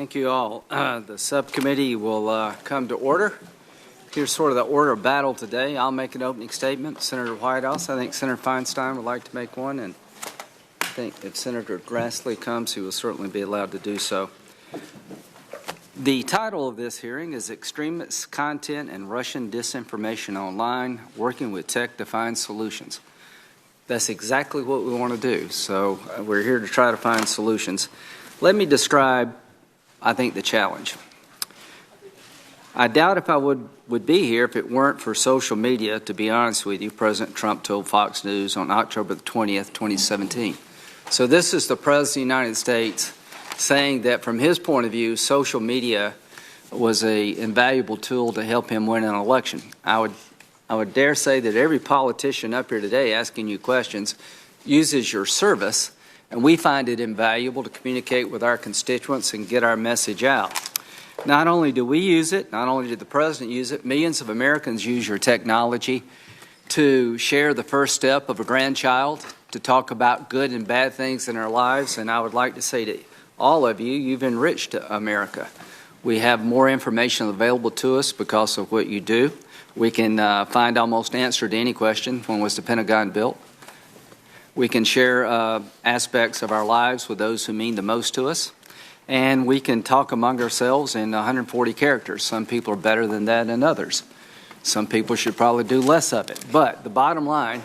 Thank you all. The subcommittee will come to order. Here's sort of the order of battle today. I'll make an opening statement. Senator Whitehouse, I think Senator Feinstein would like to make one, and I think if Senator Grassley comes, he will certainly be allowed to do so. The title of this hearing is Extremist Content and Russian Disinformation Online, Working with Tech-Defined Solutions. That's exactly what we want to do, so we're here to try to find solutions. Let me describe, I think, the challenge. I doubt if I would be here if it weren't for social media, to be honest with you. President Trump told Fox News on October the 20th, 2017. So this is the President of the United States saying that from his point of view, social media was an invaluable tool to help him win an election. I would dare say that every politician up here today asking you questions uses your service, and we find it invaluable to communicate with our constituents and get our message out. Not only do we use it, not only did the President use it, millions of Americans use your technology to share the first step of a grandchild, to talk about good and bad things in our lives, and I would like to say to all of you, you've enriched America. We have more information available to us because of what you do. We can find almost answer to any question. When was the Pentagon built? We can share aspects of our lives with those who mean the most to us. And we can talk among ourselves in 140 characters. Some people are better than that than others. Some people should probably do less of it. But the bottom line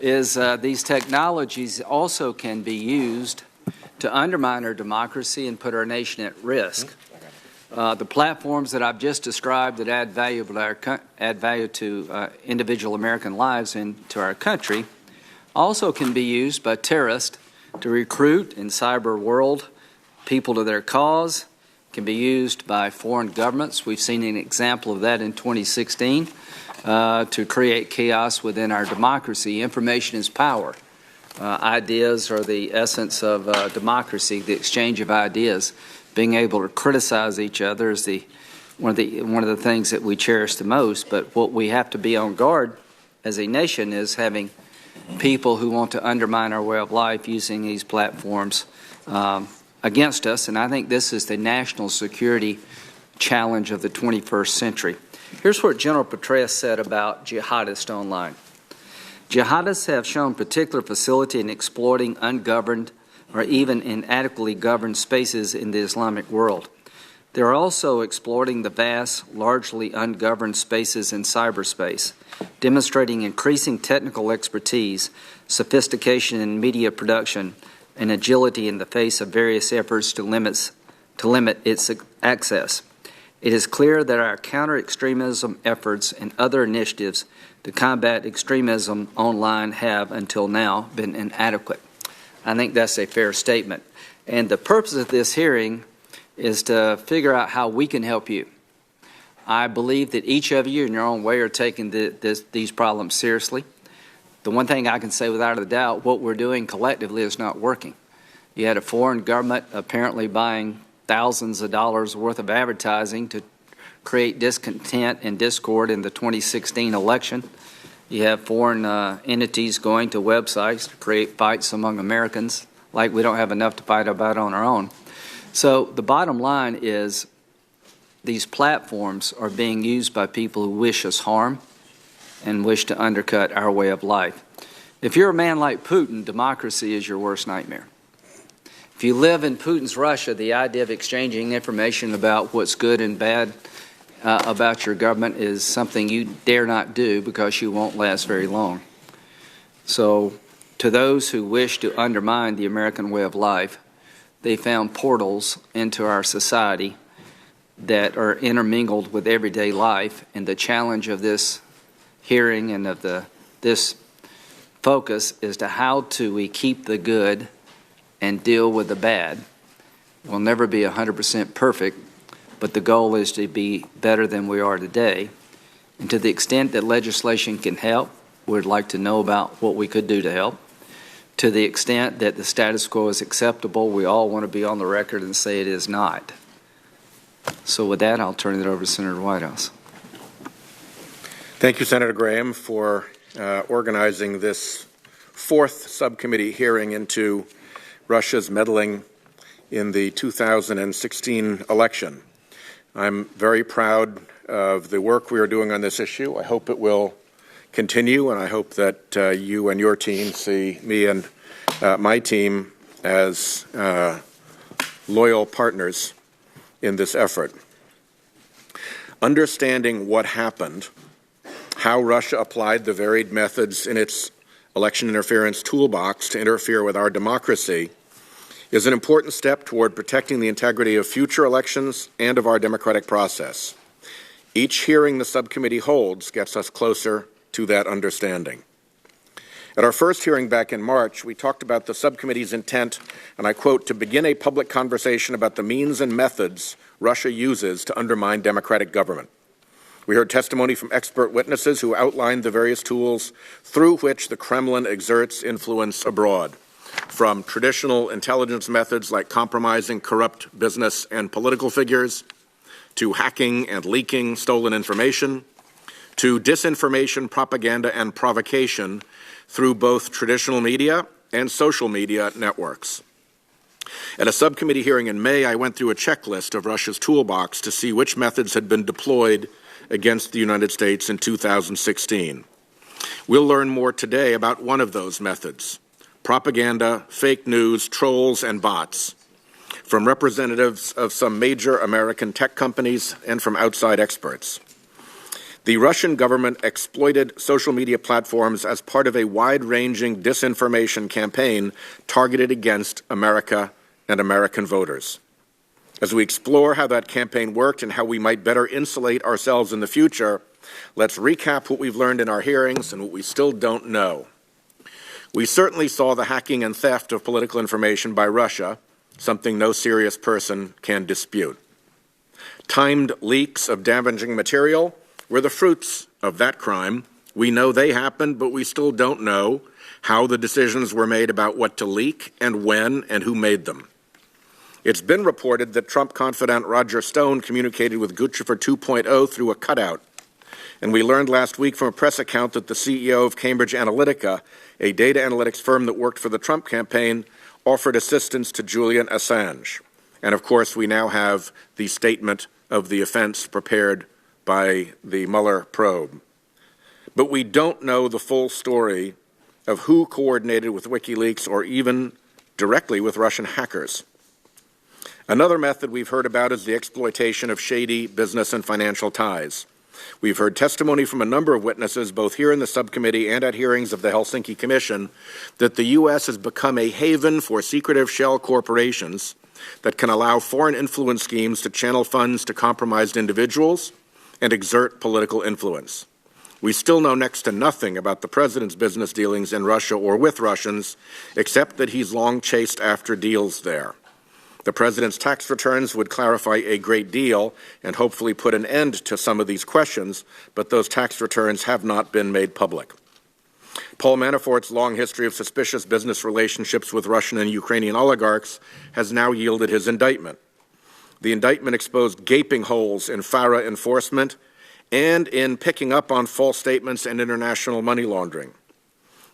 is these technologies also can be used to undermine our democracy and put our nation at risk. The platforms that I've just described that add value to individual American lives and to our country also can be used by terrorists to recruit in cyber world people to their cause, can be used by foreign governments. We've seen an example of that in 2016 to create chaos within our democracy. Information is power. Ideas are the essence of democracy, the exchange of ideas. Being able to criticize each other is one of the things that we cherish the most. But what we have to be on guard as a nation is having people who want to undermine our way of life using these platforms against us. And I think this is the national security challenge of the 21st century. Here's what General Petraeus said about jihadists online. Jihadists have shown particular facility in exploiting ungoverned or even inadequately governed spaces in the Islamic world. They are also exploiting the vast, largely ungoverned spaces in cyberspace, demonstrating increasing technical expertise, sophistication in media production, and agility in the face of various efforts to limit its access. It is clear that our counter-extremism efforts and other initiatives to combat extremism online have, until now, been inadequate. I think that's a fair statement. And the purpose of this hearing is to figure out how we can help you. I believe that each of you in your own way are taking these problems seriously. The one thing I can say without a doubt, what we're doing collectively is not working. You had a foreign government apparently buying thousands of dollars worth of advertising to create discontent and discord in the 2016 election. You have foreign entities going to websites to create fights among Americans like we don't have enough to fight about on our own. So the bottom line is these platforms are being used by people who wish us harm and wish to undercut our way of life. If you're a man like Putin, democracy is your worst nightmare. If you live in Putin's Russia, the idea of exchanging information about what's good and bad about your government is something you dare not do because you won't last very long. So to those who wish to undermine the American way of life, they found portals into our society that are intermingled with everyday life, and the challenge of this hearing and of this focus is to how do we keep the good and deal with the bad. We'll never be 100% perfect, but the goal is to be better than we are today. And to the extent that legislation can help, we'd like to know about what we could do to help. To the extent that the status quo is acceptable, we all want to be on the record and say it is not. So with that, I'll turn it over to Senator Whitehouse. Thank you, Senator Graham, for organizing this fourth subcommittee hearing into Russia's meddling in the 2016 election. I'm very proud of the work we are doing on this issue. I hope it will continue, and I hope that you and your team see me and my team as loyal partners in this effort. Understanding what happened, how Russia applied the varied methods in its election interference toolbox to interfere with our democracy, is an important step toward protecting the integrity of future elections and of our democratic process. Each hearing the subcommittee holds gets us closer to that understanding. At our first hearing back in March, we talked about the subcommittee's intent, and I quote, to begin a public conversation about the means and methods Russia uses to undermine democratic government. We heard testimony from expert witnesses who outlined the various tools through which the Kremlin exerts influence abroad, from traditional intelligence methods like compromising corrupt business and political figures, to hacking and leaking stolen information, to disinformation, propaganda, and provocation through both traditional media and social media networks. At a subcommittee hearing in May, I went through a checklist of Russia's toolbox to see which methods had been deployed against the United States in 2016. We'll learn more today about one of those methods: propaganda, fake news, trolls, and bots, from representatives of some major American tech companies and from outside experts. The Russian government exploited social media platforms as part of a wide-ranging disinformation campaign targeted against America and American voters. As we explore how that campaign worked and how we might better insulate ourselves in the future, let's recap what we've learned in our hearings and what we still don't know. We certainly saw the hacking and theft of political information by Russia, something no serious person can dispute. Timed leaks of damaging material were the fruits of that crime. We know they happened, but we still don't know how the decisions were made about what to leak and when and who made them. It's been reported that Trump confidant Roger Stone communicated with Guccifer 2.0 through a cutout. And we learned last week from a press account that the CEO of Cambridge Analytica, a data analytics firm that worked for the Trump campaign, offered assistance to Julian Assange. And of course, we now have the statement of the offense prepared by the Mueller probe. But we don't know the full story of who coordinated with WikiLeaks or even directly with Russian hackers. Another method we've heard about is the exploitation of shady business and financial ties. We've heard testimony from a number of witnesses, both here in the subcommittee and at hearings of the Helsinki Commission, that the U.S. has become a haven for secretive shell corporations that can allow foreign influence schemes to channel funds to compromised individuals and exert political influence. We still know next to nothing about the president's business dealings in Russia or with Russians, except that he's long chased after deals there. The president's tax returns would clarify a great deal and hopefully put an end to some of these questions, but those tax returns have not been made public. Paul Manafort's long history of suspicious business relationships with Russian and Ukrainian oligarchs has now yielded his indictment. The indictment exposed gaping holes in FARA enforcement and in picking up on false statements and international money laundering.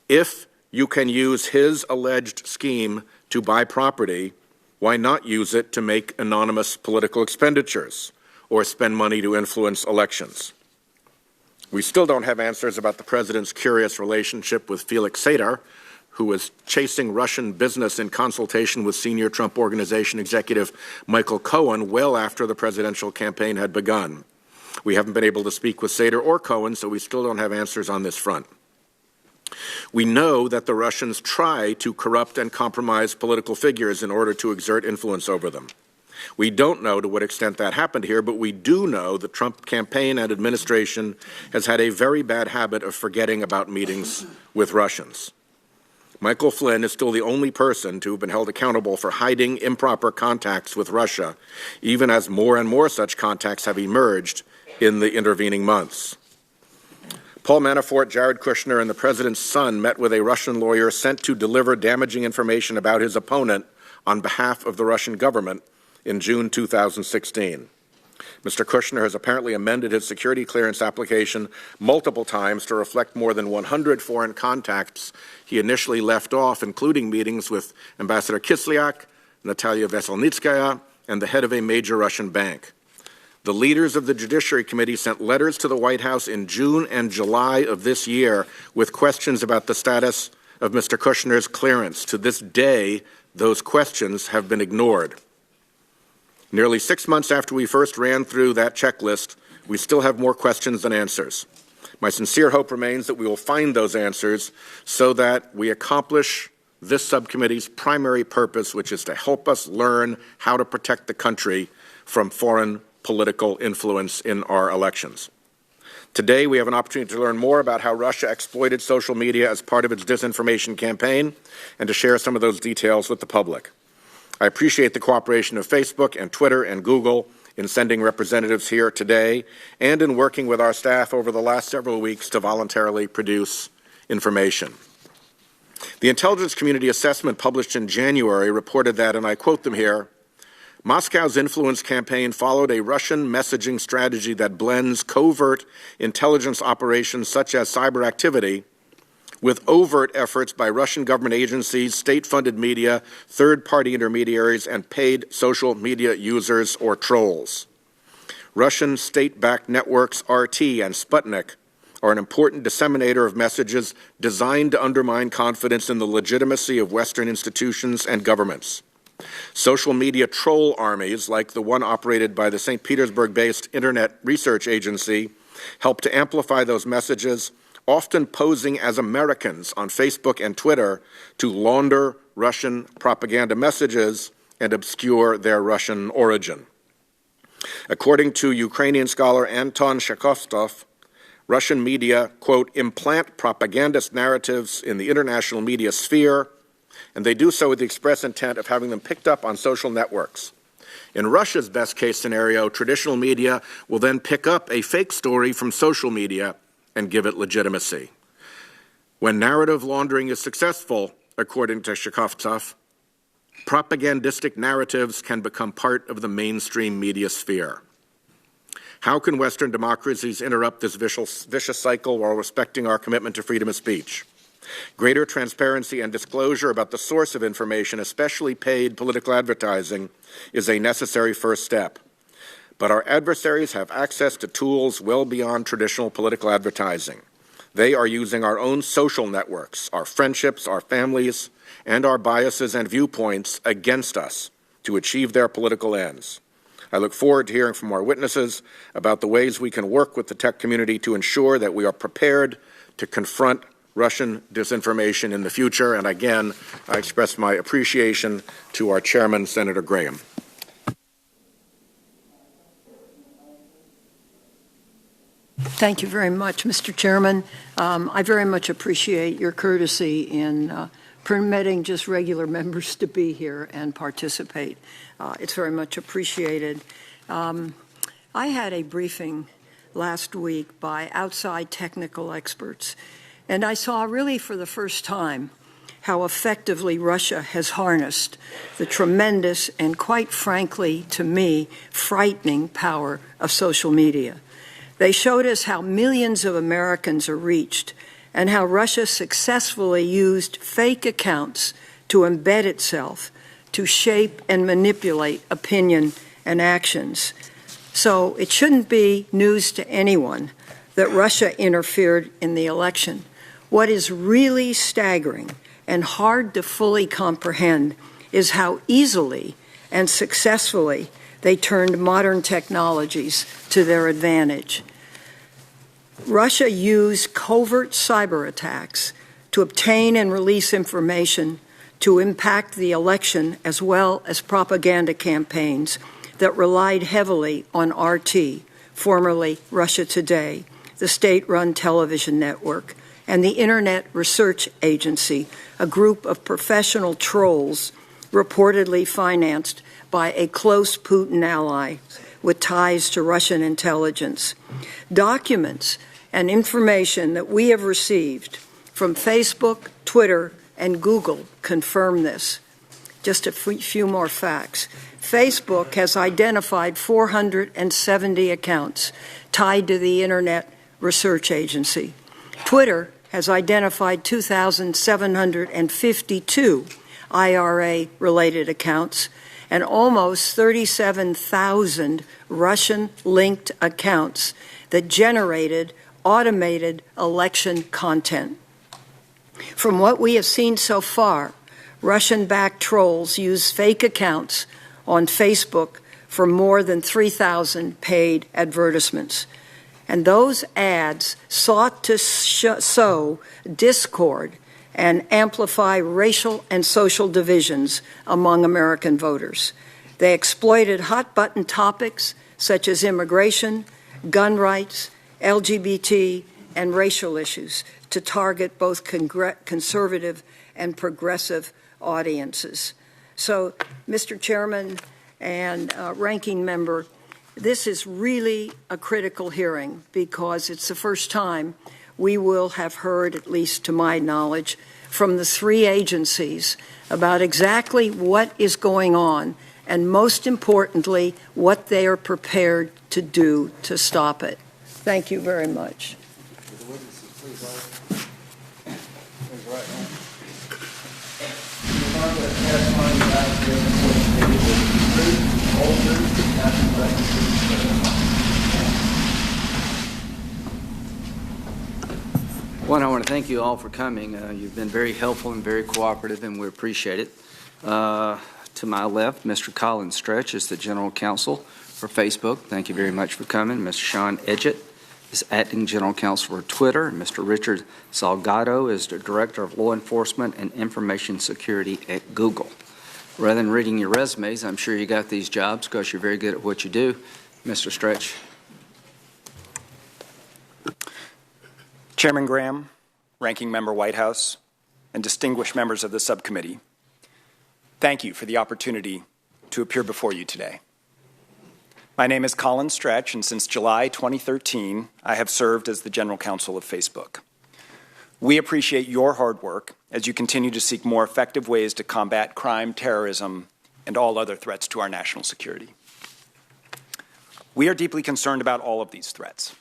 If you can use his alleged scheme to buy property, why not use it to make anonymous political expenditures or spend money to influence elections? We still don't have answers about the president's curious relationship with Felix Sater, who was chasing Russian business in consultation with senior Trump Organization executive Michael Cohen well after the presidential campaign had begun. We haven't been able to speak with Sater or Cohen, so we still don't have answers on this front. We know that the Russians try to corrupt and compromise political figures in order to exert influence over them. We don't know to what extent that happened here, but we do know the Trump campaign and administration has had a very bad habit of forgetting about meetings with Russians. Michael Flynn is still the only person to have been held accountable for hiding improper contacts with Russia, even as more and more such contacts have emerged in the intervening months. Paul Manafort, Jared Kushner, and the president's son met with a Russian lawyer sent to deliver damaging information about his opponent on behalf of the Russian government in June 2016. Mr. Kushner has apparently amended his security clearance application multiple times to reflect more than 100 foreign contacts he initially left off, including meetings with Ambassador Kislyak, Natalia Veselnitskaya, and the head of a major Russian bank. The leaders of the Judiciary Committee sent letters to the White House in June and July of this year with questions about the status of Mr. Kushner's clearance. To this day, those questions have been ignored. Nearly 6 months after we first ran through that checklist, we still have more questions than answers. My sincere hope remains that we will find those answers so that we accomplish this subcommittee's primary purpose, which is to help us learn how to protect the country from foreign political influence in our elections. Today, we have an opportunity to learn more about how Russia exploited social media as part of its disinformation campaign and to share some of those details with the public. I appreciate the cooperation of Facebook and Twitter and Google in sending representatives here today and in working with our staff over the last several weeks to voluntarily produce information. The intelligence community assessment published in January reported that, and I quote them here, Moscow's influence campaign followed a Russian messaging strategy that blends covert intelligence operations such as cyber activity with overt efforts by Russian government agencies, state-funded media, third-party intermediaries, and paid social media users or trolls. Russian state-backed networks RT and Sputnik are an important disseminator of messages designed to undermine confidence in the legitimacy of Western institutions and governments. Social media troll armies, like the one operated by the St. Petersburg-based Internet Research Agency, help to amplify those messages, often posing as Americans on Facebook and Twitter to launder Russian propaganda messages and obscure their Russian origin. According to Ukrainian scholar Anton Shekhovtsov, Russian media, quote, implant propagandist narratives in the international media sphere, and they do so with the express intent of having them picked up on social networks. In Russia's best-case scenario, traditional media will then pick up a fake story from social media and give it legitimacy. When narrative laundering is successful, according to Shekhovtsov, propagandistic narratives can become part of the mainstream media sphere. How can Western democracies interrupt this vicious cycle while respecting our commitment to freedom of speech? Greater transparency and disclosure about the source of information, especially paid political advertising, is a necessary first step. But our adversaries have access to tools well beyond traditional political advertising. They are using our own social networks, our friendships, our families, and our biases and viewpoints against us to achieve their political ends. I look forward to hearing from our witnesses about the ways we can work with the tech community to ensure that we are prepared to confront Russian disinformation in the future. And again, I express my appreciation to our chairman, Senator Graham. Thank you very much, Mr. Chairman. I very much appreciate your courtesy in permitting just regular members to be here and participate. It's very much appreciated. I had a briefing last week by outside technical experts, and I saw really for the first time how effectively Russia has harnessed the tremendous and, quite frankly, to me, frightening power of social media. They showed us how millions of Americans are reached and how Russia successfully used fake accounts to embed itself to shape and manipulate opinion and actions. So it shouldn't be news to anyone that Russia interfered in the election. What is really staggering and hard to fully comprehend is how easily and successfully they turned modern technologies to their advantage. Russia used covert cyber attacks to obtain and release information to impact the election, as well as propaganda campaigns that relied heavily on RT, formerly Russia Today, the state-run television network, and the Internet Research Agency, a group of professional trolls reportedly financed by a close Putin ally with ties to Russian intelligence. Documents and information that we have received from Facebook, Twitter, and Google confirm this. Just a few more facts. Facebook has identified 470 accounts tied to the Internet Research Agency. Twitter has identified 2,752 IRA-related accounts, and almost 37,000 Russian-linked accounts that generated automated election content. From what we have seen so far, Russian-backed trolls use fake accounts on Facebook for more than 3,000 paid advertisements. And those ads sought to sow discord and amplify racial and social divisions among American voters. They exploited hot-button topics such as immigration, gun rights, LGBT, and racial issues to target both conservative and progressive audiences. So, Mr. Chairman and Ranking Member, this is really a critical hearing because it's the first time we will have heard, at least to my knowledge, from the three agencies about exactly what is going on and, most importantly, what they are prepared to do to stop it. Thank you very much. One, I want to thank you all for coming. You've been very helpful and very cooperative, and we appreciate it. To my left, Mr. Colin Stretch is the General Counsel for Facebook. Thank you very much for coming. Mr. Sean Edgett is Acting General Counsel for Twitter. And Mr. Richard Salgado is the Director of Law Enforcement and Information Security at Google. Rather than reading your resumes, I'm sure you got these jobs because you're very good at what you do. Mr. Stretch. Chairman Graham, Ranking Member Whitehouse, and distinguished members of the subcommittee, thank you for the opportunity to appear before you today. My name is Colin Stretch, and since July 2013, I have served as the General Counsel of Facebook. We appreciate your hard work as you continue to seek more effective ways to combat crime, terrorism, and all other threats to our national security. We are deeply concerned about all of these threats.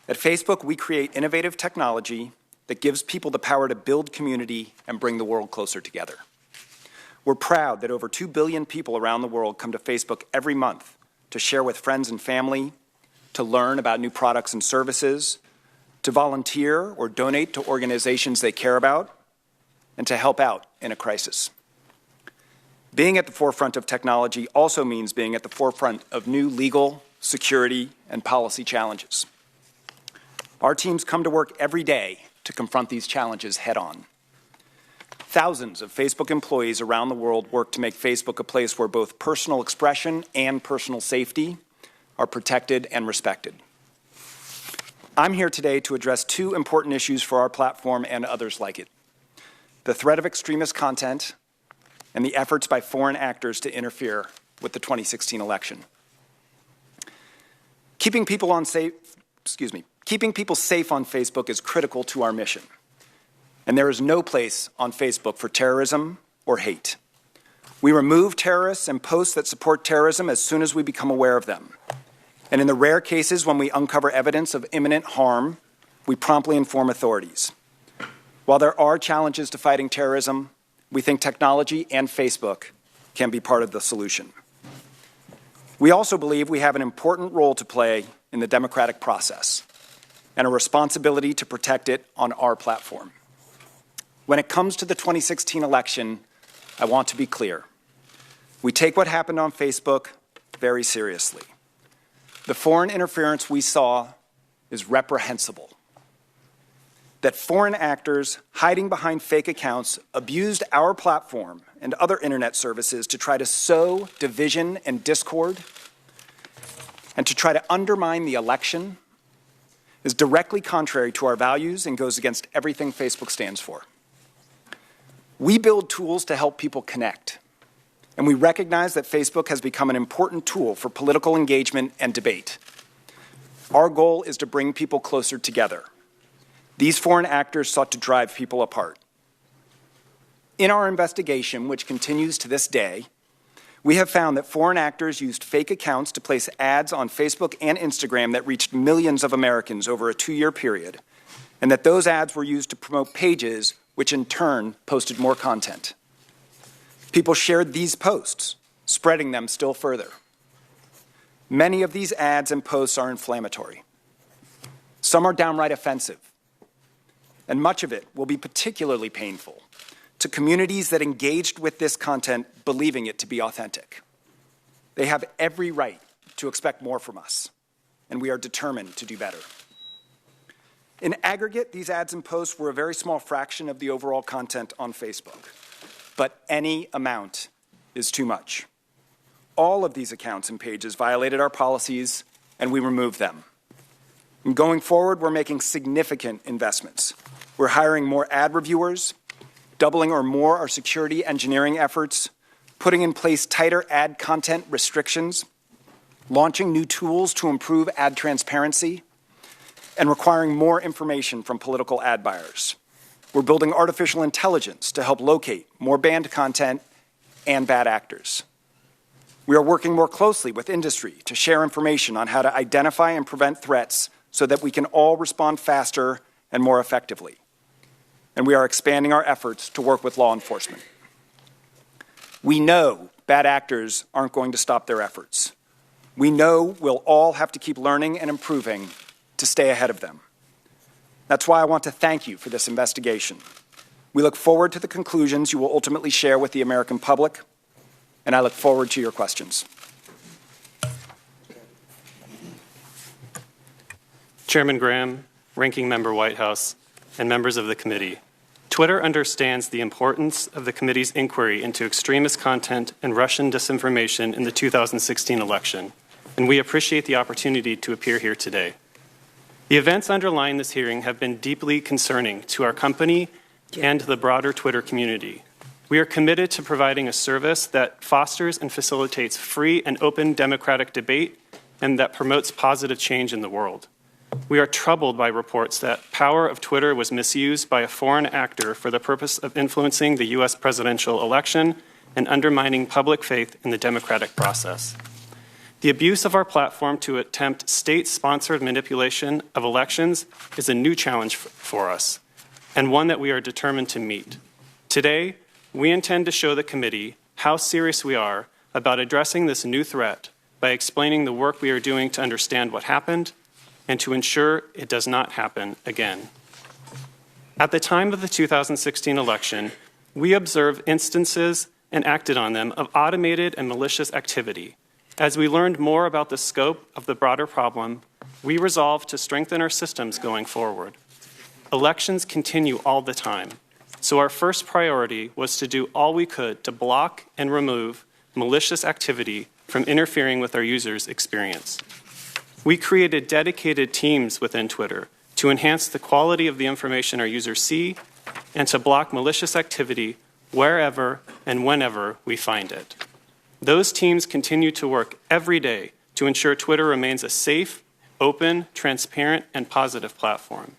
At Facebook, we create innovative technology that gives people the power to build community and bring the world closer together. We're proud that over 2 billion people around the world come to Facebook every month to share with friends and family, to learn about new products and services, to volunteer or donate to organizations they care about, and to help out in a crisis. Being at the forefront of technology also means being at the forefront of new legal, security, and policy challenges. Our teams come to work every day to confront these challenges head-on. Thousands of Facebook employees around the world work to make Facebook a place where both personal expression and personal safety are protected and respected. I'm here today to address two important issues for our platform and others like it: the threat of extremist content and the efforts by foreign actors to interfere with the 2016 election. Keeping people safe on Facebook is critical to our mission. And there is no place on Facebook for terrorism or hate. We remove terrorists and posts that support terrorism as soon as we become aware of them. And in the rare cases when we uncover evidence of imminent harm, we promptly inform authorities. While there are challenges to fighting terrorism, we think technology and Facebook can be part of the solution. We also believe we have an important role to play in the democratic process and a responsibility to protect it on our platform. When it comes to the 2016 election, I want to be clear. We take what happened on Facebook very seriously. The foreign interference we saw is reprehensible. That foreign actors hiding behind fake accounts abused our platform and other internet services to try to sow division and discord and to try to undermine the election is directly contrary to our values and goes against everything Facebook stands for. We build tools to help people connect, and we recognize that Facebook has become an important tool for political engagement and debate. Our goal is to bring people closer together. These foreign actors sought to drive people apart. In our investigation, which continues to this day, we have found that foreign actors used fake accounts to place ads on Facebook and Instagram that reached millions of Americans over a 2-year period, and that those ads were used to promote pages which in turn posted more content. People shared these posts, spreading them still further. Many of these ads and posts are inflammatory. Some are downright offensive. And much of it will be particularly painful to communities that engaged with this content believing it to be authentic. They have every right to expect more from us, and we are determined to do better. In aggregate, these ads and posts were a very small fraction of the overall content on Facebook, but any amount is too much. All of these accounts and pages violated our policies, and we removed them. And going forward, we're making significant investments. We're hiring more ad reviewers, doubling or more our security engineering efforts, putting in place tighter ad content restrictions, launching new tools to improve ad transparency, and requiring more information from political ad buyers. We're building artificial intelligence to help locate more banned content and bad actors. We are working more closely with industry to share information on how to identify and prevent threats so that we can all respond faster and more effectively. And we are expanding our efforts to work with law enforcement. We know bad actors aren't going to stop their efforts. We know we'll all have to keep learning and improving to stay ahead of them. That's why I want to thank you for this investigation. We look forward to the conclusions you will ultimately share with the American public, and I look forward to your questions. Chairman Graham, Ranking Member Whitehouse, and members of the committee, Twitter understands the importance of the committee's inquiry into extremist content and Russian disinformation in the 2016 election, and we appreciate the opportunity to appear here today. The events underlying this hearing have been deeply concerning to our company and the broader Twitter community. We are committed to providing a service that fosters and facilitates free and open democratic debate and that promotes positive change in the world. We are troubled by reports that power of Twitter was misused by a foreign actor for the purpose of influencing the U.S. presidential election and undermining public faith in the democratic process. The abuse of our platform to attempt state-sponsored manipulation of elections is a new challenge for us, and one that we are determined to meet. Today, we intend to show the committee how serious we are about addressing this new threat by explaining the work we are doing to understand what happened and to ensure it does not happen again. At the time of the 2016 election, we observed instances and acted on them of automated and malicious activity. As we learned more about the scope of the broader problem, we resolved to strengthen our systems going forward. Elections continue all the time, so our first priority was to do all we could to block and remove malicious activity from interfering with our users' experience. We created dedicated teams within Twitter to enhance the quality of the information our users see and to block malicious activity wherever and whenever we find it. Those teams continue to work every day to ensure Twitter remains a safe, open, transparent, and positive platform.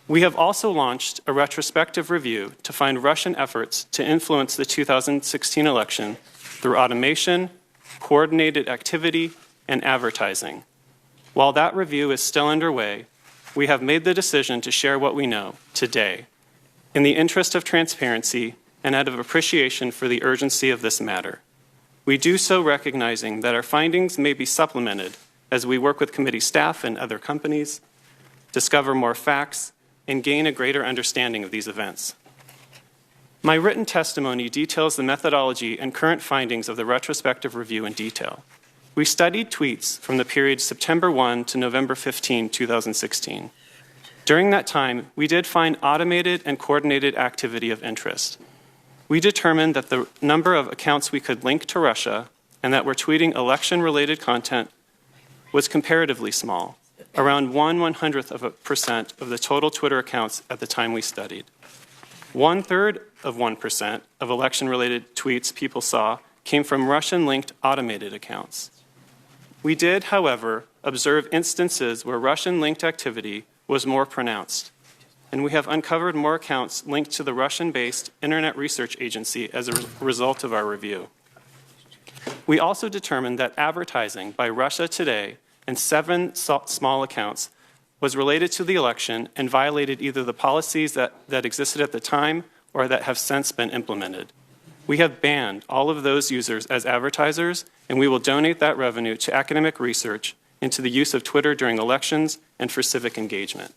We have also launched a retrospective review to find Russian efforts to influence the 2016 election through automation, coordinated activity, and advertising. While that review is still underway, we have made the decision to share what we know today in the interest of transparency and out of appreciation for the urgency of this matter. We do so recognizing that our findings may be supplemented as we work with committee staff and other companies, discover more facts, and gain a greater understanding of these events. My written testimony details the methodology and current findings of the retrospective review in detail. We studied tweets from the period September 1 to November 15, 2016. During that time, we did find automated and coordinated activity of interest. We determined that the number of accounts we could link to Russia and that were tweeting election-related content was comparatively small, around 1/100% of the total Twitter accounts at the time we studied. 1/3 of 1% of election-related tweets people saw came from Russian-linked automated accounts. We did, however, observe instances where Russian-linked activity was more pronounced, and we have uncovered more accounts linked to the Russian-based Internet Research Agency as a result of our review. We also determined that advertising by Russia Today and 7 small accounts was related to the election and violated either the policies that existed at the time or that have since been implemented. We have banned all of those users as advertisers, and we will donate that revenue to academic research into the use of Twitter during elections and for civic engagement.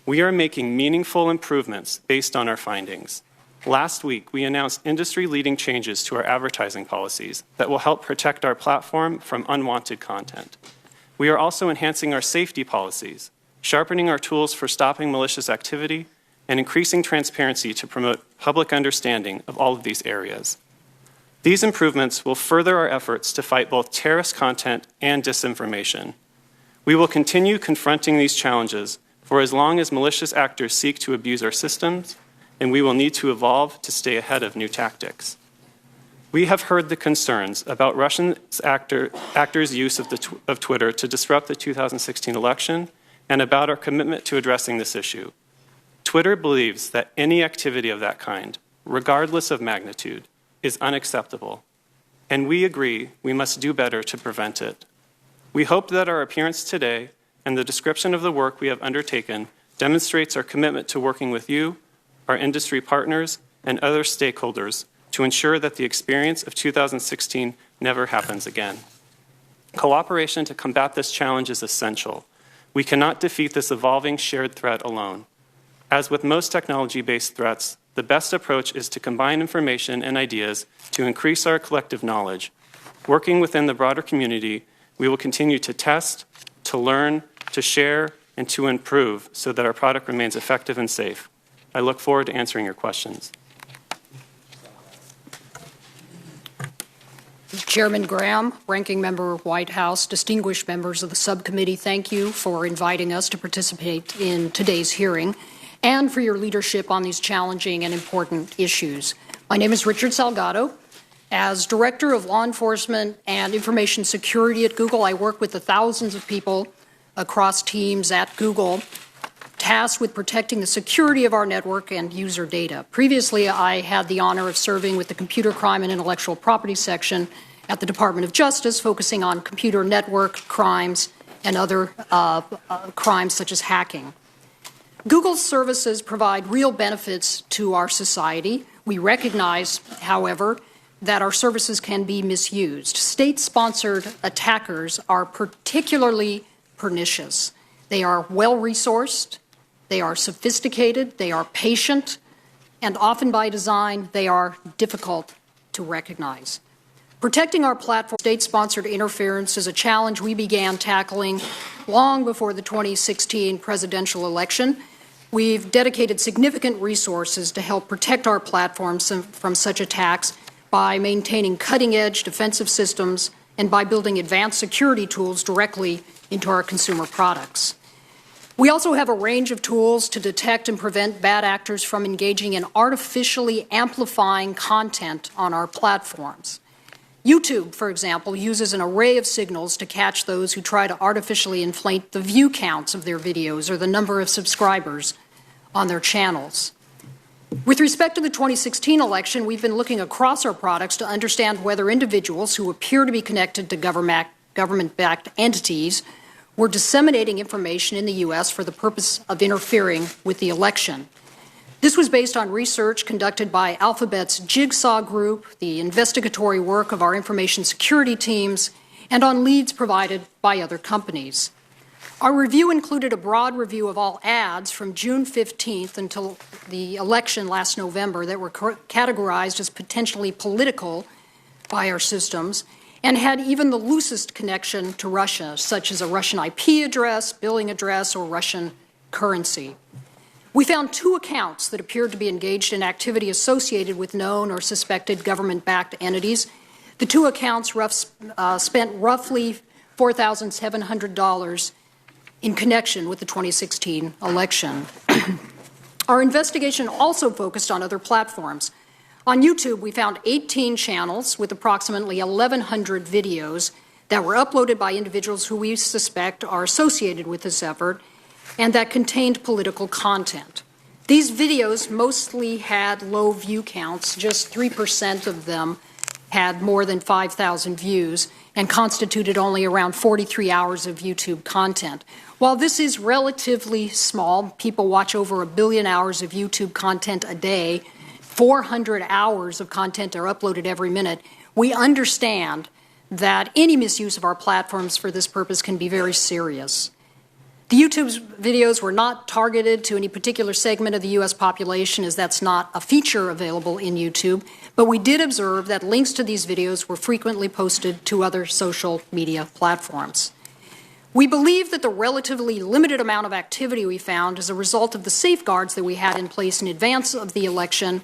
We are making meaningful improvements based on our findings. Last week, we announced industry-leading changes to our advertising policies that will help protect our platform from unwanted content. We are also enhancing our safety policies, sharpening our tools for stopping malicious activity, and increasing transparency to promote public understanding of all of these areas. These improvements will further our efforts to fight both terrorist content and disinformation. We will continue confronting these challenges for as long as malicious actors seek to abuse our systems, and we will need to evolve to stay ahead of new tactics. We have heard the concerns about Russian actors' use of Twitter to disrupt the 2016 election and about our commitment to addressing this issue. Twitter believes that any activity of that kind, regardless of magnitude, is unacceptable, and we agree we must do better to prevent it. We hope that our appearance today and the description of the work we have undertaken demonstrates our commitment to working with you, our industry partners, and other stakeholders to ensure that the experience of 2016 never happens again. Cooperation to combat this challenge is essential. We cannot defeat this evolving shared threat alone. As with most technology-based threats, the best approach is to combine information and ideas to increase our collective knowledge. Working within the broader community, we will continue to test, to learn, to share, and to improve so that our product remains effective and safe. I look forward to answering your questions. Chairman Graham, Ranking Member White House, distinguished members of the subcommittee, thank you for inviting us to participate in today's hearing and for your leadership on these challenging and important issues. My name is Richard Salgado. As Director of Law Enforcement and Information Security at Google, I work with the thousands of people across teams at Google tasked with protecting the security of our network and user data. Previously, I had the honor of serving with the Computer Crime and Intellectual Property section at the Department of Justice, focusing on computer network crimes and other crimes such as hacking. Google's services provide real benefits to our society. We recognize, however, that our services can be misused. State-sponsored attackers are particularly pernicious. They are well-resourced, they are sophisticated, they are patient, and often by design, they are difficult to recognize. Protecting our platform from state-sponsored interference is a challenge we began tackling long before the 2016 presidential election. We've dedicated significant resources to help protect our platforms from such attacks by maintaining cutting-edge defensive systems and by building advanced security tools directly into our consumer products. We also have a range of tools to detect and prevent bad actors from engaging in artificially amplifying content on our platforms. YouTube, for example, uses an array of signals to catch those who try to artificially inflate the view counts of their videos or the number of subscribers on their channels. With respect to the 2016 election, we've been looking across our products to understand whether individuals who appear to be connected to government-backed entities were disseminating information in the U.S. for the purpose of interfering with the election. This was based on research conducted by Alphabet's Jigsaw Group, the investigatory work of our information security teams, and on leads provided by other companies. Our review included a broad review of all ads from June 15th until the election last November that were categorized as potentially political by our systems and had even the loosest connection to Russia, such as a Russian IP address, billing address, or Russian currency. We found 2 accounts that appeared to be engaged in activity associated with known or suspected government-backed entities. The 2 accounts spent roughly $4,700 in connection with the 2016 election. Our investigation also focused on other platforms. On YouTube, we found 18 channels with approximately 1,100 videos that were uploaded by individuals who we suspect are associated with this effort and that contained political content. These videos mostly had low view counts. Just 3% of them had more than 5,000 views and constituted only around 43 hours of YouTube content. While this is relatively small, people watch over 1 billion hours of YouTube content a day, 400 hours of content are uploaded every minute, we understand that any misuse of our platforms for this purpose can be very serious. The YouTube videos were not targeted to any particular segment of the U.S. population, as that's not a feature available in YouTube, but we did observe that links to these videos were frequently posted to other social media platforms. We believe that the relatively limited amount of activity we found is a result of the safeguards that we had in place in advance of the election.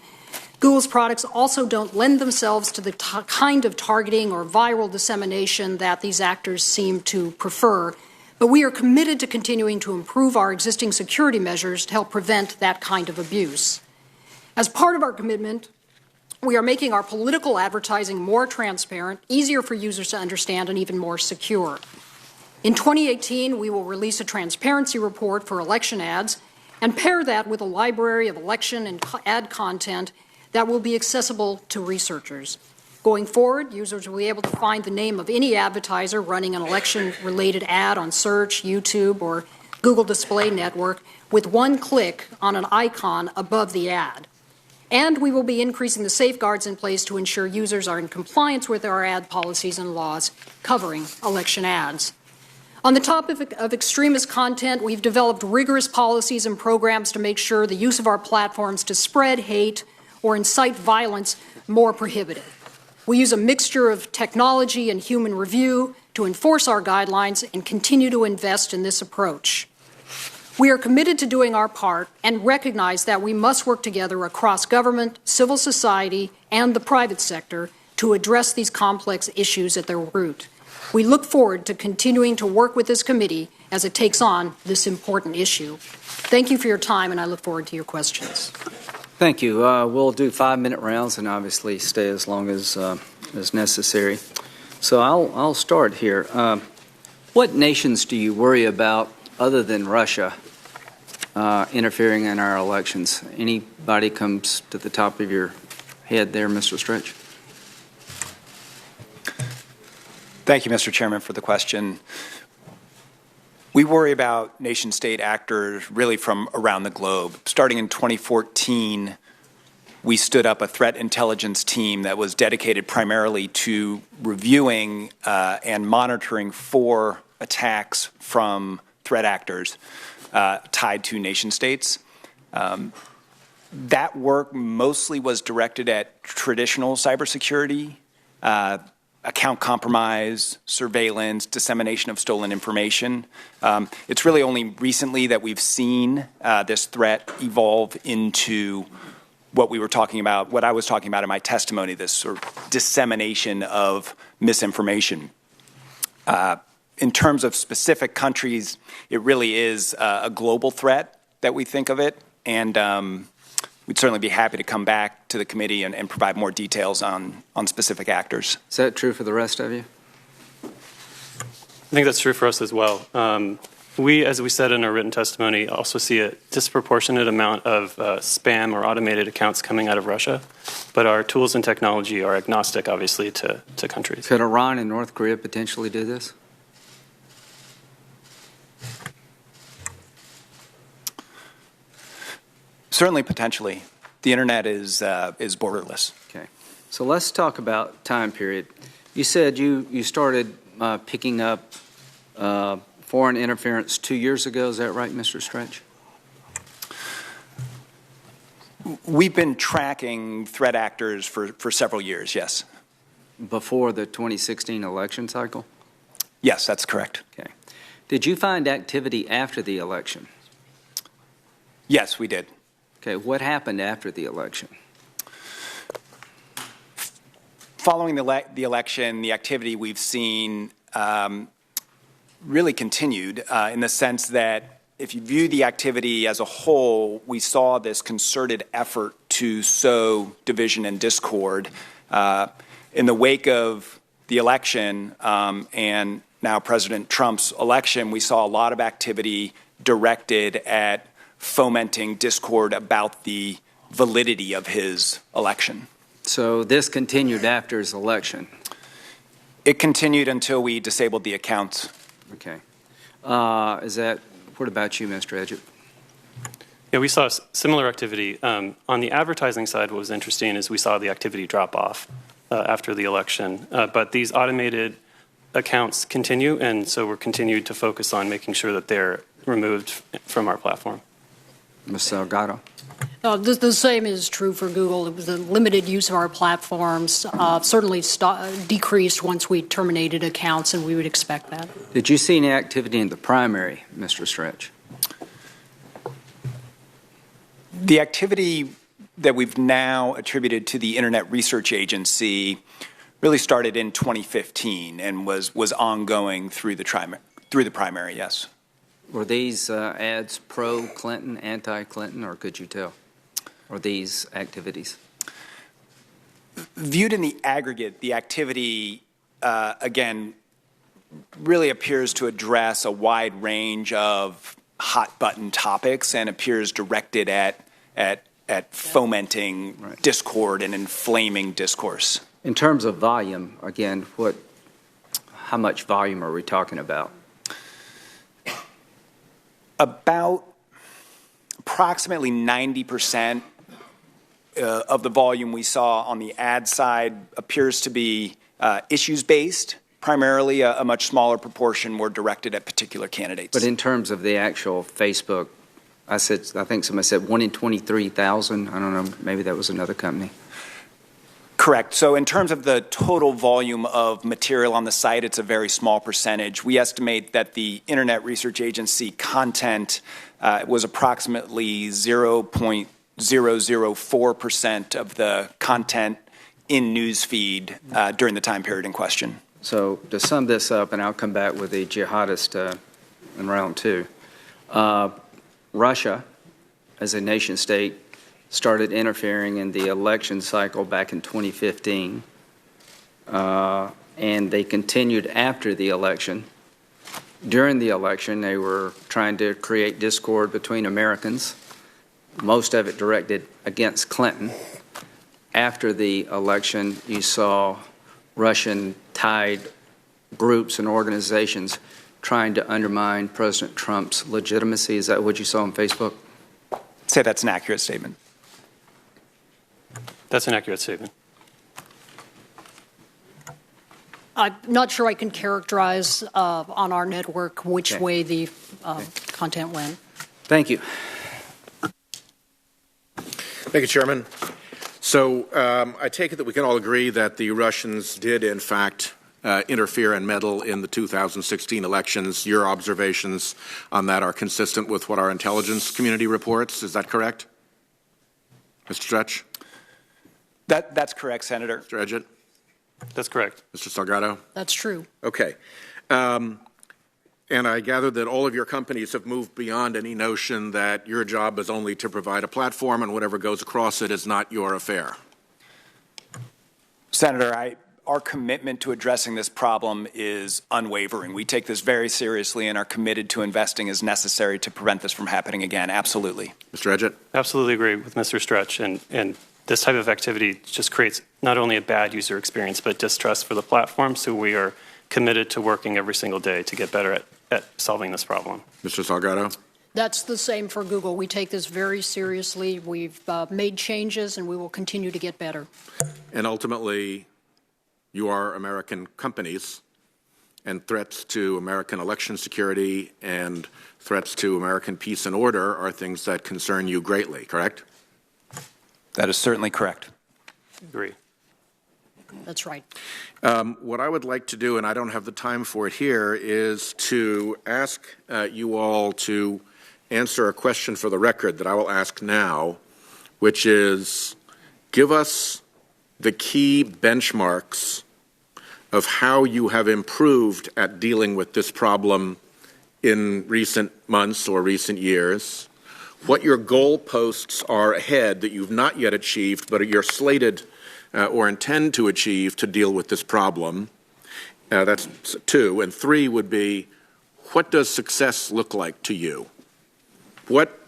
Google's products also don't lend themselves to the kind of targeting or viral dissemination that these actors seem to prefer, but we are committed to continuing to improve our existing security measures to help prevent that kind of abuse. As part of our commitment, we are making our political advertising more transparent, easier for users to understand, and even more secure. In 2018, we will release a transparency report for election ads and pair that with a library of election and ad content that will be accessible to researchers. Going forward, users will be able to find the name of any advertiser running an election-related ad on Search, YouTube, or Google Display Network with one click on an icon above the ad. And we will be increasing the safeguards in place to ensure users are in compliance with our ad policies and laws covering election ads. On the topic of extremist content, we've developed rigorous policies and programs to make sure the use of our platforms to spread hate or incite violence more prohibited. We use a mixture of technology and human review to enforce our guidelines and continue to invest in this approach. We are committed to doing our part and recognize that we must work together across government, civil society, and the private sector to address these complex issues at their root. We look forward to continuing to work with this committee as it takes on this important issue. Thank you for your time, and I look forward to your questions. Thank you. We'll do 5-minute rounds and obviously stay as long as necessary. So I'll start here. What nations do you worry about other than Russia interfering in our elections? Anybody comes to the top of your head there, Mr. Stretch? Thank you, Mr. Chairman, for the question. We worry about nation-state actors really from around the globe. Starting in 2014, we stood up a threat intelligence team that was dedicated primarily to reviewing and monitoring for attacks from threat actors tied to nation-states. That work mostly was directed at traditional cybersecurity, account compromise, surveillance, dissemination of stolen information. It's really only recently that we've seen this threat evolve into what I was talking about in my testimony, this sort of dissemination of misinformation. In terms of specific countries, it really is a global threat that we think of it, and we'd certainly be happy to come back to the committee and provide more details on specific actors. Is that true for the rest of you? I think that's true for us as well. We, as we said in our written testimony, also see a disproportionate amount of spam or automated accounts coming out of Russia, but our tools and technology are agnostic, obviously, to countries. Could Iran and North Korea potentially do this? Certainly, potentially. The internet is borderless. Okay. So let's talk about time period. You said you started picking up foreign interference 2 years ago. Is that right, Mr. Stretch? We've been tracking threat actors for several years, yes. Before the 2016 election cycle? Yes, that's correct. Okay. Did you find activity after the election? Yes, we did. Okay. What happened after the election? Following the election, the activity we've seen really continued in the sense that if you view the activity as a whole, we saw this concerted effort to sow division and discord. In the wake of the election and now President Trump's election, we saw a lot of activity directed at fomenting discord about the validity of his election. So this continued after his election? It continued until we disabled the accounts. Okay. What about you, Mr. Edgett? Yeah, we saw similar activity. On the advertising side, what was interesting is we saw the activity drop off after the election. But these automated accounts continue, and so we're continued to focus on making sure that they're removed from our platform. Ms. Salgado. The same is true for Google. It was the limited use of our platforms certainly decreased once we terminated accounts, and we would expect that. Did you see any activity in the primary, Mr. Stretch? The activity that we've now attributed to the Internet Research Agency really started in 2015 and was ongoing through the primary, yes. Were these ads pro-Clinton, anti-Clinton, or could you tell? Or these activities? Viewed in the aggregate, the activity, again, really appears to address a wide range of hot-button topics and appears directed at fomenting discord and inflaming discourse. In terms of volume, again, how much volume are we talking about? About approximately 90% of the volume we saw on the ad side appears to be issues-based. Primarily, a much smaller proportion were directed at particular candidates. But in terms of the actual Facebook, I think somebody said 1 in 23,000. I don't know, maybe that was another company. Correct. So in terms of the total volume of material on the site, it's a very small percentage. We estimate that the Internet Research Agency content was approximately 0.004% of the content in newsfeed during the time period in question. So to sum this up, and I'll come back with the jihadist in round two, Russia, as a nation state, started interfering in the election cycle back in 2015, and they continued after the election. During the election, they were trying to create discord between Americans, most of it directed against Clinton. After the election, you saw Russian-tied groups and organizations trying to undermine President Trump's legitimacy. Is that what you saw on Facebook? Say that's an accurate statement. That's an accurate statement. I'm not sure I can characterize on our network which way the content went. Thank you. Thank you, Chairman. So I take it that we can all agree that the Russians did, in fact, interfere and meddle in the 2016 elections. Your observations on that are consistent with what our intelligence community reports. Is that correct? Mr. Stretch? That's correct, Senator. Mr. Edgett? That's correct. Mr. Salgado? That's true. Okay. And I gather that all of your companies have moved beyond any notion that your job is only to provide a platform and whatever goes across it is not your affair. Senator, our commitment to addressing this problem is unwavering. We take this very seriously and are committed to investing as necessary to prevent this from happening again. Absolutely. Mr. Edgett? Absolutely agree with Mr. Stretch. And this type of activity just creates not only a bad user experience, but distrust for the platform. So we are committed to working every single day to get better at solving this problem. Mr. Salgado? That's the same for Google. We take this very seriously. We've made changes, and we will continue to get better. And ultimately, you are American companies, and threats to American election security and threats to American peace and order are things that concern you greatly, correct? That is certainly correct. Agree. That's right. What I would like to do, and I don't have the time for it here, is to ask you all to answer a question for the record that I will ask now, which is, give us the key benchmarks of how you have improved at dealing with this problem in recent months or recent years, what your goalposts are ahead that you've not yet achieved but you're slated or intend to achieve to deal with this problem. That's 2. And 3 would be, what does success look like to you? What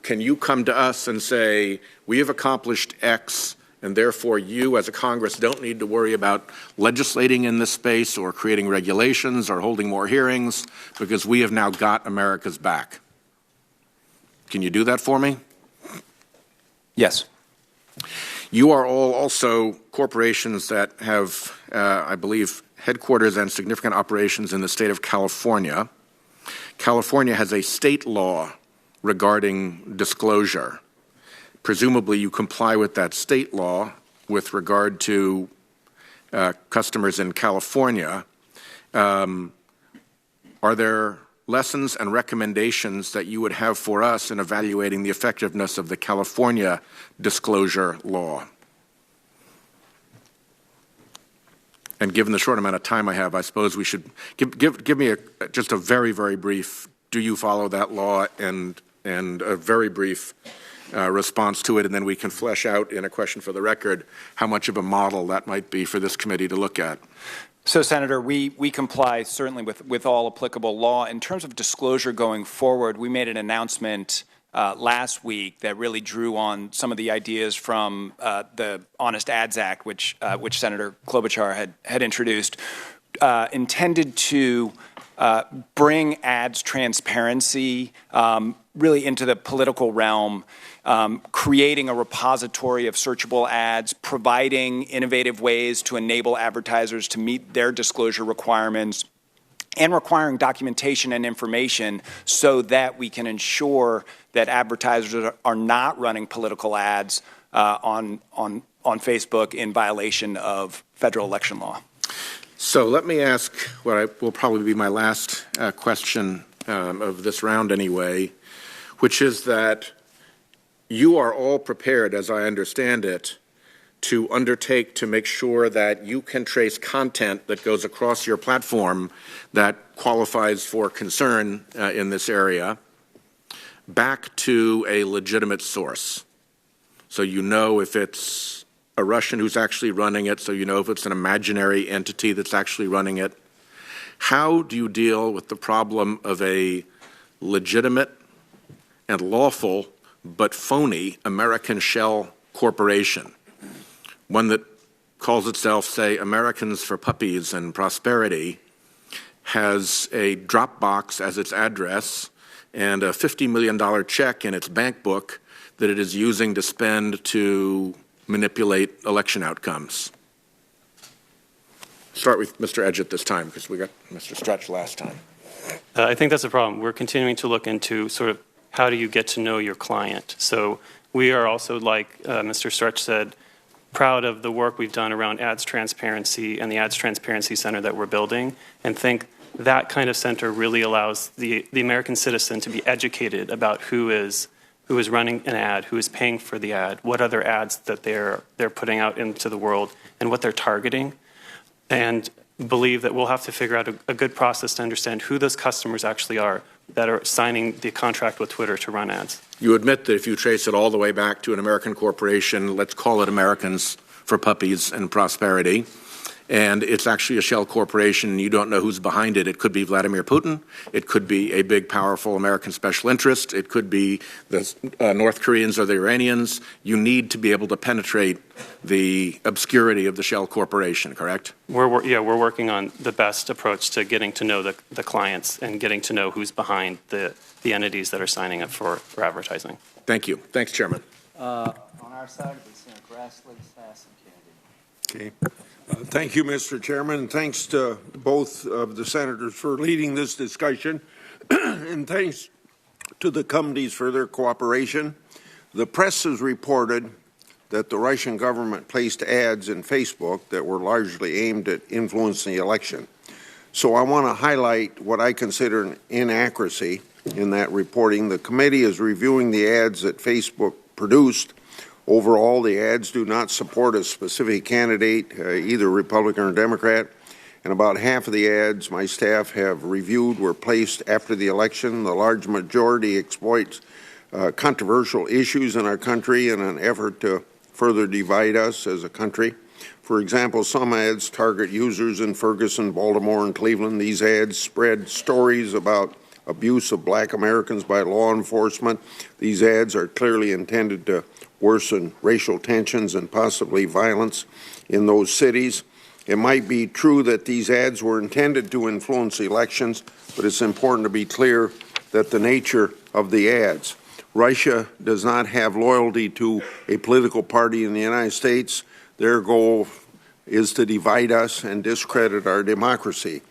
can you come to us and say, we have accomplished X, and therefore you as a Congress don't need to worry about legislating in this space or creating regulations or holding more hearings because we have now got America's back? Can you do that for me? Yes. You are all also corporations that have, I believe, headquarters and significant operations in the state of California. California has a state law regarding disclosure. Presumably you comply with that state law with regard to customers in California. Are there lessons and recommendations that you would have for us in evaluating the effectiveness of the California disclosure law? And given the short amount of time I have, I suppose we should give me just a very, very brief, do you follow that law, and a very brief response to it, and then we can flesh out in a question for the record how much of a model that might be for this committee to look at. So, Senator, we comply certainly with all applicable law. In terms of disclosure going forward, we made an announcement last week that really drew on some of the ideas from the Honest Ads Act, which Senator Klobuchar had introduced, intended to bring ads transparency really into the political realm, creating a repository of searchable ads, providing innovative ways to enable advertisers to meet their disclosure requirements, and requiring documentation and information so that we can ensure that advertisers are not running political ads on Facebook in violation of federal election law. So let me ask what will probably be my last question of this round anyway, which is that you are all prepared, as I understand it, to undertake to make sure that you can trace content that goes across your platform that qualifies for concern in this area back to a legitimate source. So you know if it's a Russian who's actually running it, so you know if it's an imaginary entity that's actually running it. How do you deal with the problem of a legitimate and lawful but phony American shell corporation? One that calls itself, say, Americans for Puppies and Prosperity, has a Dropbox as its address and a $50 million check in its bank book that it is using to spend to manipulate election outcomes. Start with Mr. Edgett this time, because we got Mr. Stretch last time. I think that's a problem. We're continuing to look into sort of how do you get to know your client. So we are also, like Mr. Stretch said, proud of the work we've done around ads transparency and the ads transparency center that we're building, and think that kind of center really allows the American citizen to be educated about who is running an ad, who is paying for the ad, what other ads that they're putting out into the world, and what they're targeting, and believe that we'll have to figure out a good process to understand who those customers actually are that are signing the contract with Twitter to run ads. You admit that if you trace it all the way back to an American corporation, let's call it Americans for Puppies and Prosperity, and it's actually a shell corporation and you don't know who's behind it. It could be Vladimir Putin. It could be a big, powerful American special interest. It could be the North Koreans or the Iranians. You need to be able to penetrate the obscurity of the shell corporation, correct? We're working on the best approach to getting to know the clients and getting to know who's behind the entities that are signing up for advertising. Thank you. Thanks, Chairman. On our side, it's Senator Grassley, Sass, and Kennedy. Okay. Thank you, Mr. Chairman. Thanks to both of the senators for leading this discussion, and thanks to the committees for their cooperation. The press has reported that the Russian government placed ads in Facebook that were largely aimed at influencing the election. So I want to highlight what I consider an inaccuracy in that reporting. The committee is reviewing the ads that Facebook produced. Overall, the ads do not support a specific candidate, either Republican or Democrat, and about half of the ads my staff have reviewed were placed after the election. The large majority exploits controversial issues in our country in an effort to further divide us as a country. For example, some ads target users in Ferguson, Baltimore, and Cleveland. These ads spread stories about abuse of black Americans by law enforcement. These ads are clearly intended to worsen racial tensions and possibly violence in those cities. It might be true that these ads were intended to influence elections, but it's important to be clear that the nature of the ads. Russia does not have loyalty to a political party in the United States. Their goal is to divide us and discredit our democracy.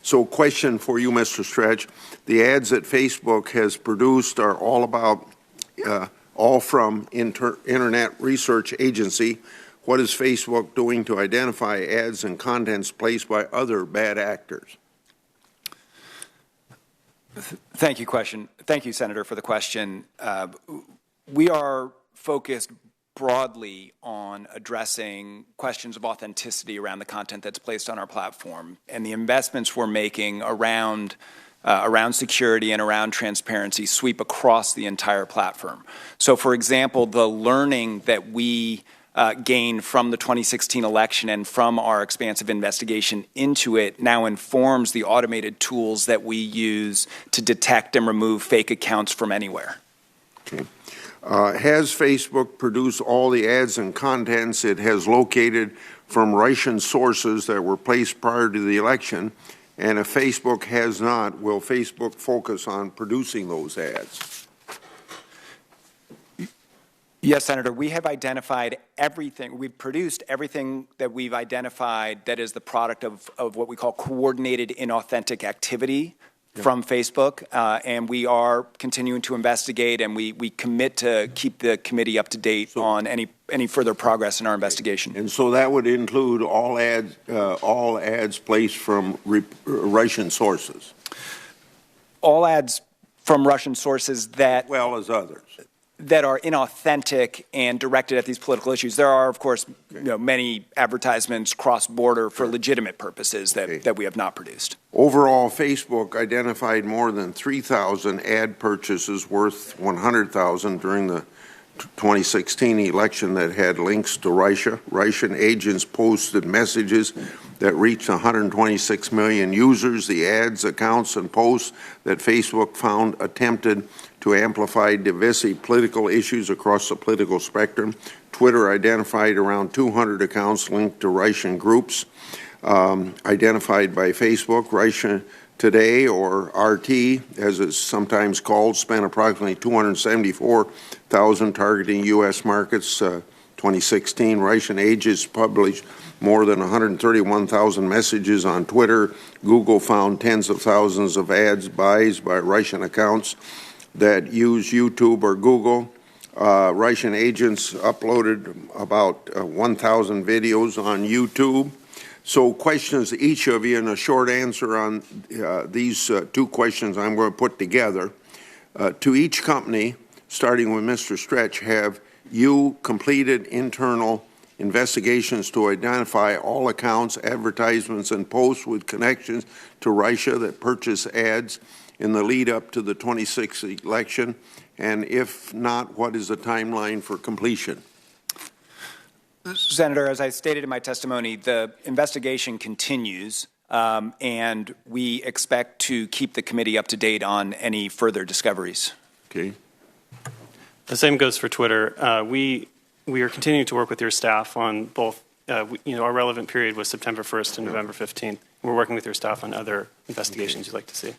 So, question for you, Mr. Stretch. The ads that Facebook has produced are all about, all from Internet Research Agency. What is Facebook doing to identify ads and contents placed by other bad actors? Thank you, Senator, for the question. We are focused broadly on addressing questions of authenticity around the content that's placed on our platform, and the investments we're making around security and around transparency sweep across the entire platform. So, for example, the learning that we gained from the 2016 election and from our expansive investigation into it now informs the automated tools that we use to detect and remove fake accounts from anywhere. Okay. Has Facebook produced all the ads and contents it has located from Russian sources that were placed prior to the election? And if Facebook has not, will Facebook focus on producing those ads? Yes, Senator, we have identified everything. We've produced everything that we've identified that is the product of what we call coordinated inauthentic activity from Facebook, and we are continuing to investigate, and we commit to keep the committee up to date on any further progress in our investigation. And so that would include all ads placed from Russian sources? All ads from Russian sources that, as well as others, that are inauthentic and directed at these political issues. There are, of course, many advertisements cross-border for legitimate purposes that we have not produced. Overall, Facebook identified more than 3,000 ad purchases worth $100,000 during the 2016 election that had links to Russia. Russian agents posted messages that reached 126 million users. The ads, accounts, and posts that Facebook found attempted to amplify divisive political issues across the political spectrum. Twitter identified around 200 accounts linked to Russian groups identified by Facebook. Russia Today, or RT, as it's sometimes called, spent approximately $274,000 targeting U.S. markets. 2016, Russian agents published more than 131,000 messages on Twitter. Google found tens of thousands of ads buys by Russian accounts that use YouTube or Google. Russian agents uploaded about 1,000 videos on YouTube. So questions, each of you, and a short answer on these two questions I'm going to put together. To each company, starting with Mr. Stretch, have you completed internal investigations to identify all accounts, advertisements, and posts with connections to Russia that purchase ads in the lead up to the 2016 election? And if not, what is the timeline for completion? Senator, as I stated in my testimony, the investigation continues, and we expect to keep the committee up to date on any further discoveries. Okay. The same goes for Twitter. We are continuing to work with your staff on both, our relevant period was September 1st and November 15th. We're working with your staff on other investigations you'd like to see.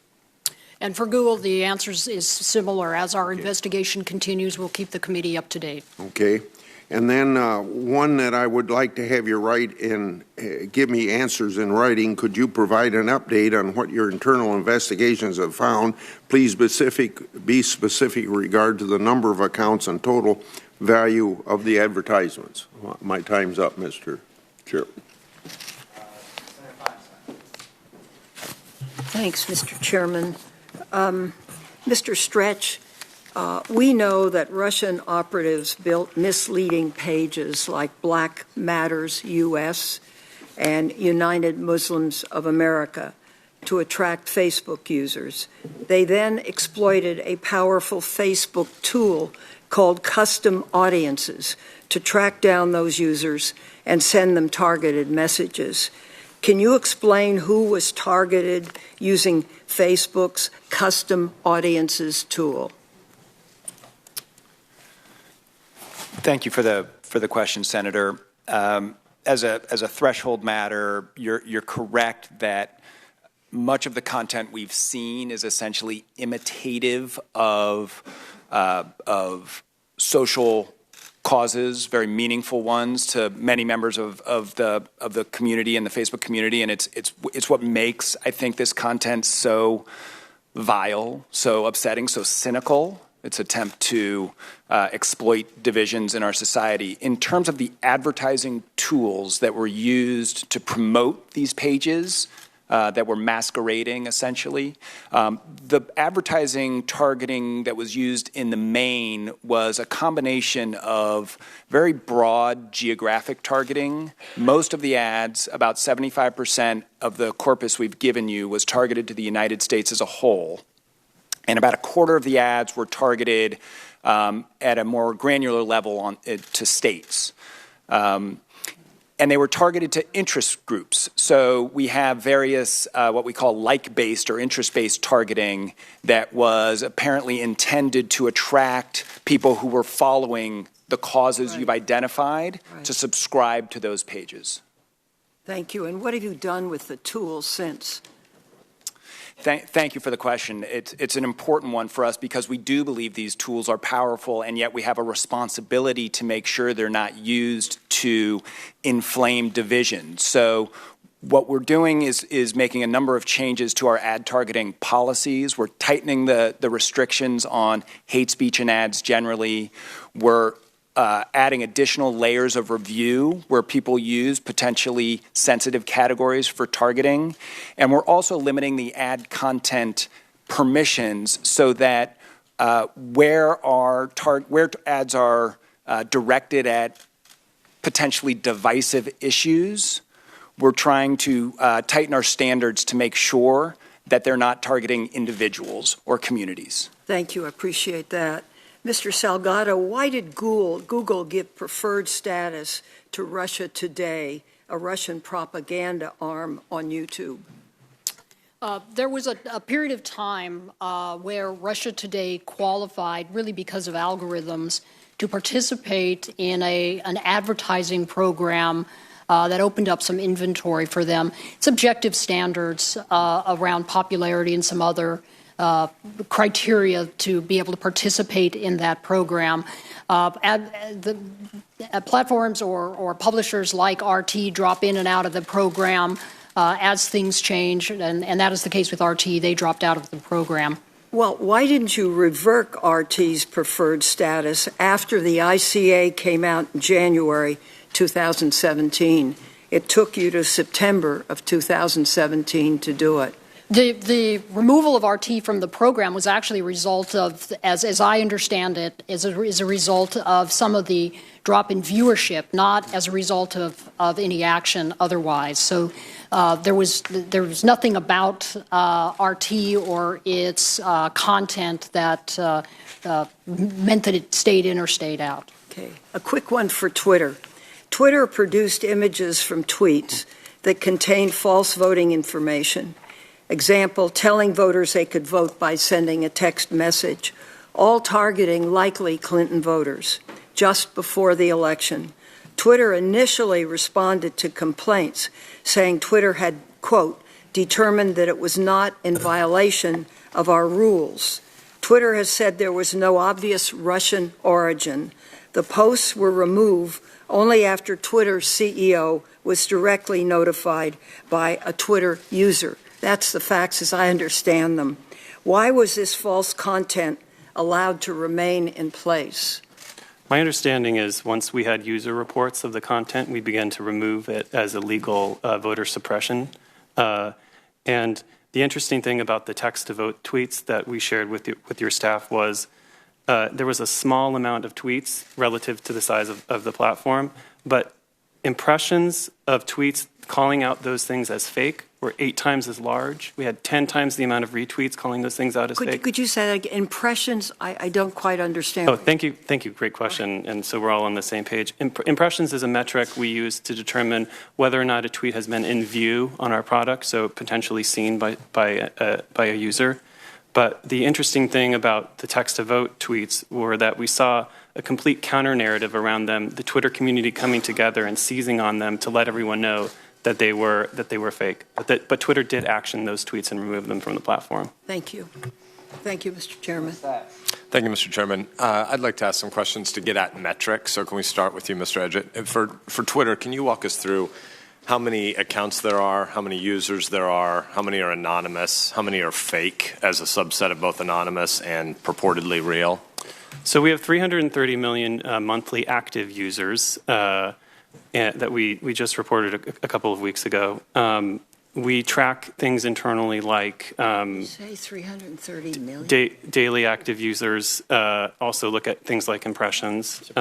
And for Google, the answer is similar. As our investigation continues, we'll keep the committee up to date. Okay. And then one that I would like to have you write in, give me answers in writing. Could you provide an update on what your internal investigations have found? Please be specific in regard to the number of accounts and total value of the advertisements. My time's up, Mr. Chair. Thanks, Mr. Chairman. Mr. Stretch, we know that Russian operatives built misleading pages like Black Matters US and United Muslims of America to attract Facebook users. They then exploited a powerful Facebook tool called custom audiences to track down those users and send them targeted messages. Can you explain who was targeted using Facebook's custom audiences tool? Thank you for the question, Senator. As a threshold matter, you're correct that much of the content we've seen is essentially imitative of of social causes, very meaningful ones to many members of the community and the Facebook community, and it's what makes, I think, this content so vile, so upsetting, so cynical. Its attempt to exploit divisions in our society. In terms of the advertising tools that were used to promote these pages, that were masquerading, essentially, the advertising targeting that was used in the main was a combination of very broad geographic targeting. Most of the ads, about 75% of the corpus we've given you, was targeted to the United States as a whole. And about a quarter of the ads were targeted at a more granular level to states. And they were targeted to interest groups. So we have various what we call like-based or interest-based targeting that was apparently intended to attract people who were following the causes you've identified to subscribe to those pages. Thank you. And what have you done with the tools since? Thank you for the question. It's an important one for us because we do believe these tools are powerful, and yet we have a responsibility to make sure they're not used to inflame division. So what we're doing is making a number of changes to our ad targeting policies. We're tightening the restrictions on hate speech and ads generally. We're adding additional layers of review where people use potentially sensitive categories for targeting. And we're also limiting the ad content permissions so that where ads are directed at potentially divisive issues, we're trying to tighten our standards to make sure that they're not targeting individuals or communities. Thank you. I appreciate that. Mr. Salgado, why did Google give preferred status to Russia Today, a Russian propaganda arm on YouTube? There was a period of time where Russia Today qualified, really because of algorithms, to participate in an advertising program that opened up some inventory for them. It's objective standards around popularity and some other criteria to be able to participate in that program. Platforms or publishers like RT drop in and out of the program as things change, and that is the case with RT. They dropped out of the program. Well, why didn't you revert RT's preferred status after the ICA came out in January 2017? It took you to September of 2017 to do it. The removal of RT from the program was actually a result of, as I understand it, is a result of some of the drop in viewership, not as a result of any action otherwise. So there was nothing about RT or its content that meant that it stayed in or stayed out. Okay. A quick one for Twitter. Twitter produced images from tweets that contained false voting information. Example, telling voters they could vote by sending a text message, all targeting likely Clinton voters just before the election. Twitter initially responded to complaints, saying Twitter had, quote, determined that it was not in violation of our rules. Twitter has said there was no obvious Russian origin. The posts were removed only after Twitter's CEO was directly notified by a Twitter user. That's the facts as I understand them. Why was this false content allowed to remain in place? My understanding is once we had user reports of the content, we began to remove it as illegal voter suppression. And the interesting thing about the text-to-vote tweets that we shared with your staff was there was a small amount of tweets relative to the size of the platform, but impressions of tweets calling out those things as fake were 8 times as large. We had 10 times the amount of retweets calling those things out as fake. Could you say that again? Impressions? I don't quite understand. Oh, thank you. Thank you. Great question. And so we're all on the same page. Impressions is a metric we use to determine whether or not a tweet has been in view on our product, so potentially seen by a user. But the interesting thing about the text-to-vote tweets were that we saw a complete counter-narrative around them, the Twitter community coming together and seizing on them to let everyone know that they were fake. But Twitter did action those tweets and remove them from the platform. Thank you. Thank you, Mr. Chairman. Thank you, Mr. Chairman. I'd like to ask some questions to get at metrics. So can we start with you, Mr. Edgett? For Twitter, can you walk us through how many accounts there are, how many users there are, how many are anonymous, how many are fake as a subset of both anonymous and purportedly real? So we have 330 million monthly active users that we just reported a couple of weeks ago. We track things internally like Say 330 million. daily active users, also look at things like impressions.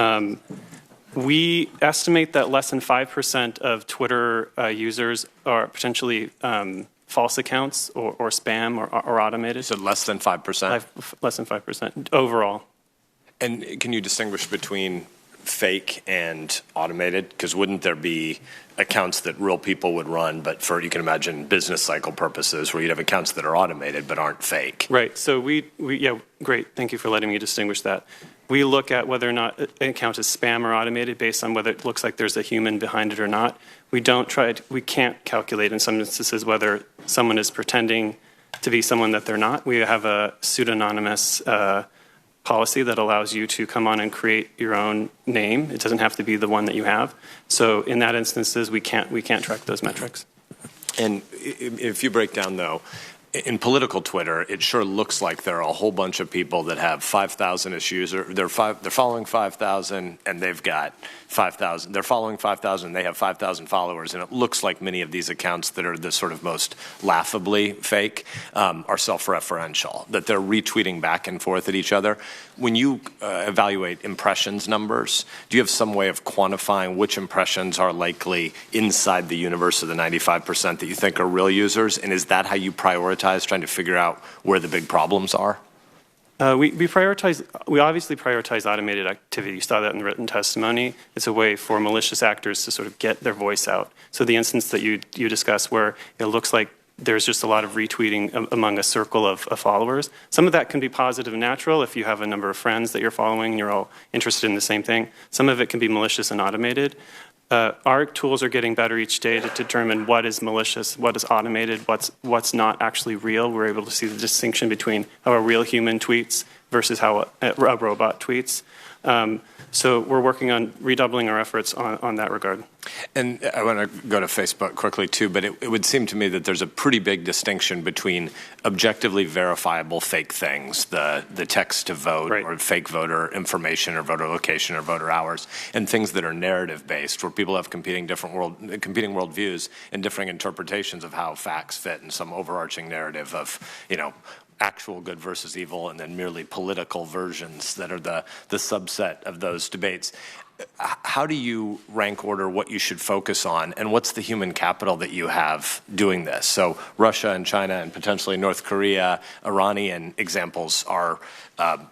We estimate that less than 5% of Twitter users are potentially false accounts or spam or automated. So less than 5%? Less than 5% overall. And can you distinguish between fake and automated? Because wouldn't there be accounts that real people would run, but for, you can imagine, business cycle purposes, where you'd have accounts that are automated but aren't fake? Right. So yeah, great. Thank you for letting me distinguish that. We look at whether or not an account is spam or automated based on whether it looks like there's a human behind it or not. We can't calculate in some instances whether someone is pretending to be someone that they're not. We have a pseudonymous policy that allows you to come on and create your own name. It doesn't have to be the one that you have. So in that instances, we can't track those metrics. And if you break down, though, in political Twitter, it sure looks like there are a whole bunch of people that have 5,000-ish users. They're following 5,000, and they've got 5,000. They're following 5,000, they have 5,000 followers, and it looks like many of these accounts that are the sort of most laughably fake are self-referential, that they're retweeting back and forth at each other. When you evaluate impressions numbers, do you have some way of quantifying which impressions are likely inside the universe of the 95% that you think are real users, and is that how you prioritize trying to figure out where the big problems are? We obviously prioritize automated activity. You saw that in the written testimony. It's a way for malicious actors to sort of get their voice out. So the instance that you discussed where it looks like there's just a lot of retweeting among a circle of followers. Some of that can be positive and natural if you have a number of friends that you're following and you're all interested in the same thing. Some of it can be malicious and automated. Our tools are getting better each day to determine what is malicious, what is automated, what's not actually real. We're able to see the distinction between how a real human tweets versus how a robot tweets. So we're working on redoubling our efforts on that regard. And I want to go to Facebook quickly, too, but it would seem to me that there's a pretty big distinction between objectively verifiable fake things, the text to vote or fake voter information or voter location or voter hours, and things that are narrative-based, where people have competing worldviews and differing interpretations of how facts fit in some overarching narrative of, actual good versus evil, and then merely political versions that are the subset of those debates. How do you rank order what you should focus on, and what's the human capital that you have doing this? So Russia and China and potentially North Korea, Iranian examples are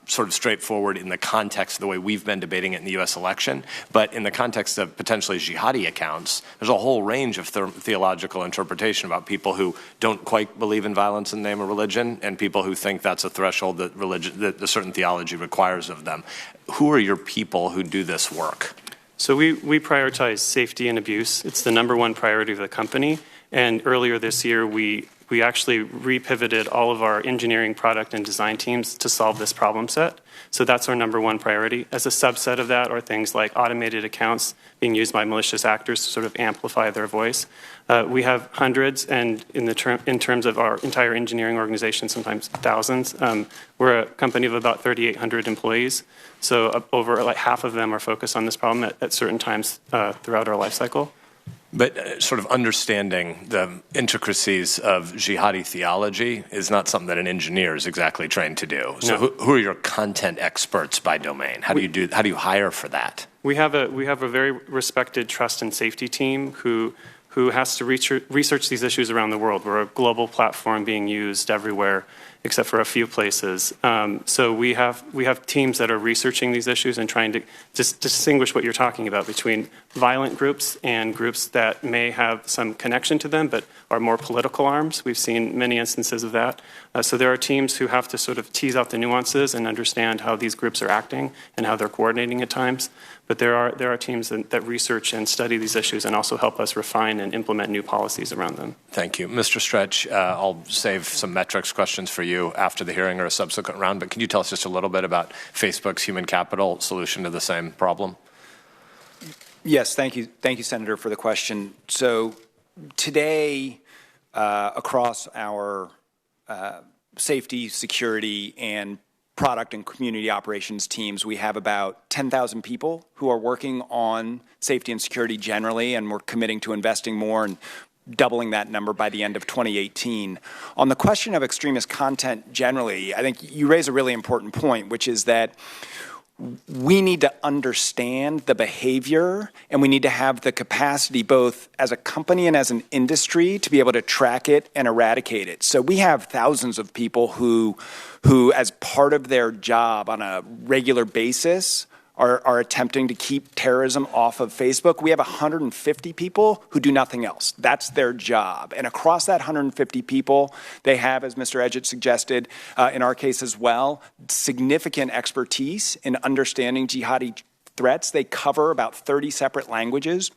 sort of straightforward in the context of the way we've been debating it in the U.S. election. But in the context of potentially jihadi accounts, there's a whole range of theological interpretation about people who don't quite believe in violence in the name of religion and people who think that's a threshold that a certain theology requires of them. Who are your people who do this work? So we prioritize safety and abuse. It's the #1 priority of the company. And earlier this year, we actually repivoted all of our engineering, product, and design teams to solve this problem set. So that's our #1 priority. As a subset of that are things like automated accounts being used by malicious actors to sort of amplify their voice. We have hundreds, and in terms of our entire engineering organization, sometimes thousands. We're a company of about 3,800 employees. So over like half of them are focused on this problem at certain times throughout our life cycle. But sort of understanding the intricacies of jihadi theology is not something that an engineer is exactly trained to do. So No. who are your content experts by domain? How do you hire for that? We have a very respected trust and safety team who has to research these issues around the world. We're a global platform being used everywhere except for a few places. So we have teams that are researching these issues and trying to just distinguish what you're talking about between violent groups and groups that may have some connection to them but are more political arms. We've seen many instances of that. So there are teams who have to sort of tease out the nuances and understand how these groups are acting and how they're coordinating at times. But there are teams that research and study these issues and also help us refine and implement new policies around them. Thank you. Mr. Stretch, I'll save some metrics questions for you. you after the hearing or a subsequent round, but can you tell us just a little bit about Facebook's human capital solution to the same problem? Yes, thank you, Senator, for the question. So today, across our safety, security, and product and community operations teams, we have about 10,000 people who are working on safety and security generally, and we're committing to investing more and doubling that number by the end of 2018. On the question of extremist content generally, I think you raise a really important point, which is that we need to understand the behavior, and we need to have the capacity both as a company and as an industry to be able to track it and eradicate it. So we have thousands of people who as part of their job on a regular basis are attempting to keep terrorism off of Facebook. We have 150 people who do nothing else. That's their job. And across that 150 people, they have, as Mr. Edgett suggested, in our case as well, significant expertise in understanding jihadi threats. They cover about 30 separate languages.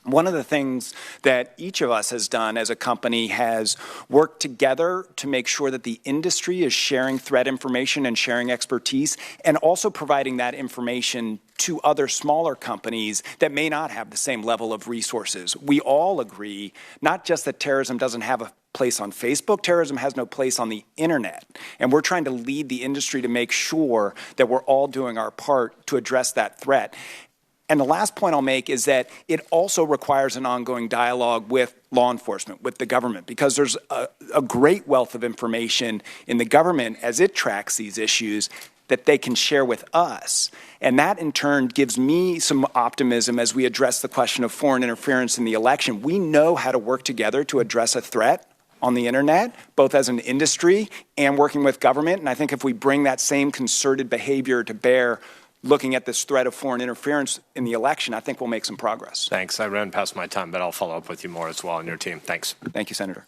One of the things that each of us has done as a company has worked together to make sure that the industry is sharing threat information and sharing expertise, and also providing that information to other smaller companies that may not have the same level of resources. We all agree, not just that terrorism doesn't have a place on Facebook, terrorism has no place on the internet. And we're trying to lead the industry to make sure that we're all doing our part to address that threat. And the last point I'll make is that it also requires an ongoing dialogue with law enforcement, with the government, because there's a great wealth of information in the government as it tracks these issues that they can share with us. And that, in turn, gives me some optimism as we address the question of foreign interference in the election. We know how to work together to address a threat on the internet, both as an industry and working with government. And I think if we bring that same concerted behavior to bear looking at this threat of foreign interference in the election, I think we'll make some progress. Thanks. I ran past my time, but I'll follow up with you more as well on your team. Thanks. Thank you, Senator.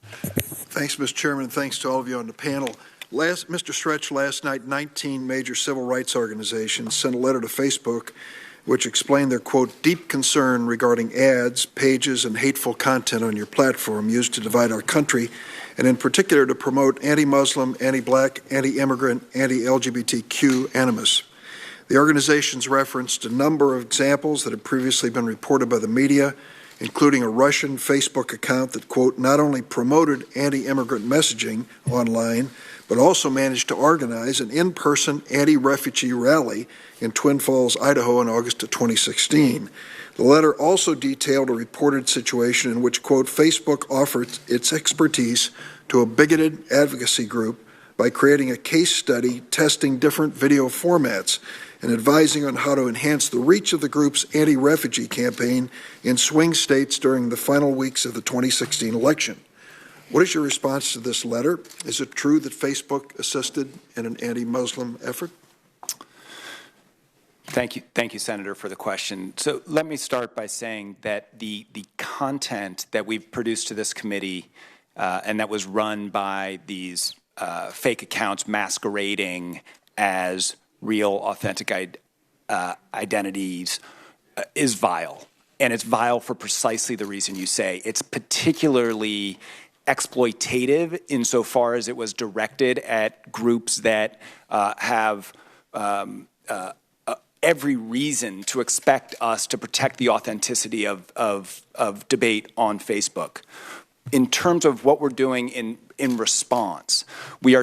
Thanks, Mr. Chairman, and thanks to all of you on the panel. Mr. Stretch, last night, 19 major civil rights organizations sent a letter to Facebook which explained their, quote, deep concern regarding ads, pages, and hateful content on your platform used to divide our country, and in particular to promote anti-Muslim, anti-black, anti-immigrant, anti-LGBTQ animus. The organizations referenced a number of examples that had previously been reported by the media, including a Russian Facebook account that, quote, not only promoted anti-immigrant messaging online, but also managed to organize an in-person anti-refugee rally in Twin Falls, Idaho in August of 2016. The letter also detailed a reported situation in which, quote, Facebook offered its expertise to a bigoted advocacy group by creating a case study testing different video formats and advising on how to enhance the reach of the group's anti-refugee campaign in swing states during the final weeks of the 2016 election. What is your response to this letter? Is it true that Facebook assisted in an anti-Muslim effort? Thank you, Senator, for the question. So let me start by saying that the content that we've produced to this committee and that was run by these fake accounts masquerading as real, authentic identities is vile. And it's vile for precisely the reason you say. It's particularly exploitative insofar as it was directed at groups that have every reason to expect us to protect the authenticity of debate on Facebook. In terms of what we're doing in response, we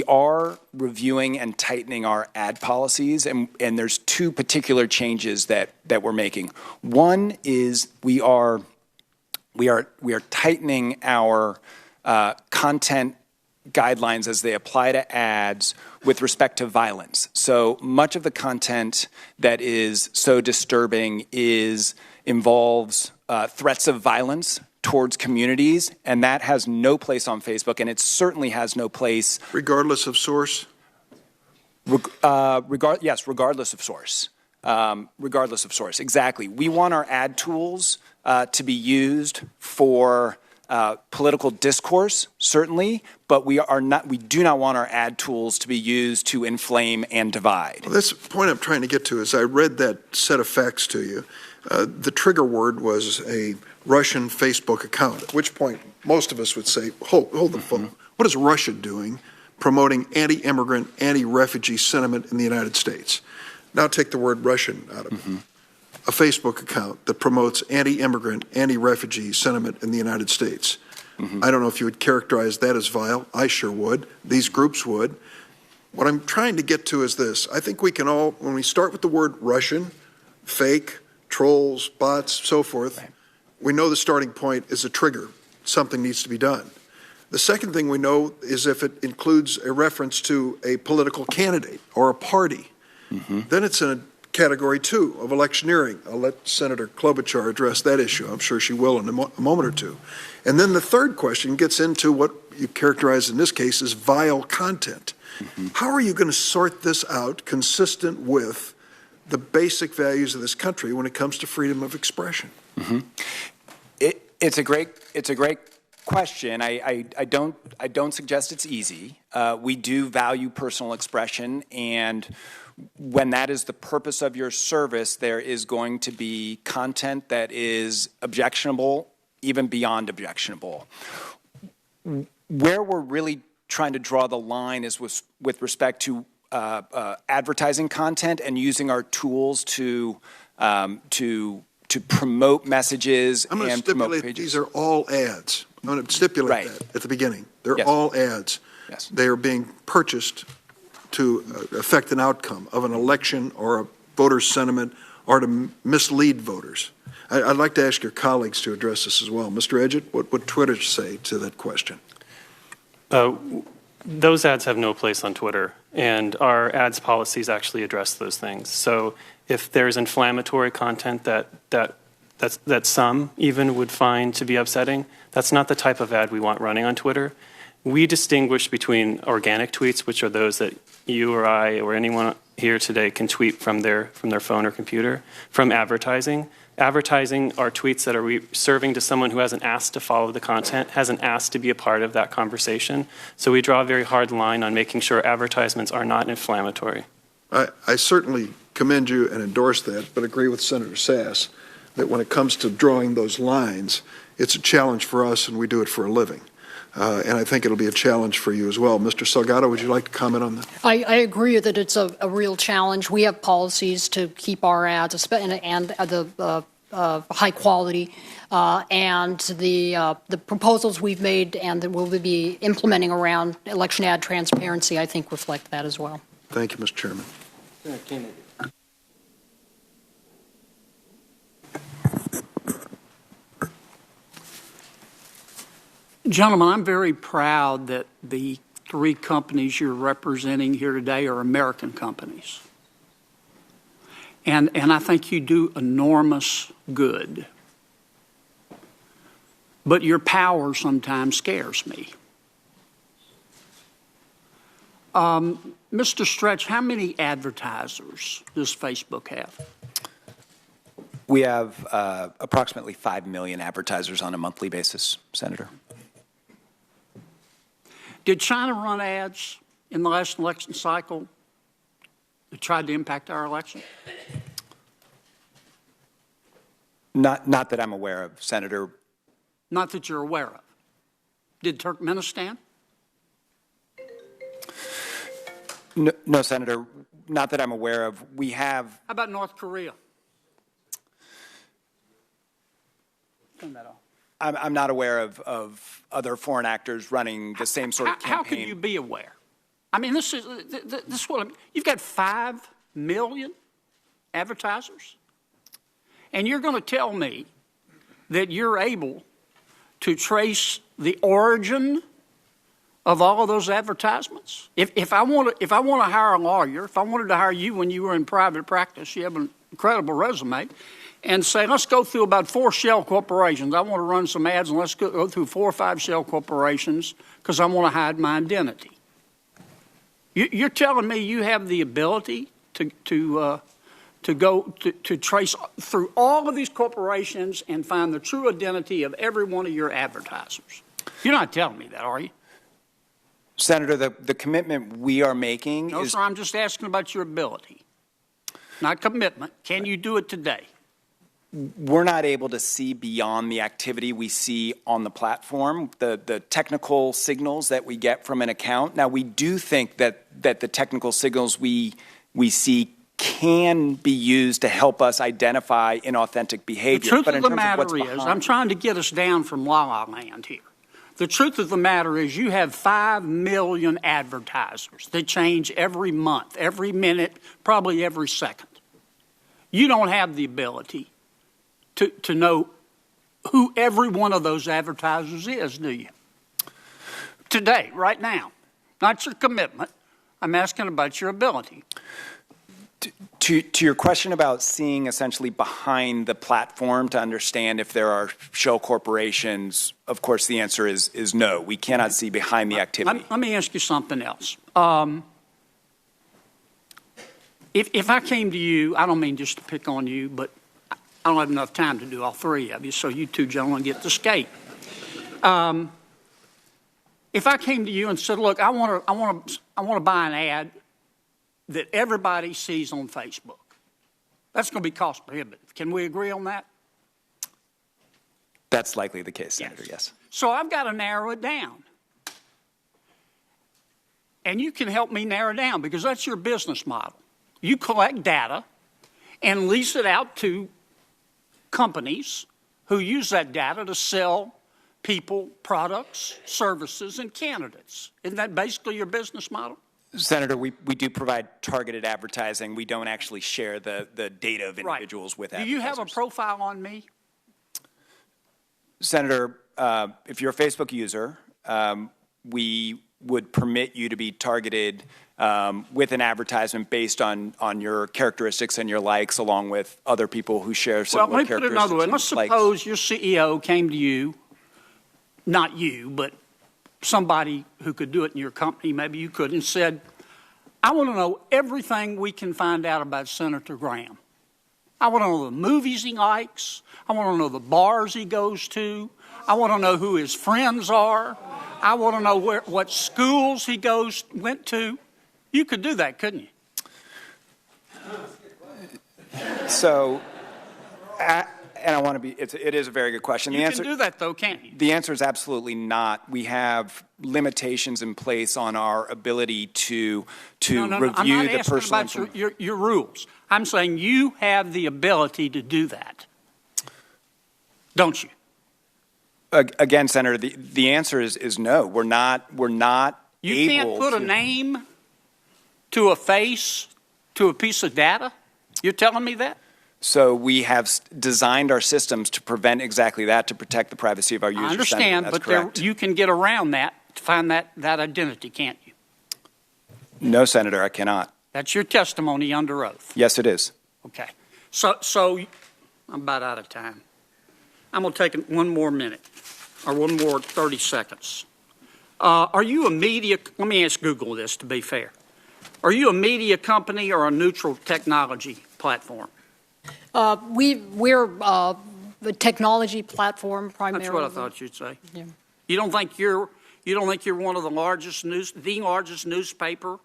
are reviewing and tightening our ad policies, and there's two particular changes that we're making. One is we are tightening our content guidelines as they apply to ads with respect to violence. So much of the content that is so disturbing involves threats of violence towards communities, and that has no place on Facebook, and it certainly has no place. Regardless of source? Yes, regardless of source. Regardless of source, exactly. We want our ad tools to be used for political discourse, certainly, but we do not want our ad tools to be used to inflame and divide. Well, that's the point I'm trying to get to. Is I read that set of facts to you. The trigger word was a Russian Facebook account, at which point most of us would say, hold the phone. What is Russia doing promoting anti-immigrant, anti-refugee sentiment in the United States? Now take the word Russian out of it. A Facebook account that promotes anti-immigrant, anti-refugee sentiment in the United States. I don't know if you would characterize that as vile. I sure would. These groups would. What I'm trying to get to is this. I think we can all, when we start with the word Russian, fake, trolls, bots, so forth, we know the starting point is a trigger. Something needs to be done. The second thing we know is if it includes a reference to a political candidate or a party, then it's in a Category 2 of electioneering. I'll let Senator Klobuchar address that issue. I'm sure she will in a moment or two. And then the third question gets into what you characterize in this case as vile content. How are you going to sort this out consistent with the basic values of this country when it comes to freedom of expression? It's a great question. I don't suggest it's easy. We do value personal expression, and when that is the purpose of your service, there is going to be content that is objectionable, even beyond objectionable. Where we're really trying to draw the line is with respect to advertising content and using our tools to promote messages I'm going to and promote stipulate pages. these are all ads. I'm going to stipulate that at the beginning. They're all ads. Yes. They are being purchased to affect an outcome of an election or a voter's sentiment or to mislead voters. I'd like to ask your colleagues to address this as well. Mr. Edgett, what would Twitter say to that question? Those ads have no place on Twitter, and our ads policies actually address those things. So if there's inflammatory content that some even would find to be upsetting, that's not the type of ad we want running on Twitter. We distinguish between organic tweets, which are those that you or I or anyone here today can tweet from their phone or computer, from advertising. Advertising are tweets that are serving to someone who hasn't asked to follow the content, hasn't asked to be a part of that conversation. So we draw a very hard line on making sure advertisements are not inflammatory. I certainly commend you and endorse that, but agree with Senator Sass that when it comes to drawing those lines, it's a challenge for us, and we do it for a living. And I think it'll be a challenge for you as well. Mr. Salgado, would you like to comment on that? I agree that it's a real challenge. We have policies to keep our ads and the high quality, and the proposals we've made and that we'll be implementing around election ad transparency, I think, reflect that as well. Thank you, Mr. Chairman. Gentlemen, I'm very proud that the three companies you're representing here today are American companies. And I think you do enormous good. But your power sometimes scares me. Mr. Stretch, how many advertisers does Facebook have? We have approximately 5 million advertisers on a monthly basis, Senator. Did China run ads in the last election cycle that tried to impact our election? Not that I'm aware of, Senator. Not that you're aware of. Did Turkmenistan? No, Senator, not that I'm aware of. We have. How about North Korea? Turn that off. I'm not aware of other foreign actors running the same sort of campaign. How can you be aware? I mean, this is what you've got 5 million advertisers, and you're going to tell me that you're able to trace the origin of all of those advertisements? If I want to hire a lawyer, if I wanted to hire you when you were in private practice, you have an incredible resume, and say, let's go through about 4 shell corporations. I want to run some ads, and let's go through 4 or 5 shell corporations because I want to hide my identity. You're telling me you have the ability to trace through all of these corporations and find the true identity of every one of your advertisers. You're not telling me that, are you? Senator, the commitment we are making No, sir, I'm just asking about your ability, not commitment. Can you do it today? we're not able to see beyond the activity we see on the platform, the technical signals that we get from an account. Now, we do think that the technical signals we see can be used to help us identify inauthentic behavior. The truth of the matter is, I'm trying to get us down from la-la land here. The truth of the matter is you have 5 million advertisers that change every month, every minute, probably every second. You don't have the ability to know who every one of those advertisers is, do you? Today, right now. Not your commitment. I'm asking about your ability. To your question about seeing essentially behind the platform to understand if there are shell corporations, of course the answer is no. We cannot see behind the activity. Let me ask you something else. If I came to you, I don't mean just to pick on you, but I don't have enough time to do all three of you, so you two gentlemen get to skate. If I came to you and said, look, I want to buy an ad that everybody sees on Facebook, that's going to be cost prohibitive. Can we agree on that? That's likely the case, Senator, yes. So I've got to narrow it down. And you can help me narrow it down because that's your business model. You collect data and lease it out to companies who use that data to sell people products, services, and candidates. Isn't that basically your business model? Senator, we do provide targeted advertising. We don't actually share the data of individuals with advertisers. Do you have a profile on me? Senator, if you're a Facebook user, we would permit you to be targeted with an advertisement based on your characteristics and your likes, along with other people who share similar characteristics. Well, let me put it another way. Let's suppose your CEO came to you, not you, but somebody who could do it in your company, maybe you could, and said, I want to know everything we can find out about Senator Graham. I want to know the movies he likes. I want to know the bars he goes to. I want to know who his friends are. I want to know what schools he went to. You could do that, couldn't you? So, and I want to be, it is a very good question. You can do that, though, can't you? The answer is absolutely not. We have limitations in place on our ability to review the personal I'm not asking about your rules. I'm saying you have the ability to do that, don't you? Again, Senator, the answer is no. We're not You able can't put a name to a face to a piece of data? You're telling me that? So we have designed our systems to prevent exactly that, to protect the privacy of our users. I understand, but you can get around that to find that identity, can't you? No, Senator, I cannot. That's your testimony under oath. Yes, it is. Okay. So I'm about out of time. I'm going to take one more minute, or one more 30 seconds. Are you a media, let me ask Google this to be fair. Are you a media company or a neutral technology platform? We're a technology platform primarily. That's what I thought you'd say. Yeah. You don't think you're one of the largest largest newspaper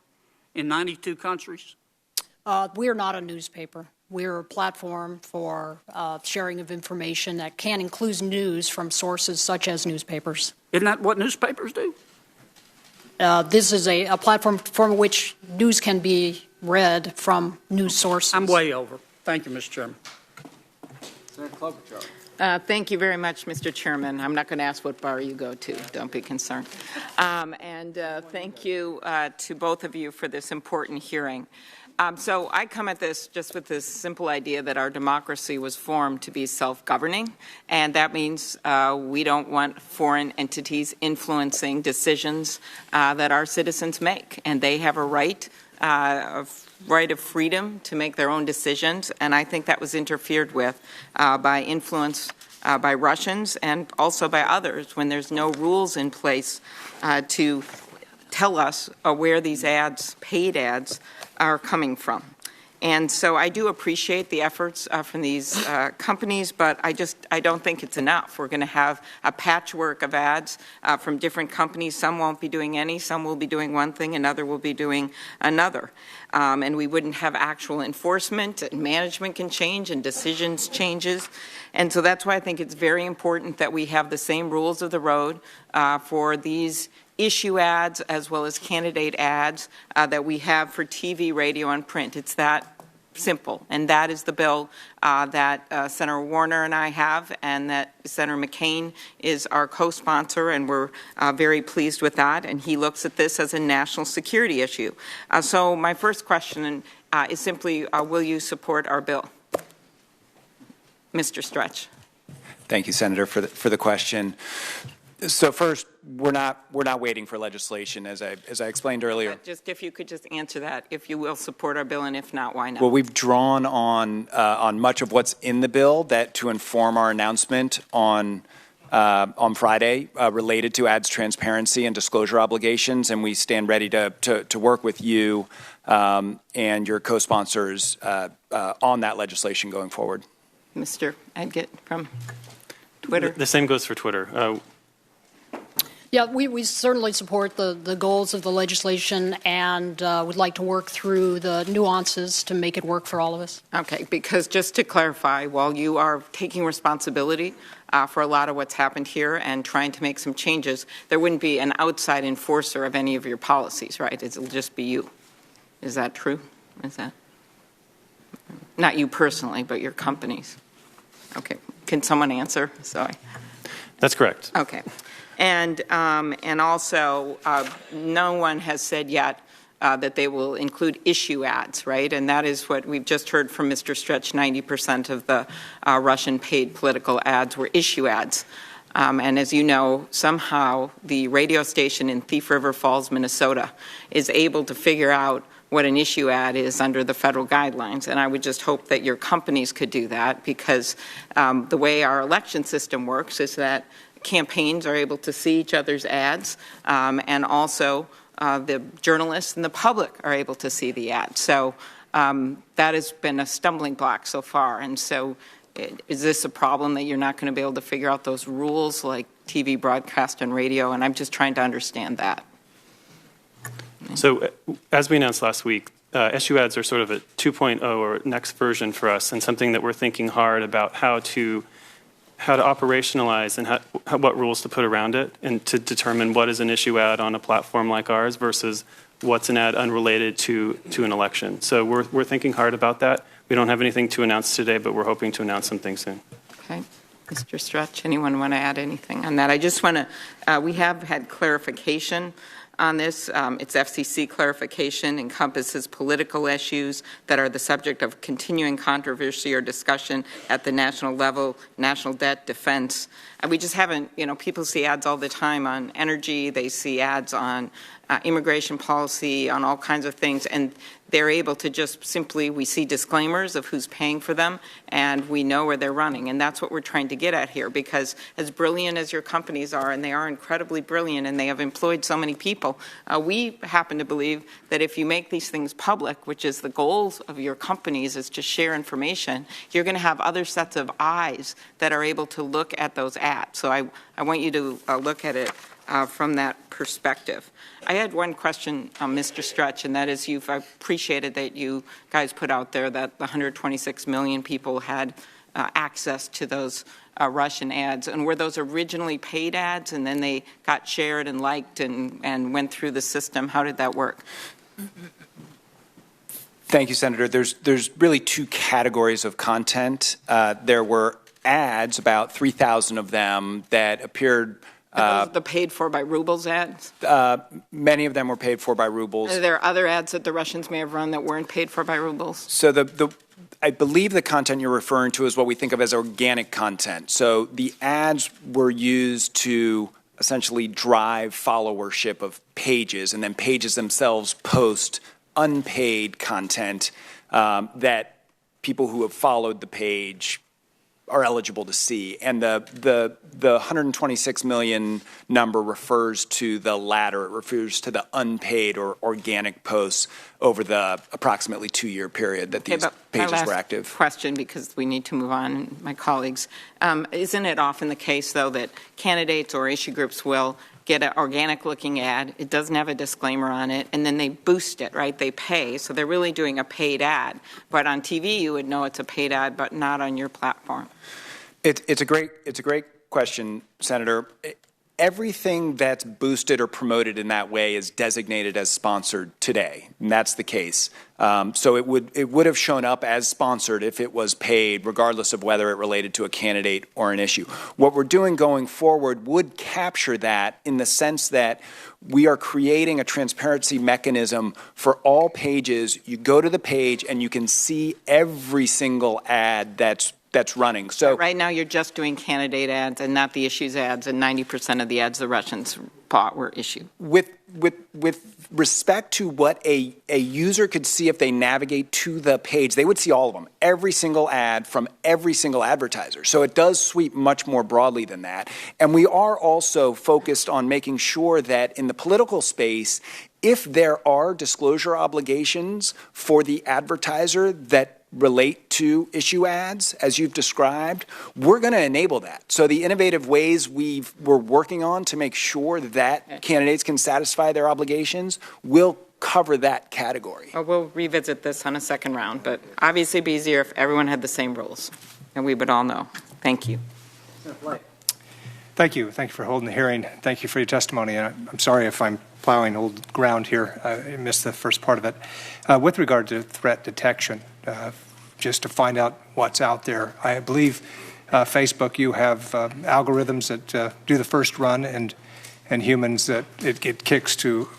in 92 countries? We're not a newspaper. We're a platform for sharing of information that can include news from sources such as newspapers. Isn't that what newspapers do? This is a platform from which news can be read from news sources. I'm way over. Thank you, Mr. Chairman. Senator Klobuchar. Thank you very much, Mr. Chairman. I'm not going to ask what bar you go to. Don't be concerned. Thank you to both of you for this important hearing. So I come at this just with this simple idea that our democracy was formed to be self-governing, and that means we don't want foreign entities influencing decisions that our citizens make, and they have a right of freedom to make their own decisions, and I think that was interfered with by influence by Russians and also by others when there's no rules in place to tell us where these ads, paid ads, are coming from. And so I do appreciate the efforts from these companies, but I don't think it's enough. We're going to have a patchwork of ads from different companies. Some won't be doing any, some will be doing one thing, another will be doing another. And we wouldn't have actual enforcement, and management can change, and decisions changes. And so that's why I think it's very important that we have the same rules of the road for these issue ads as well as candidate ads that we have for TV, radio, and print. It's that simple, and that is the bill that Senator Warner and I have, and that Senator McCain is our co-sponsor, and we're very pleased with that, and he looks at this as a national security issue. So my first question is simply, will you support our bill? Mr. Stretch. Thank you, Senator, for the question. So first, we're not waiting for legislation, as I explained earlier. Just if you could just answer that, if you will support our bill, and if not, why not? Well, we've drawn on much of what's in the bill that to inform our announcement on Friday related to ads transparency and disclosure obligations, and we stand ready to work with you and your co-sponsors on that legislation going forward. Mr. Edgett from Twitter. The same goes for Twitter. Yeah, we certainly support the goals of the legislation and would like to work through the nuances to make it work for all of us. Okay, because just to clarify, while you are taking responsibility for a lot of what's happened here and trying to make some changes, there wouldn't be an outside enforcer of any of your policies, right? It'll just be you. Is that true? Is that? Not you personally, but your companies. Okay. Can someone answer? Sorry. That's correct. Okay. And also, no one has said yet that they will include issue ads, right? And that is what we've just heard from Mr. Stretch. 90% of the Russian paid political ads were issue ads. And as you know, somehow the radio station in Thief River Falls, Minnesota, is able to figure out what an issue ad is under the federal guidelines. And I would just hope that your companies could do that, because the way our election system works is that campaigns are able to see each other's ads, and also the journalists and the public are able to see the ads. So that has been a stumbling block so far. And so is this a problem that you're not going to be able to figure out those rules like TV, broadcast, and radio? And I'm just trying to understand that. So as we announced last week, issue ads are sort of a 2.0 or next version for us, and something that we're thinking hard about how to operationalize and what rules to put around it, and to determine what is an issue ad on a platform like ours versus what's an ad unrelated to an election. So we're thinking hard about that. We don't have anything to announce today, but we're hoping to announce something soon. Okay. Mr. Stretch, anyone want to add anything on that? I just want to, we have had clarification on this. It's FCC clarification, encompasses political issues that are the subject of continuing controversy or discussion at the national level, national debt, defense. And we just haven't, people see ads all the time on energy, they see ads on immigration policy, on all kinds of things, and they're able to just simply, we see disclaimers of who's paying for them, and we know where they're running. And that's what we're trying to get at here, because as brilliant as your companies are, and they are incredibly brilliant, and they have employed so many people, we happen to believe that if you make these things public, which is the goals of your companies, is to share information, you're going to have other sets of eyes that are able to look at those ads. So I want you to look at it from that perspective. I had one question, Mr. Stretch, and that is I've appreciated that you guys put out there that 126 million people had access to those Russian ads. And were those originally paid ads, and then they got shared and liked and went through the system? How did that work? Thank you, Senator. There's really two categories of content. There were ads, about 3,000 of them, that appeared. Those the paid for by rubles ads? Many of them were paid for by rubles. Are there other ads that the Russians may have run that weren't paid for by rubles? So I believe the content you're referring to is what we think of as organic content. So the ads were used to essentially drive followership of pages, and then pages themselves post unpaid content that people who have followed the page are eligible to see. And the 126 million number refers to the latter. It refers to the unpaid or organic posts over the approximately 2-year period that these pages were active. Question, because we need to move on, my colleagues. Isn't it often the case, though, that candidates or issue groups will get an organic-looking ad, it doesn't have a disclaimer on it, and then they boost it, right? They pay, so they're really doing a paid ad. But on TV, you would know it's a paid ad, but not on your platform. It's a great question, Senator. Everything that's boosted or promoted in that way is designated as sponsored today, and that's the case. So it would have shown up as sponsored if it was paid, regardless of whether it related to a candidate or an issue. What we're doing going forward would capture that in the sense that we are creating a transparency mechanism for all pages. You go to the page and you can see every single ad that's running. So right now you're just doing candidate ads and not the issues ads, and 90% of the ads the Russians bought were issued. With respect to what a user could see if they navigate to the page, they would see all of them, every single ad from every single advertiser. So it does sweep much more broadly than that. And we are also focused on making sure that in the political space, if there are disclosure obligations for the advertiser that relate to issue ads, as you've described, we're going to enable that. So the innovative ways we're working on to make sure that candidates can satisfy their obligations will cover that category. Well, we'll revisit this on a second round, but obviously it'd be easier if everyone had the same rules, and we would all know. Thank you. Thank you. Thank you for holding the hearing. Thank you for your testimony. And I'm sorry if I'm plowing old ground here. I missed the first part of it. With regard to threat detection, just to find out what's out there, I believe Facebook, you have algorithms that do the first run and humans that it kicks to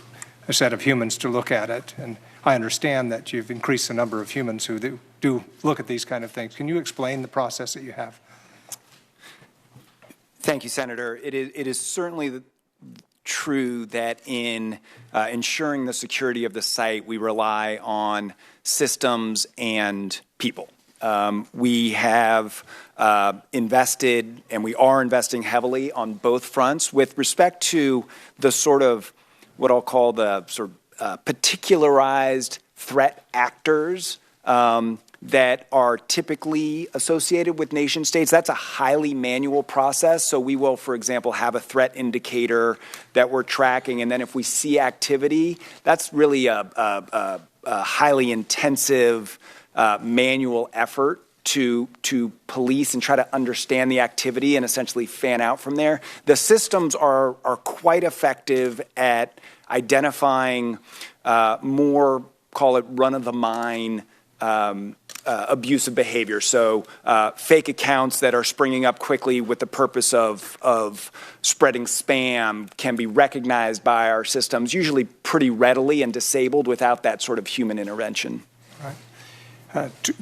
a set of humans to look at it. And I understand that you've increased the number of humans who do look at these kind of things. Can you explain the process that you have? Thank you, Senator. It is certainly true that in ensuring the security of the site, we rely on systems and people. We have invested, and we are investing heavily on both fronts with respect to the sort of what I'll call the sort of particularized threat actors that are typically associated with nation states. That's a highly manual process. So we will, for example, have a threat indicator that we're tracking, and then if we see activity, that's really a highly intensive manual effort to police and try to understand the activity and essentially fan out from there. The systems are quite effective at identifying more, call it run-of-the-mine abusive behavior. So fake accounts that are springing up quickly with the purpose of spreading spam can be recognized by our systems, usually pretty readily and disabled without that sort of human intervention. Right.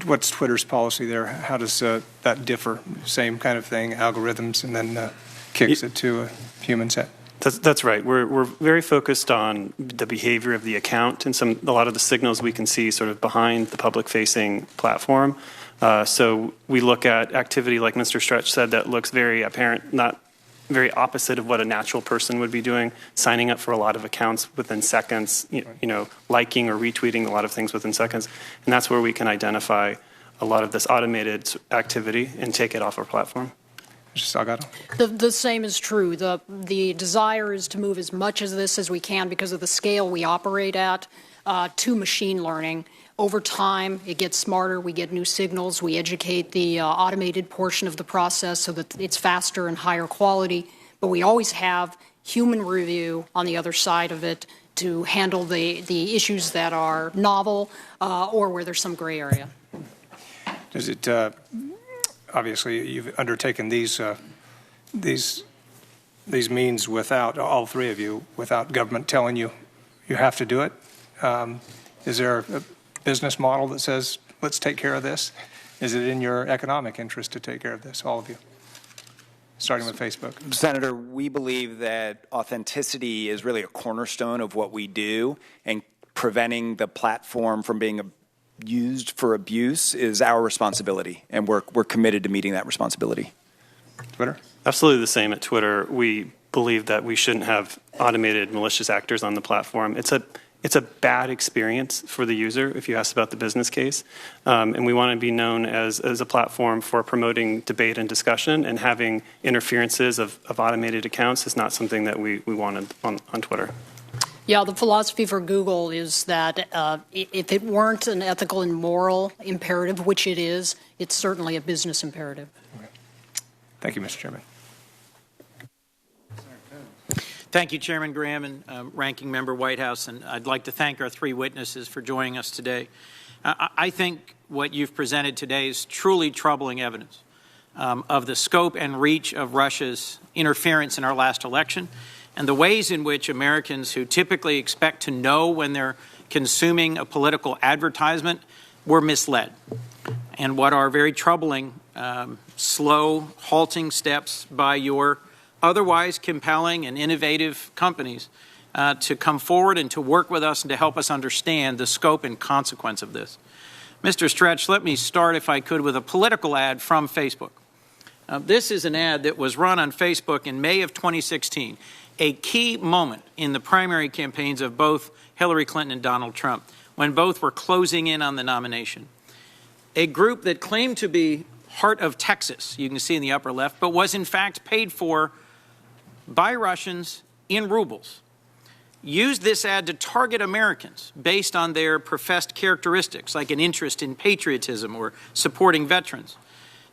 What's Twitter's policy there? How does that differ? Same kind of thing, algorithms, and then kicks it to a human set? That's right. We're very focused on the behavior of the account and a lot of the signals we can see sort of behind the public-facing platform. So we look at activity, like Mr. Stretch said, that looks very apparent, not very opposite of what a natural person would be doing, signing up for a lot of accounts within seconds, you know, liking or retweeting a lot of things within seconds. And that's where we can identify a lot of this automated activity and take it off our platform. The same is true. The desire is to move as much of this as we can because of the scale we operate at to machine learning. Over time, it gets smarter. We get new signals. We educate the automated portion of the process so that it's faster and higher quality. But we always have human review on the other side of it to handle the issues that are novel or where there's some gray area. Does it? Obviously, you've undertaken these means without, all three of you, without government telling you you have to do it. Is there a business model that says, let's take care of this? Is it in your economic interest to take care of this, all of you? Starting with Facebook. Senator, we believe that authenticity is really a cornerstone of what we do, and preventing the platform from being used for abuse is our responsibility, and we're committed to meeting that responsibility. Twitter? Absolutely the same at Twitter. We believe that we shouldn't have automated malicious actors on the platform. It's a bad experience for the user if you ask about the business case. And we want to be known as a platform for promoting debate and discussion, and having interferences of automated accounts is not something that we wanted on Twitter. Yeah, the philosophy for Google is that if it weren't an ethical and moral imperative, which it is, it's certainly a business imperative. Okay. Thank you, Mr. Chairman. Thank you, Chairman Graham and Ranking Member Whitehouse, and I'd like to thank our three witnesses for joining us today. I think what you've presented today is truly troubling evidence of the scope and reach of Russia's interference in our last election, and the ways in which Americans who typically expect to know when they're consuming a political advertisement were misled. And what are very troubling, slow, halting steps by your otherwise compelling and innovative companies to come forward and to work with us and to help us understand the scope and consequence of this. Mr. Stretch, let me start, if I could, with a political ad from Facebook. This is an ad that was run on Facebook in May of 2016, a key moment in the primary campaigns of both Hillary Clinton and Donald Trump, when both were closing in on the nomination. A group that claimed to be Heart of Texas, you can see in the upper left, but was in fact paid for by Russians in rubles, used this ad to target Americans based on their professed characteristics, like an interest in patriotism or supporting veterans.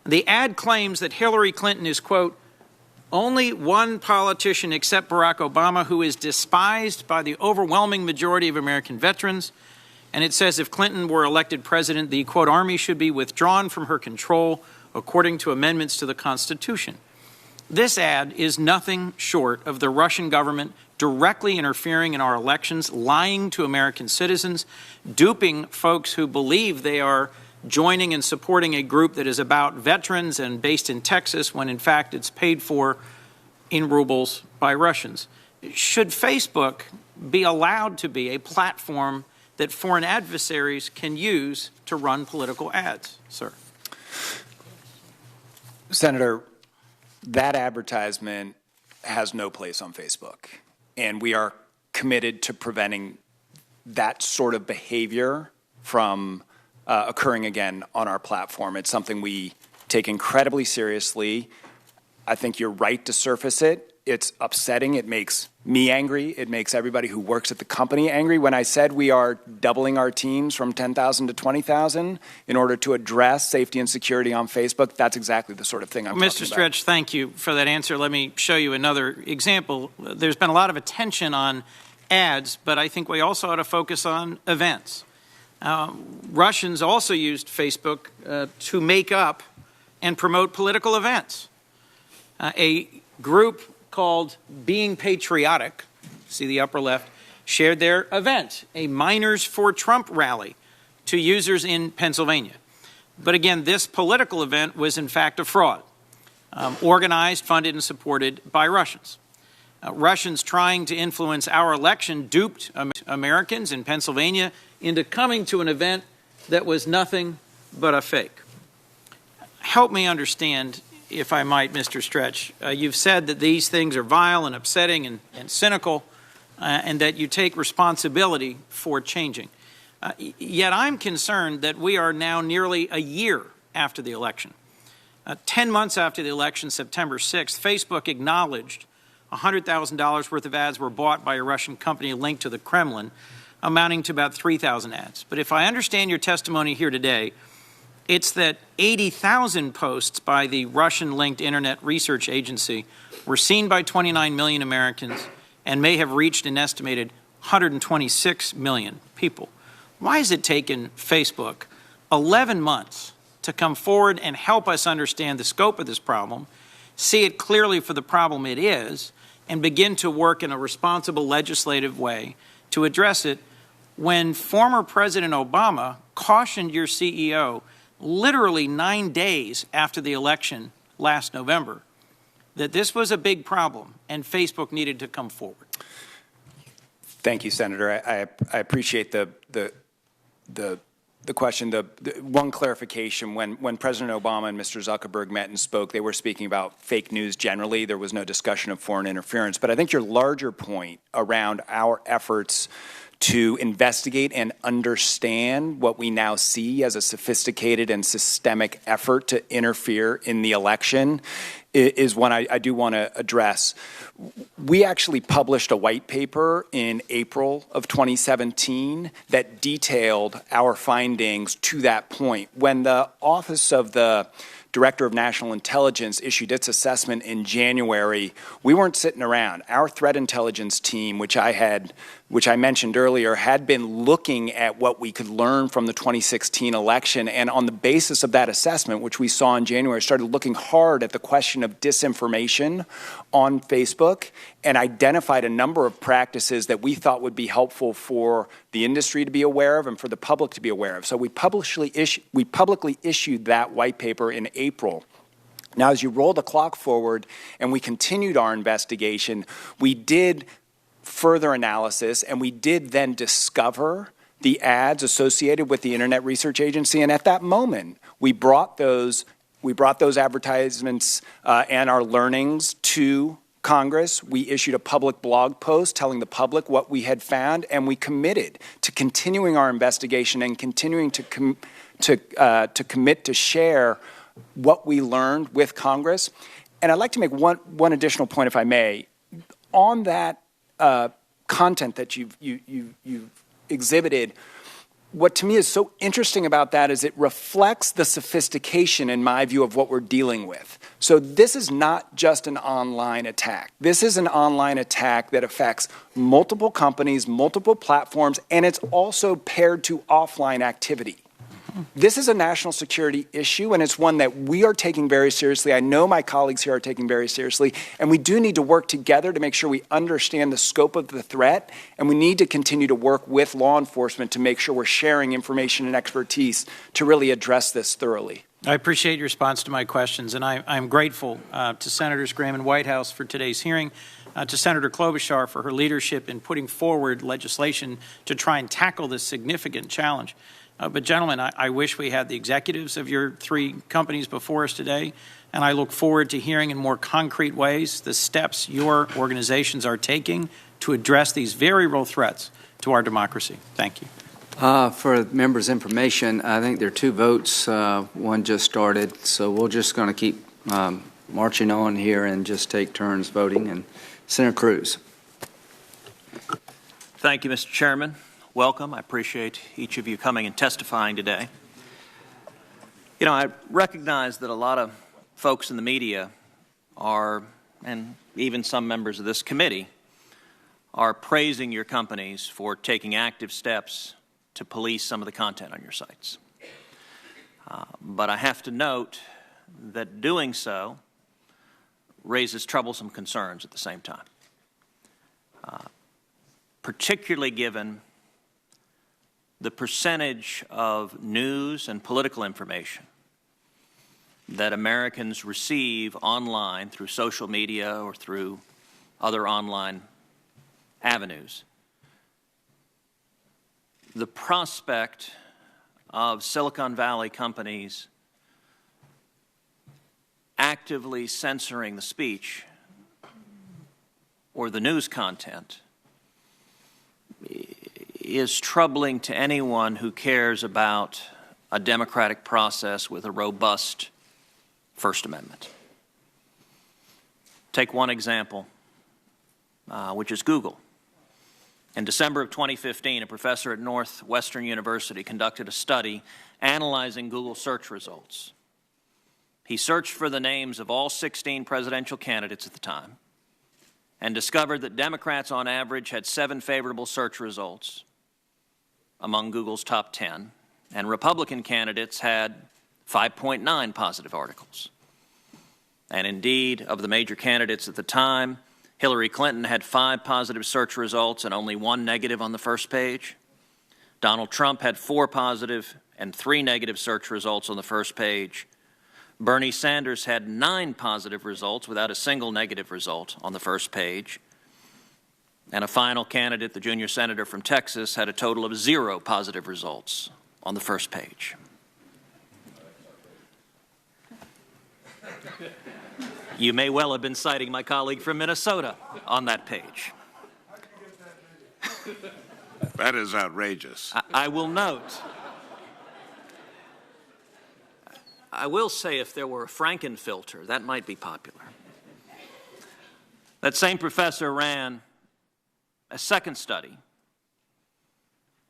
The ad claims that Hillary Clinton is, quote, only one politician except Barack Obama who is despised by the overwhelming majority of American veterans. And it says if Clinton were elected president, the, quote, army should be withdrawn from her control according to amendments to the Constitution. This ad is nothing short of the Russian government directly interfering in our elections, lying to American citizens, duping folks who believe they are joining and supporting a group that is about veterans and based in Texas, when in fact it's paid for in rubles by Russians. Should Facebook be allowed to be a platform that foreign adversaries can use to run political ads, sir? Senator, that advertisement has no place on Facebook, and we are committed to preventing that sort of behavior from occurring again on our platform. It's something we take incredibly seriously. I think you're right to surface it. It's upsetting. It makes me angry. It makes everybody who works at the company angry. When I said we are doubling our teams from 10,000 to 20,000 in order to address safety and security on Facebook, that's exactly the sort of thing I'm talking about. Mr. Stretch, thank you for that answer. Let me show you another example. There's been a lot of attention on ads, but I think we also ought to focus on events. Russians also used Facebook to make up and promote political events. A group called Being Patriotic, see the upper left, shared their event, a Miners for Trump rally, to users in Pennsylvania. But again, this political event was in fact a fraud, organized, funded, and supported by Russians. Russians trying to influence our election duped Americans in Pennsylvania into coming to an event that was nothing but a fake. Help me understand, if I might, Mr. Stretch. You've said that these things are vile and upsetting and cynical, and that you take responsibility for changing. Yet I'm concerned that we are now nearly a year after the election. 10 months after the election, September 6th, Facebook acknowledged $100,000 worth of ads were bought by a Russian company linked to the Kremlin, amounting to about 3,000 ads. But if I understand your testimony here today, it's that 80,000 posts by the Russian-linked Internet Research Agency were seen by 29 million Americans and may have reached an estimated 126 million people. Why has it taken Facebook 11 months to come forward and help us understand the scope of this problem, see it clearly for the problem it is, and begin to work in a responsible legislative way to address it, when former President Obama cautioned your CEO literally 9 days after the election last November that this was a big problem and Facebook needed to come forward? Thank you, Senator. I appreciate the the question. The one clarification, when President Obama and Mr. Zuckerberg met and spoke, they were speaking about fake news generally. There was no discussion of foreign interference. But I think your larger point around our efforts to investigate and understand what we now see as a sophisticated and systemic effort to interfere in the election is one I do want to address. We actually published a white paper in April of 2017 that detailed our findings to that point. When the Office of the Director of National Intelligence issued its assessment in January, we weren't sitting around. Our threat intelligence team, which I mentioned earlier, had been looking at what we could learn from the 2016 election, and on the basis of that assessment, which we saw in January, started looking hard at the question of disinformation on Facebook and identified a number of practices that we thought would be helpful for the industry to be aware of and for the public to be aware of. So we publicly issued that white paper in April. Now, as you roll the clock forward and we continued our investigation, we did further analysis and we did then discover the ads associated with the Internet Research Agency. And at that moment, we brought those advertisements and our learnings to Congress. We issued a public blog post telling the public what we had found, and we committed to continuing our investigation and continuing to commit to share what we learned with Congress. And I'd like to make one additional point, if I may. On that content that you've exhibited, what to me is so interesting about that is it reflects the sophistication, in my view, of what we're dealing with. So this is not just an online attack. This is an online attack that affects multiple companies, multiple platforms, and it's also paired to offline activity. This is a national security issue, and it's one that we are taking very seriously. I know my colleagues here are taking very seriously, and we do need to work together to make sure we understand the scope of the threat, and we need to continue to work with law enforcement to make sure we're sharing information and expertise to really address this thoroughly. I appreciate your response to my questions, and I'm grateful to Senators Graham and Whitehouse for today's hearing, to Senator Klobuchar for her leadership in putting forward legislation to try and tackle this significant challenge. But gentlemen, I wish we had the executives of your three companies before us today, and I look forward to hearing in more concrete ways the steps your organizations are taking to address these very real threats to our democracy. Thank you. For members' information, I think there are two votes. One just started, so we're just going to keep marching on here and just take turns voting. And Senator Cruz. Thank you, Mr. Chairman. Welcome. I appreciate each of you coming and testifying today. You know, I recognize that a lot of folks in the media are, and even some members of this committee, are praising your companies for taking active steps to police some of the content on your sites. But I have to note that doing so raises troublesome concerns at the same time, particularly given the percentage of news and political information that Americans receive online through social media or through other online avenues. The prospect of Silicon Valley companies actively censoring the speech or the news content is troubling to anyone who cares about a democratic process with a robust First Amendment. Take one example, which is Google. In December of 2015, a professor at Northwestern University conducted a study analyzing Google search results. He searched for the names of all 16 presidential candidates at the time and discovered that Democrats on average had 7 favorable search results among Google's top 10, and Republican candidates had 5.9 positive articles. And indeed, of the major candidates at the time, Hillary Clinton had 5 positive search results and only 1 negative on the first page. Donald Trump had 4 positive and 3 negative search results on the first page. Bernie Sanders had 9 positive results without a single negative result on the first page. And a final candidate, the junior senator from Texas, had a total of 0 positive results on the first page. You may well have been citing my colleague from Minnesota on that page. That is outrageous. I will note, I will say if there were a Frankenfilter, that might be popular. That same professor ran a second study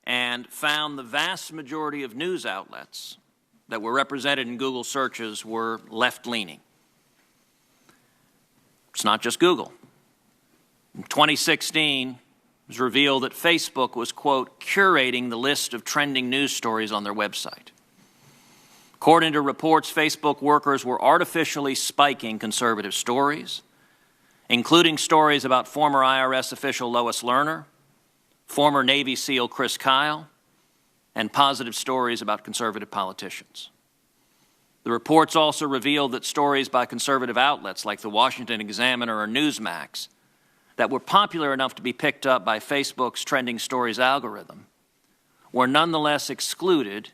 and found the vast majority of news outlets that were represented in Google searches were left-leaning. It's not just Google. In 2016, it was revealed that Facebook was, quote, curating the list of trending news stories on their website. According to reports, Facebook workers were artificially spiking conservative stories, including stories about former IRS official Lois Lerner, former Navy SEAL Chris Kyle, and positive stories about conservative politicians. The reports also revealed that stories by conservative outlets like the Washington Examiner or Newsmax that were popular enough to be picked up by Facebook's trending stories algorithm were nonetheless excluded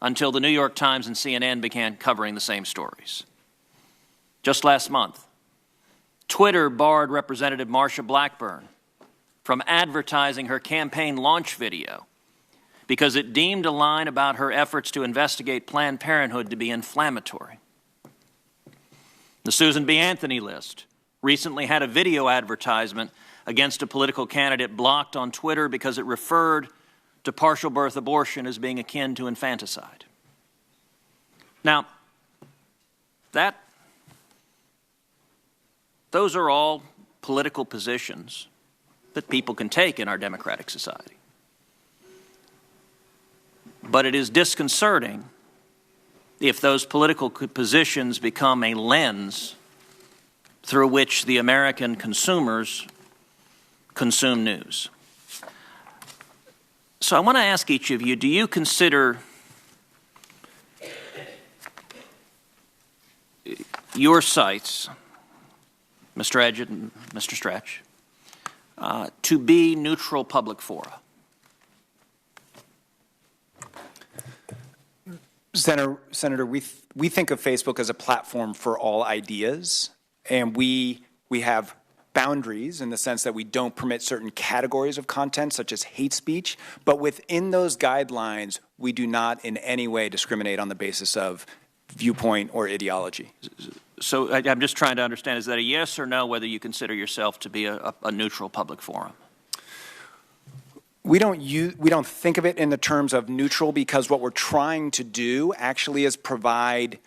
until the New York Times and CNN began covering the same stories. Just last month, Twitter barred Representative Marsha Blackburn from advertising her campaign launch video because it deemed a line about her efforts to investigate Planned Parenthood to be inflammatory. The Susan B. Anthony list recently had a video advertisement against a political candidate blocked on Twitter because it referred to partial birth abortion as being akin to infanticide. Now, those are all political positions that people can take in our democratic society. But it is disconcerting if those political positions become a lens through which the American consumers consume news. So I want to ask each of you, do you consider your sites, Mr. Edgett and Mr. Stretch, to be neutral public fora? Senator, we think of Facebook as a platform for all ideas, and we have boundaries in the sense that we don't permit certain categories of content, such as hate speech, but within those guidelines, we do not in any way discriminate on the basis of viewpoint or ideology. So I'm just trying to understand, is that a yes or no, whether you consider yourself to be a neutral public forum? We don't think of it in the terms of neutral because what we're trying to do actually is provide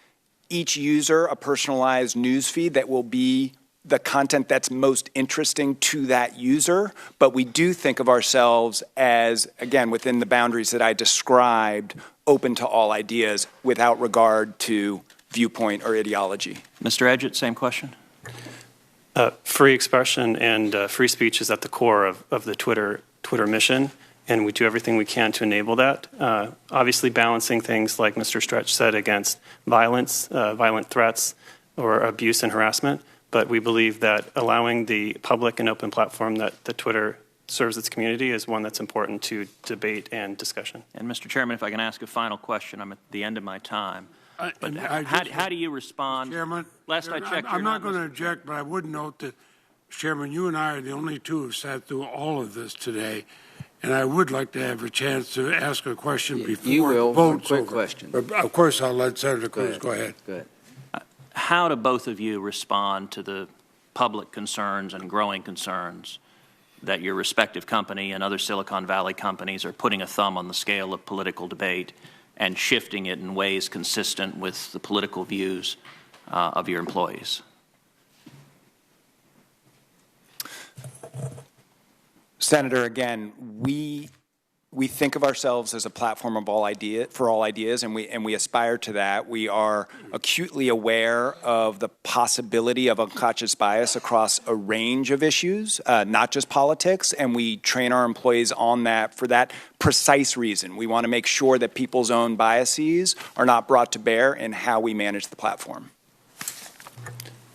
each user a personalized news feed that will be the content that's most interesting to that user. But we do think of ourselves as, again, within the boundaries that I described, open to all ideas without regard to viewpoint or ideology. Mr. Edgett, same question. Free expression and free speech is at the core of the Twitter mission, and we do everything we can to enable that. Obviously balancing things like Mr. Stretch said against violence, violent threats, or abuse and harassment. But we believe that allowing the public and open platform that the Twitter serves its community is one that's important to debate and discussion. And Mr. Chairman, if I can ask a final question, I'm at the end of my time. But how do you respond? Chairman, Last I checked, I'm not going to object, but I would note that, Chairman, you and I are the only two who sat through all of this today, and I would like to have a chance to ask a question before you will. the vote's Quick over. question. But of course, I'll let Senator Cruz go ahead. Go ahead. How do both of you respond to the public concerns and growing concerns that your respective company and other Silicon Valley companies are putting a thumb on the scale of political debate and shifting it in ways consistent with the political views of your employees? Senator, again, we think of ourselves as a platform of for all ideas, and we aspire to that. We are acutely aware of the possibility of unconscious bias across a range of issues, not just politics, and we train our employees on that for that precise reason. We want to make sure that people's own biases are not brought to bear in how we manage the platform.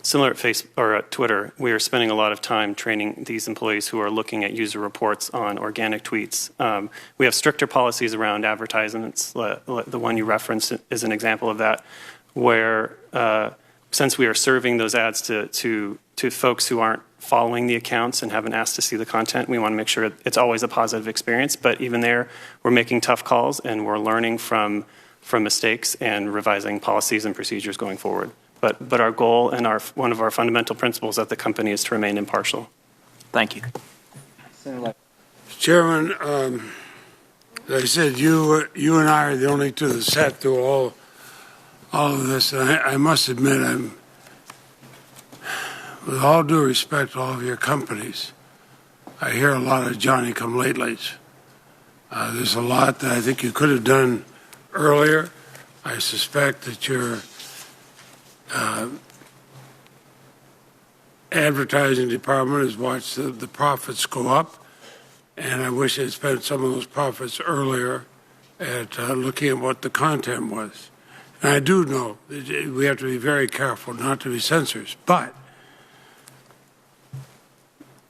Similar at Facebook or at Twitter, we are spending a lot of time training these employees who are looking at user reports on organic tweets. We have stricter policies around advertisements. The one you referenced is an example of that, where since we are serving those ads to folks who aren't following the accounts and haven't asked to see the content, we want to make sure it's always a positive experience. But even there, we're making tough calls and we're learning from mistakes and revising policies and procedures going forward. But our goal and one of our fundamental principles at the company is to remain impartial. Thank you. Chairman, as I said, you and I are the only two that sat through all of this. And I must admit, with all due respect to all of your companies, I hear a lot of Johnny-come-latelys. There's a lot that I think you could have done earlier. I suspect that your advertising department has watched the profits go up, and I wish they'd spent some of those profits earlier at looking at what the content was. And I do know that we have to be very careful not to be censors, but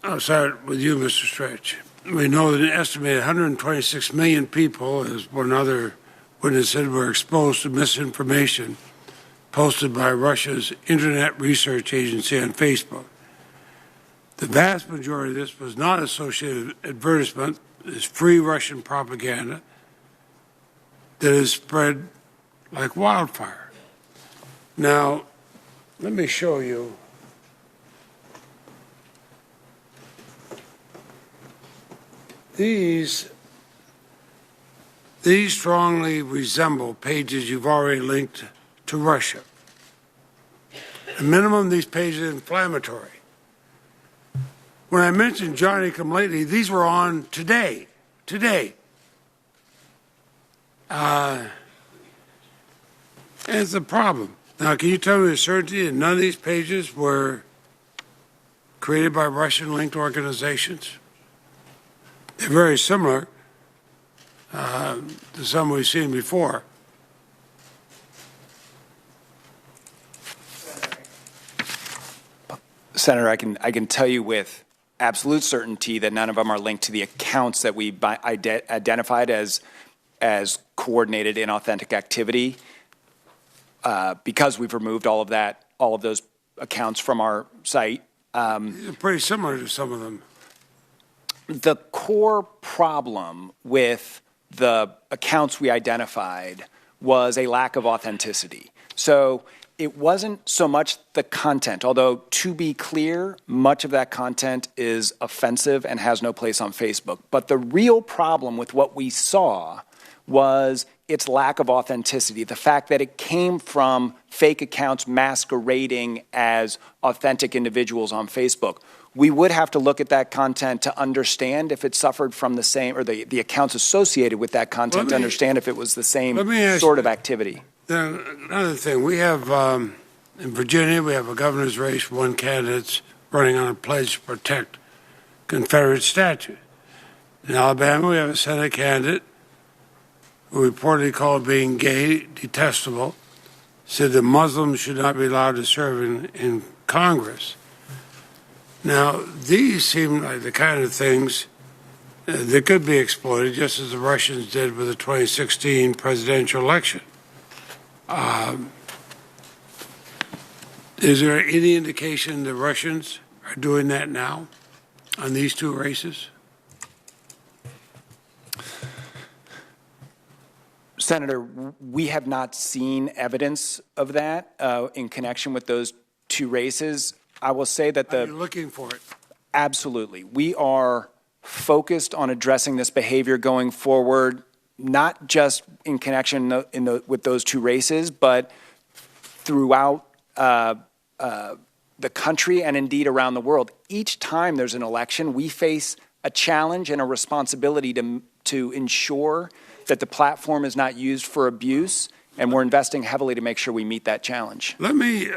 I'll start with you, Mr. Stretch. We know that an estimated 126 million people, as one other witness said, were exposed to misinformation posted by Russia's Internet Research Agency on Facebook. The vast majority of this was not associated with advertisement. It's free Russian propaganda that is spread like wildfire. Now, let me show you. These strongly resemble pages you've already linked to Russia. At minimum, these pages are inflammatory. When I mentioned Johnny-come-lately, these were on today. And it's a problem. Now, can you tell me with certainty that none of these pages were created by Russian-linked organizations? They're very similar to some we've seen before. Senator, I can tell you with absolute certainty that none of them are linked to the accounts that we identified as coordinated inauthentic activity, because we've removed all of those accounts from our site. They're pretty similar to some of them. The core problem with the accounts we identified was a lack of authenticity. So it wasn't so much the content, although to be clear, much of that content is offensive and has no place on Facebook. But the real problem with what we saw was its lack of authenticity, the fact that it came from fake accounts masquerading as authentic individuals on Facebook. We would have to look at that content to understand if it suffered from the same, or the accounts associated with that content to understand if it was the same sort of activity. Another thing, we have, in Virginia, we have a governor's race, one candidate's running on a pledge to protect Confederate statues. In Alabama, we have a Senate candidate who reportedly called being gay detestable, said that Muslims should not be allowed to serve in Congress. Now, these seem like the kind of things that could be exploited, just as the Russians did with the 2016 presidential election. Is there any indication the Russians are doing that now on these two races? Senator, we have not seen evidence of that in connection with those two races. I will say that Are you looking for it? Absolutely. We are focused on addressing this behavior going forward, not just in connection with those two races, but throughout the country and indeed around the world. Each time there's an election, we face a challenge and a responsibility to ensure that the platform is not used for abuse, and we're investing heavily to make sure we meet that challenge. Let me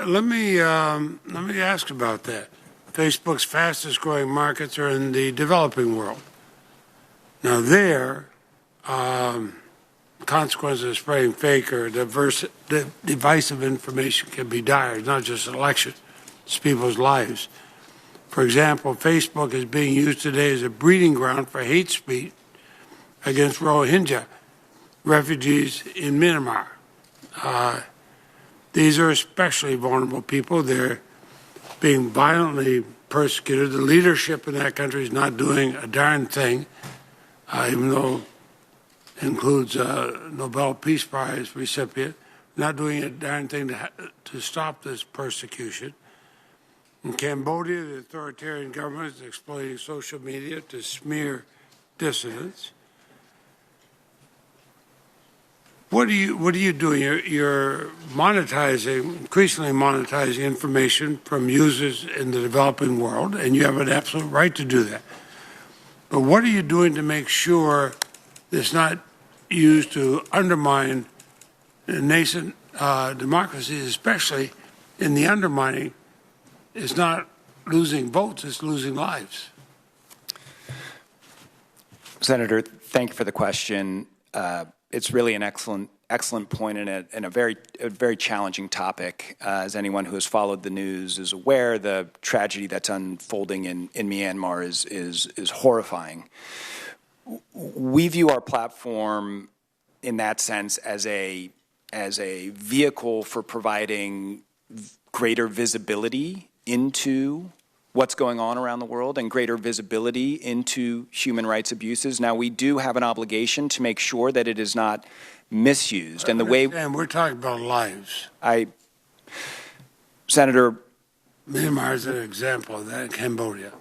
ask about that. Facebook's fastest growing markets are in the developing world. Now there, consequences of spreading fake or divisive information can be dire, not just an election. people's lives. For example, Facebook is being used today as a breeding ground for hate speech against Rohingya refugees in Myanmar. These are especially vulnerable people. They're being violently persecuted. The leadership in that country is not doing a darn thing, even though it includes a Nobel Peace Prize recipient, not doing a darn thing to stop this persecution. In Cambodia, the authoritarian government is exploiting social media to smear dissidents. What are you doing? You're monetizing, increasingly monetizing information from users in the developing world, and you have an absolute right to do that. But what are you doing to make sure it's not used to undermine nascent democracies, especially in the undermining? It's not losing votes, it's losing lives. Senator, thank you for the question. It's really an excellent point and a very challenging topic. As anyone who has followed the news is aware, the tragedy that's unfolding in Myanmar is horrifying. We view our platform in that sense as a vehicle for providing greater visibility into what's going on around the world and greater visibility into human rights abuses. Now, we do have an obligation to make sure that it is not misused. And the way we're talking about lives. Senator, Myanmar is an example of that in Cambodia.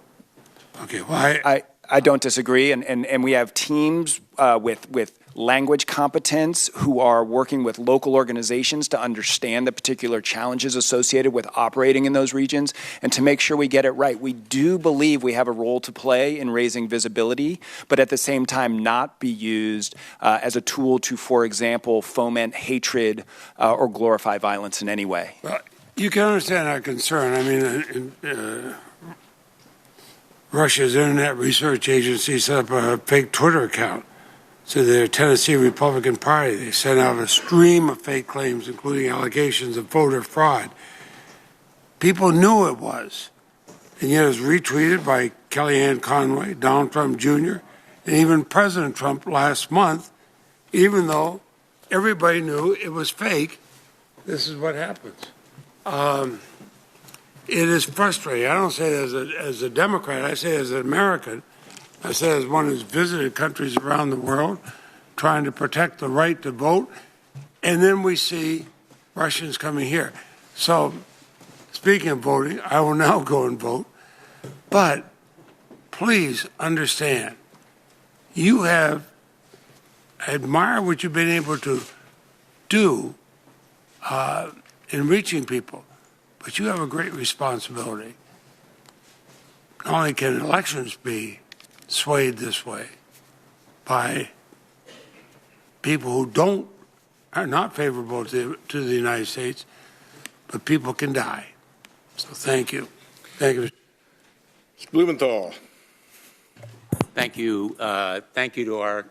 Okay, well, I don't disagree, and we have teams with language competence who are working with local organizations to understand the particular challenges associated with operating in those regions and to make sure we get it right. We do believe we have a role to play in raising visibility, but at the same time not be used as a tool to, for example, foment hatred or glorify violence in any way. Well, you can understand our concern. I mean, Russia's Internet Research Agency set up a fake Twitter account to their Tennessee Republican Party. They sent out a stream of fake claims, including allegations of voter fraud. People knew it was, and yet it was retweeted by Kellyanne Conway, Donald Trump Jr., and even President Trump last month, even though everybody knew it was fake. This is what happens. It is frustrating. I don't say it as a Democrat. I say it as an American. I say as one who's visited countries around the world trying to protect the right to vote, and then we see Russians coming here. So, speaking of voting, I will now go and vote. But please understand, I admire what you've been able to do in reaching people, but you have a great responsibility. Not only can elections be swayed this way by people who are not favorable to the United States, but people can die. So thank you. Thank you. Mr. Blumenthal. Thank you. Thank you to our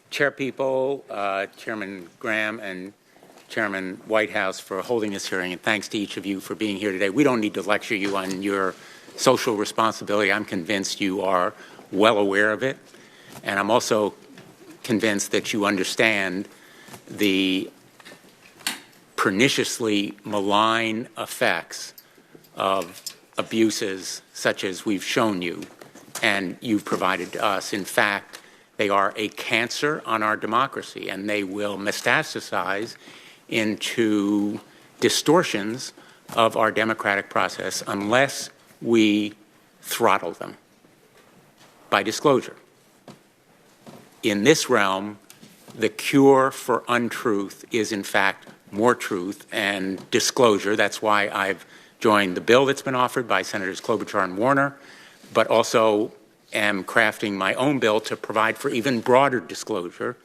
chairpeople, Chairman Graham and Chairman Whitehouse, for holding this hearing, and thanks to each of you for being here today. We don't need to lecture you on your social responsibility. I'm convinced you are well aware of it, and I'm also convinced that you understand the perniciously malign effects of abuses such as we've shown you and you've provided to us. In fact, they are a cancer on our democracy, and they will metastasize into distortions of our democratic process unless we throttle them by disclosure. In this realm, the cure for untruth is, in fact, more truth and disclosure. That's why I've joined the bill that's been offered by Senators Klobuchar and Warner, but also am crafting my own bill to provide for even broader disclosure,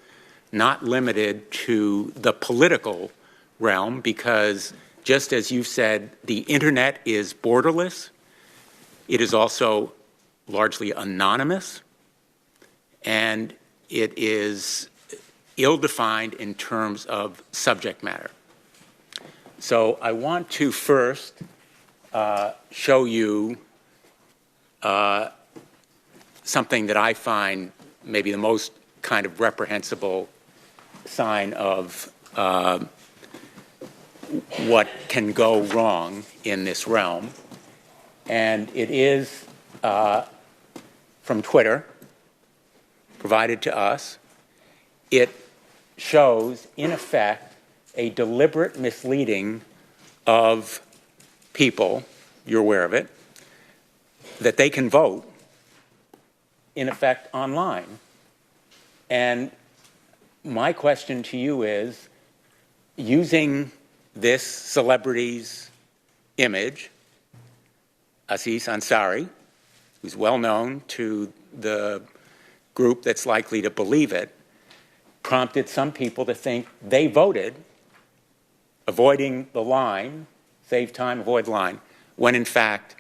not limited to the political realm, because just as you've said, the internet is borderless. It is also largely anonymous, and it is ill-defined in terms of subject matter. So I want to first show you something that I find maybe the most kind of reprehensible sign of what can go wrong in this realm. And it is from Twitter, provided to us. It shows, in effect, a deliberate misleading of people, you're aware of it, that they can vote, in effect, online. And my question to you is, using this celebrity's image, Aziz Ansari, who's well known to the group that's likely to believe it, prompted some people to think they voted, avoiding the line, save time, avoid the line, when in fact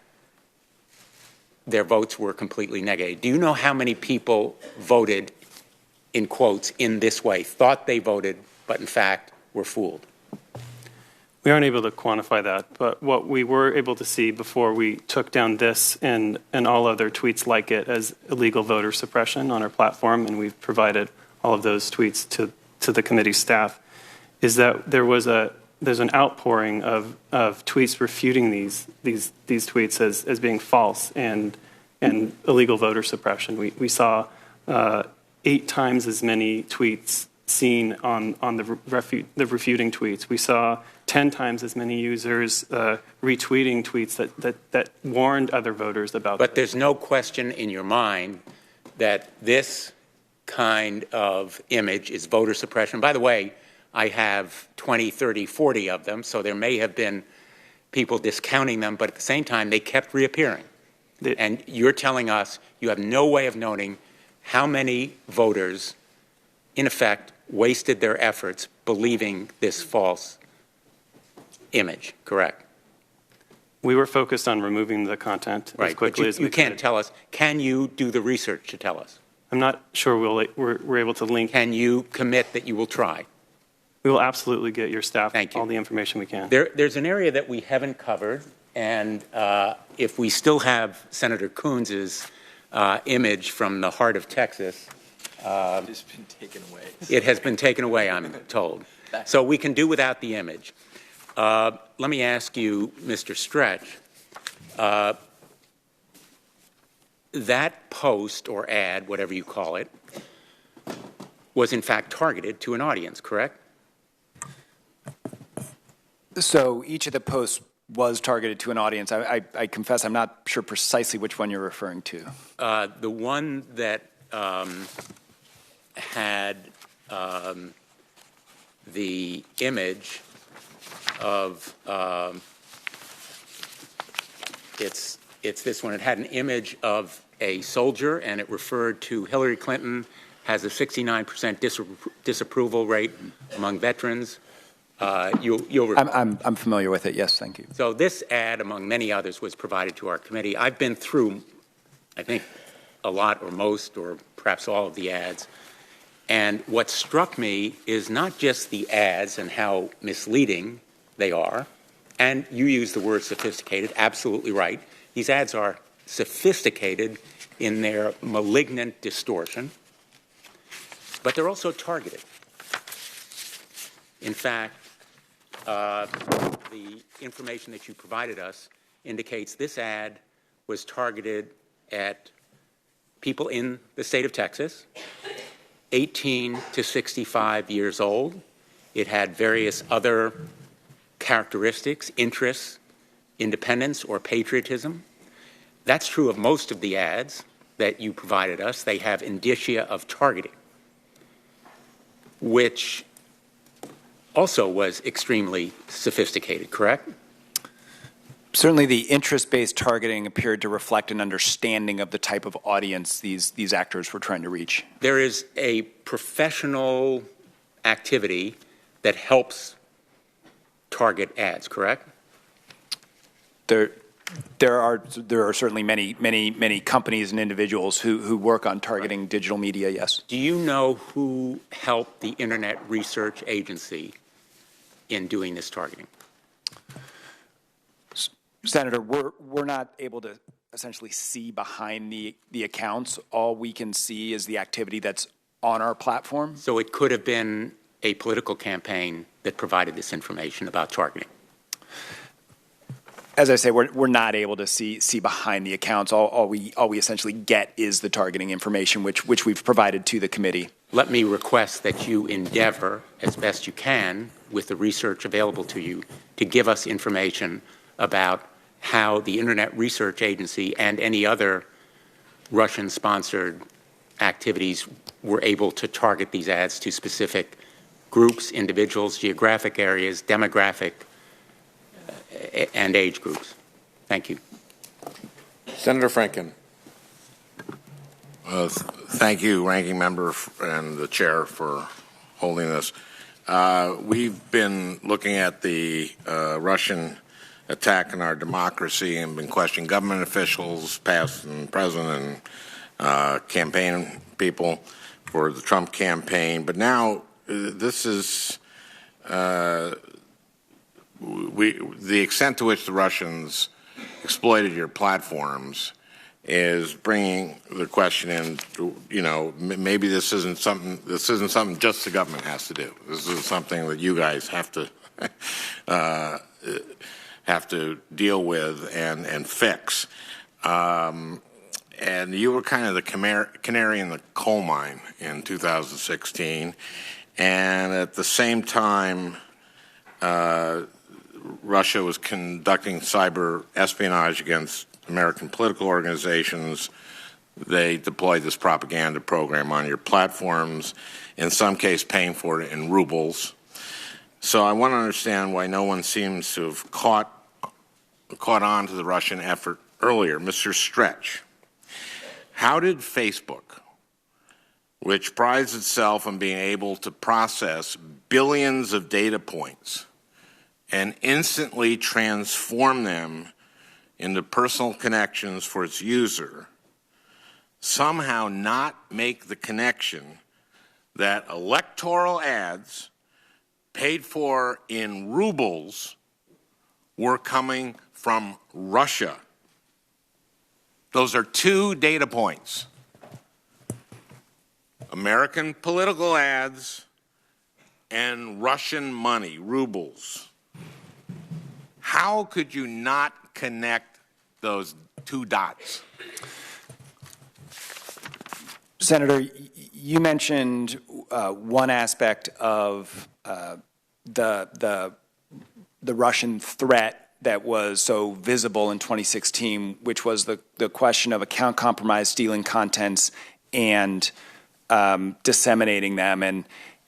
their votes were completely negative. Do you know how many people voted, in quotes, in this way, thought they voted, but in fact were fooled? We aren't able to quantify that, but what we were able to see before we took down this and all other tweets like it as illegal voter suppression on our platform, and we've provided all of those tweets to the committee staff, is that there's an outpouring of tweets refuting these tweets as being false and illegal voter suppression. We saw 8 times as many tweets seen on the refuting tweets. We saw 10 times as many users retweeting tweets that warned other voters about. But there's no question in your mind that this kind of image is voter suppression. By the way, I have 20, 30, 40 of them, so there may have been people discounting them, but at the same time, they kept reappearing. And you're telling us you have no way of knowing how many voters, in effect, wasted their efforts believing this false image, correct? We were focused on removing the content as quickly as we could. You can't tell us. Can you do the research to tell us? I'm not sure we're able to link. Can you commit that you will try? We will absolutely get your staff all the information we can. There's an area that we haven't covered, and if we still have Senator Coons's image from the heart of Texas, it's been taken away. It has been taken away, I'm told. So we can do without the image. Let me ask you, Mr. Stretch, that post or ad, whatever you call it, was in fact targeted to an audience, correct? So each of the posts was targeted to an audience. I confess I'm not sure precisely which one you're referring to. The one that had the image of, it's this one. It had an image of a soldier, and it referred to Hillary Clinton has a 69% disapproval rate among veterans. I'm familiar with it, yes, thank you. So this ad, among many others, was provided to our committee. I've been through, I think, a lot or most or perhaps all of the ads. And what struck me is not just the ads and how misleading they are, and you use the word sophisticated, absolutely right. These ads are sophisticated in their malignant distortion, but they're also targeted. In fact, the information that you provided us indicates this ad was targeted at people in the state of Texas, 18 to 65 years old. It had various other characteristics, interests, independence, or patriotism. That's true of most of the ads that you provided us. They have indicia of targeting, which also was extremely sophisticated, correct? Certainly the interest-based targeting appeared to reflect an understanding of the type of audience these actors were trying to reach. There is a professional activity that helps target ads, correct? There are certainly many companies and individuals who work on targeting digital media, yes. Do you know who helped the Internet Research Agency in doing this targeting? Senator, we're not able to essentially see behind the accounts. All we can see is the activity that's on our platform. So it could have been a political campaign that provided this information about targeting. As I say, we're not able to see behind the accounts. All we essentially get is the targeting information, which we've provided to the committee. Let me request that you endeavor, as best you can, with the research available to you, to give us information about how the Internet Research Agency and any other Russian-sponsored activities were able to target these ads to specific groups, individuals, geographic areas, demographic, and age groups. Thank you. Senator Franken. Thank you, Ranking Member and the Chair, for holding this. We've been looking at the Russian attack on our democracy and been questioning government officials, past and present, and campaign people for the Trump campaign. But now this is the extent to which the Russians exploited your platforms is bringing the question in. You know, maybe this isn't something just the government has to do. This is something that you guys have to deal with and fix. And you were kind of the canary in the coal mine in 2016, and at the same time, Russia was conducting cyber espionage against American political organizations. They deployed this propaganda program on your platforms, in some case paying for it in rubles. So I want to understand why no one seems to have caught on to the Russian effort earlier. Mr. Stretch, how did Facebook, which prides itself on being able to process billions of data points and instantly transform them into personal connections for its user, somehow not make the connection that electoral ads paid for in rubles were coming from Russia? Those are two data points. American political ads and Russian money, rubles. How could you not connect those two dots? Senator, you mentioned one aspect of the Russian threat that was so visible in 2016, which was the question of account compromise, stealing contents, and disseminating them.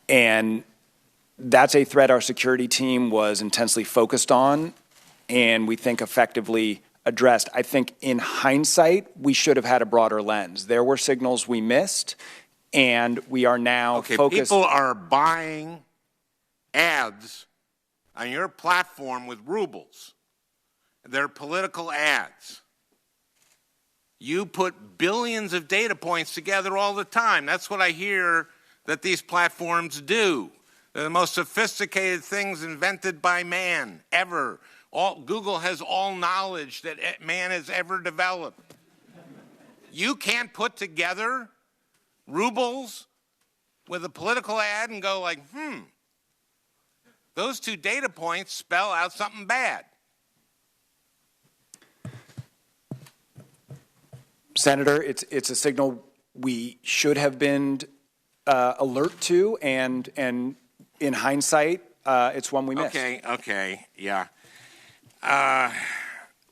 And that's a threat our security team was intensely focused on, and we think effectively addressed. I think in hindsight, we should have had a broader lens. There were signals we missed, and we are now focused. People are buying ads on your platform with rubles. They're political ads. You put billions of data points together all the time. That's what I hear that these platforms do. They're the most sophisticated things invented by man ever. Google has all knowledge that man has ever developed. You can't put together rubles with a political ad and go like, those two data points spell out something bad. Senator, it's a signal we should have been alert to, and in hindsight, it's one we missed. Okay, yeah.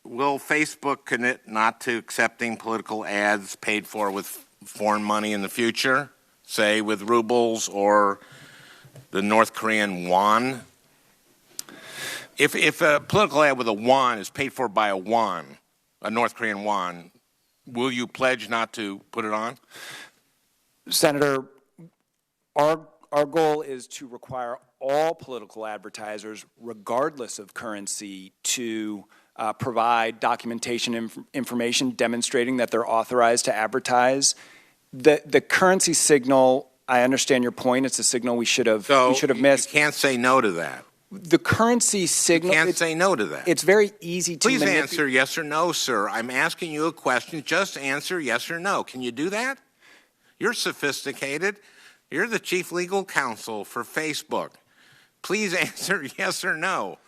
Will Facebook commit not to accepting political ads paid for with foreign money in the future, say with rubles or the North Korean won? If a political ad with a won is paid for by a North Korean won, will you pledge not to put it on? Senator, our goal is to require all political advertisers, regardless of currency, to provide documentation information demonstrating that they're authorized to advertise. The currency signal, I understand your point. It's a signal we should have missed. You can't say no to that. The currency signal. You can't say no to that. It's very easy to Please answer yes or no, sir. I'm asking you a question. Just answer yes or no. Can you do that? You're sophisticated. You're the chief legal counsel for Facebook. Please answer yes or no.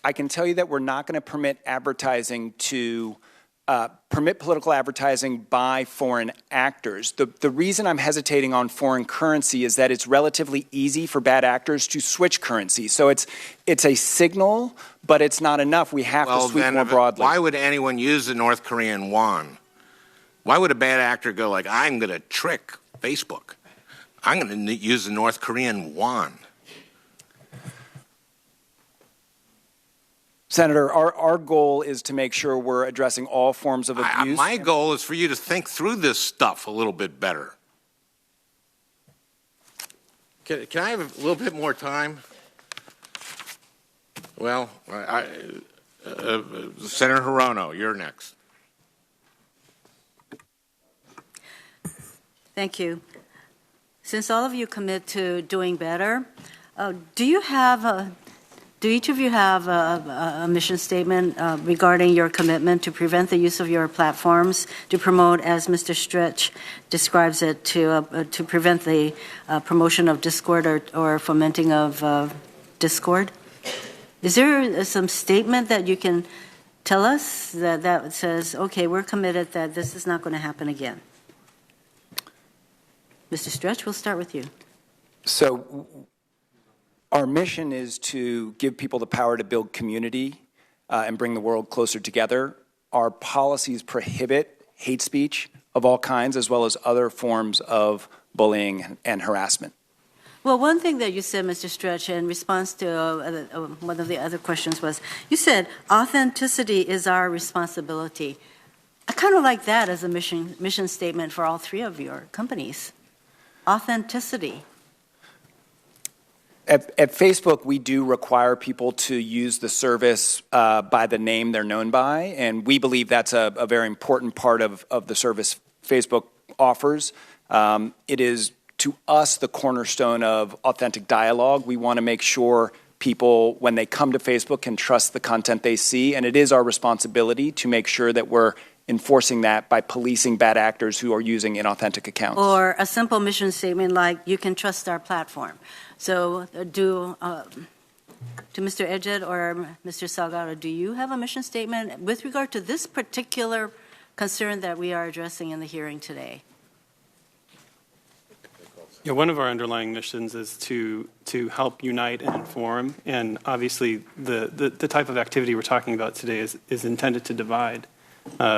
I can tell you that we're not going to permit advertising to permit political advertising by foreign actors. The reason I'm hesitating on foreign currency is that it's relatively easy for bad actors to switch currency. So it's a signal, but it's not enough. We have to sweep more broadly. Why would anyone use the North Korean won? Why would a bad actor go like, I'm going to trick Facebook? I'm going to use the North Korean won. Senator, our goal is to make sure we're addressing all forms of abuse. My goal is for you to think through this stuff a little bit better. Can I have a little bit more time? Well, Senator Hirono, you're next. Thank you. Since all of you commit to doing better, do each of you have a mission statement regarding your commitment to prevent the use of your platforms to promote, as Mr. Stretch describes it, to prevent the promotion of discord or fomenting of discord? Is there some statement that you can tell us that says, okay, we're committed that this is not going to happen again? Mr. Stretch, we'll start with you. So our mission is to give people the power to build community and bring the world closer together. Our policies prohibit hate speech of all kinds, as well as other forms of bullying and harassment. Well, one thing that you said, Mr. Stretch, in response to one of the other questions was, you said authenticity is our responsibility. I kind of like that as a mission statement for all three of your companies. Authenticity. At Facebook, we do require people to use the service by the name they're known by, and we believe that's a very important part of the service Facebook offers. It is, to us, the cornerstone of authentic dialogue. We want to make sure people, when they come to Facebook, can trust the content they see, and it is our responsibility to make sure that we're enforcing that by policing bad actors who are using inauthentic accounts. Or a simple mission statement like, you can trust our platform. So to Mr. Edgett or Mr. Salgado, do you have a mission statement with regard to this particular concern that we are addressing in the hearing today? Yeah, one of our underlying missions is to help unite and inform, and obviously the type of activity we're talking about today is intended to divide.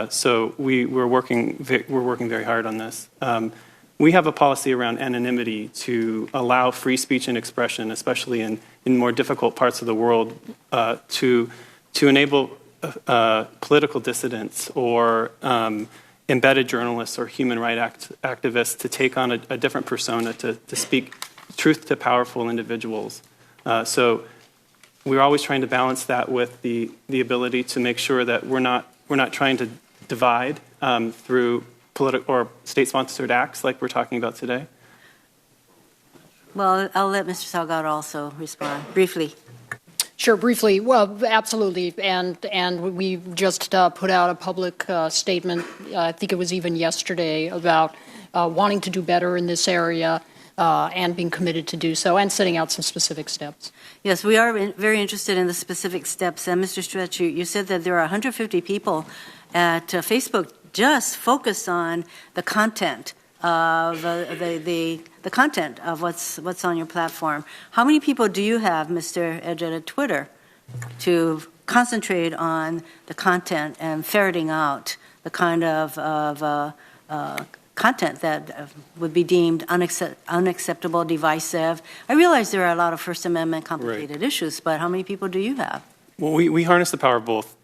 So we're working very hard on this. We have a policy around anonymity to allow free speech and expression, especially in more difficult parts of the world, to enable political dissidents or embedded journalists or human rights activists to take on a different persona to speak truth to powerful individuals. So we're always trying to balance that with the ability to make sure that we're not trying to divide through political or state-sponsored acts like we're talking about today. Well, I'll let Mr. Salgado also respond briefly. Sure, briefly. Well, absolutely. And we just put out a public statement, I think it was even yesterday, about wanting to do better in this area and being committed to do so and setting out some specific steps. Yes, we are very interested in the specific steps. And Mr. Stretch, you said that there are 150 people at Facebook just focused on the content of the content of what's on your platform. How many people do you have, Mr. Edgett, at Twitter to concentrate on the content and ferreting out the kind of content that would be deemed unacceptable, divisive? I realize there are a lot of First Amendment complicated issues, but how many people do you have? Well, we harness the power of both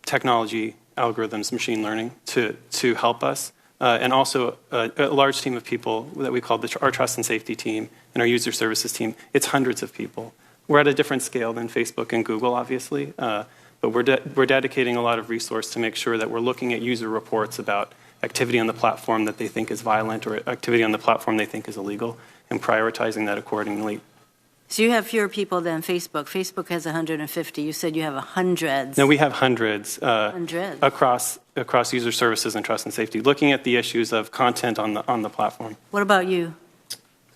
technology, algorithms, machine learning to help us, and also a large team of people that we call our trust and safety team and our user services team. It's hundreds of people. We're at a different scale than Facebook and Google, obviously, but we're dedicating a lot of resource to make sure that we're looking at user reports about activity on the platform that they think is violent or activity on the platform they think is illegal, and prioritizing that accordingly. So you have fewer people than Facebook. Facebook has 150. You said you have hundreds. No, we have hundreds, Hundreds. across user services and trust and safety, looking at the issues of content on the platform. What about you?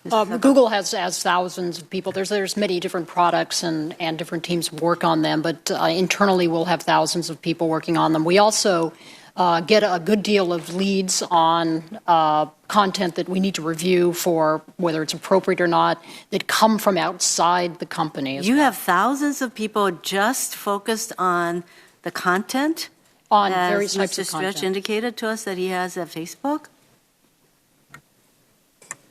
Google has thousands of people. There's many different products and different teams work on them, but internally we'll have thousands of people working on them. We also get a good deal of leads on content that we need to review for whether it's appropriate or not that come from outside the company. You have thousands of people just focused on the content? On various types Mr. of content. Stretch indicated to us that he has at Facebook?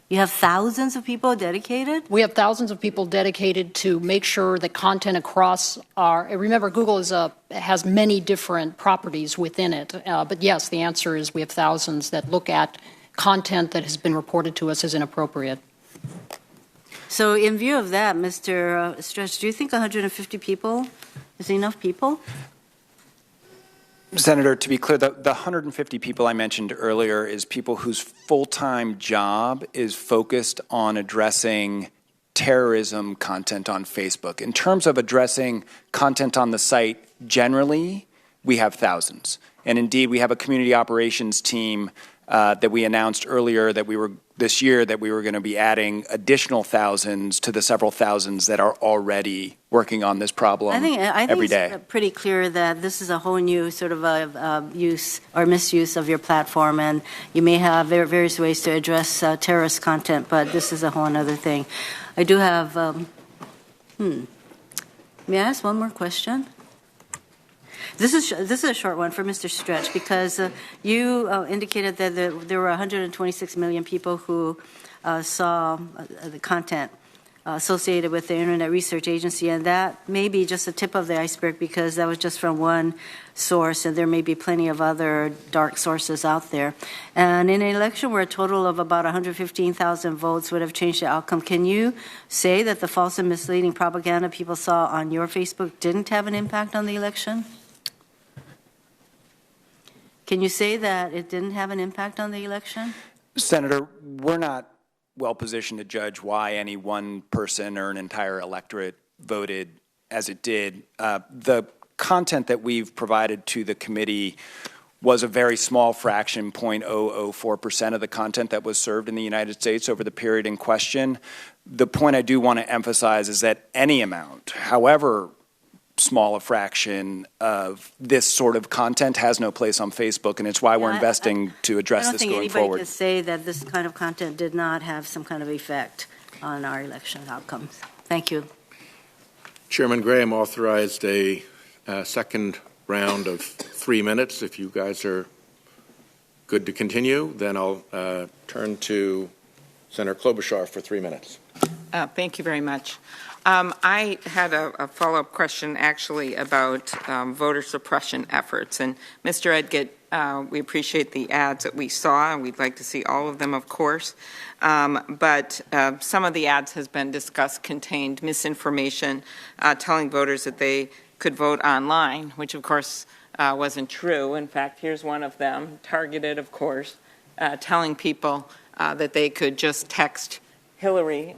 You have thousands of people dedicated? We have thousands of people dedicated to make sure that content across our. Remember, Google has many different properties within it. But yes, the answer is we have thousands that look at content that has been reported to us as inappropriate. So, in view of that, Mr. Stretch, do you think 150 people is enough people? Senator, to be clear, the 150 people I mentioned earlier is people whose full-time job is focused on addressing terrorism content on Facebook. In terms of addressing content on the site generally, we have thousands. And indeed, we have a community operations team that we announced earlier this year that we were going to be adding additional thousands to the several thousands that are already working on this problem every day. It's pretty clear that this is a whole new sort of use or misuse of your platform, and you may have various ways to address terrorist content, but this is a whole other thing. I do have, may I ask one more question? This is a short one for Mr. Stretch because you indicated that there were 126 million people who saw the content associated with the Internet Research Agency, and that may be just the tip of the iceberg because that was just from one source, and there may be plenty of other dark sources out there. And in an election where a total of about 115,000 votes would have changed the outcome, can you say that the false and misleading propaganda people saw on your Facebook didn't have an impact on the election? Can you say that it didn't have an impact on the election? Senator, we're not well positioned to judge why any one person or an entire electorate voted as it did. The content that we've provided to the committee was a very small fraction, 0.004% of the content that was served in the United States over the period in question. The point I do want to emphasize is that any amount, however small a fraction of this sort of content has no place on Facebook, and it's why we're investing to address this going forward. I don't think anybody could say that this kind of content did not have some kind of effect on our election outcomes. Thank you. Chairman Graham authorized a second round of 3 minutes. If you guys are good to continue, then I'll turn to Senator Klobuchar for 3 minutes. Thank you very much. I had a follow-up question actually about voter suppression efforts. And Mr. Edgett, we appreciate the ads that we saw, and we'd like to see all of them, of course. But some of the ads has been discussed contained misinformation, telling voters that they could vote online, which of course wasn't true. In fact, here's one of them, targeted, of course, telling people that they could just text Hillary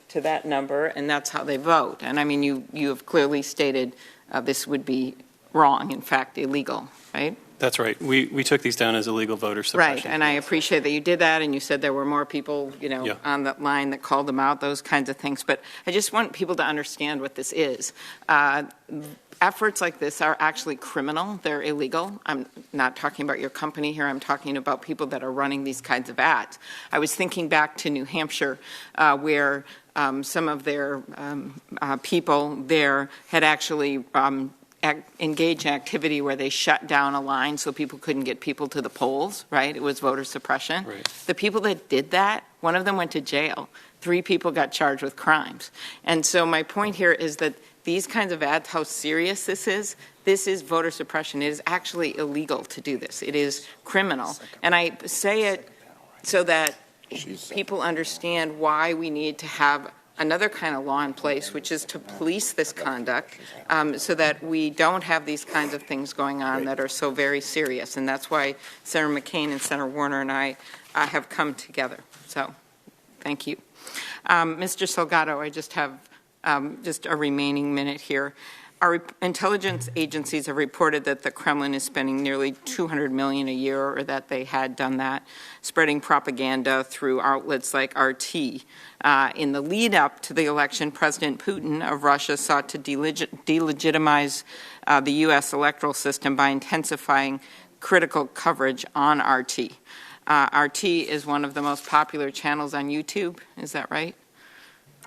to that number, and that's how they vote. And I mean, you have clearly stated this would be wrong, in fact, illegal, right? That's right. We took these down as illegal voter suppression. Right, and I appreciate that you did that, and you said there were more people, on that line that called them out, those kinds of things. But I just want people to understand what this is. Efforts like this are actually criminal. They're illegal. I'm not talking about your company here. I'm talking about people that are running these kinds of ads. I was thinking back to New Hampshire, where some of their people there had actually engaged in activity where they shut down a line so people couldn't get people to the polls, right? It was voter suppression. Right. The people that did that, one of them went to jail. 3 people got charged with crimes. And so my point here is that these kinds of ads, how serious this is voter suppression. It is actually illegal to do this. It is criminal. And I say it so that people understand why we need to have another kind of law in place, which is to police this conduct so that we don't have these kinds of things going on that are so very serious. And that's why Senator McCain and Senator Warner and I have come together. So thank you. Mr. Salgado, I just have just a remaining minute here. Our intelligence agencies have reported that the Kremlin is spending nearly $200 million a year, or that they had done that, spreading propaganda through outlets like RT. In the lead up to the election, President Putin of Russia sought to delegitimize the U.S. electoral system by intensifying critical coverage on RT. RT is one of the most popular channels on YouTube. Is that right?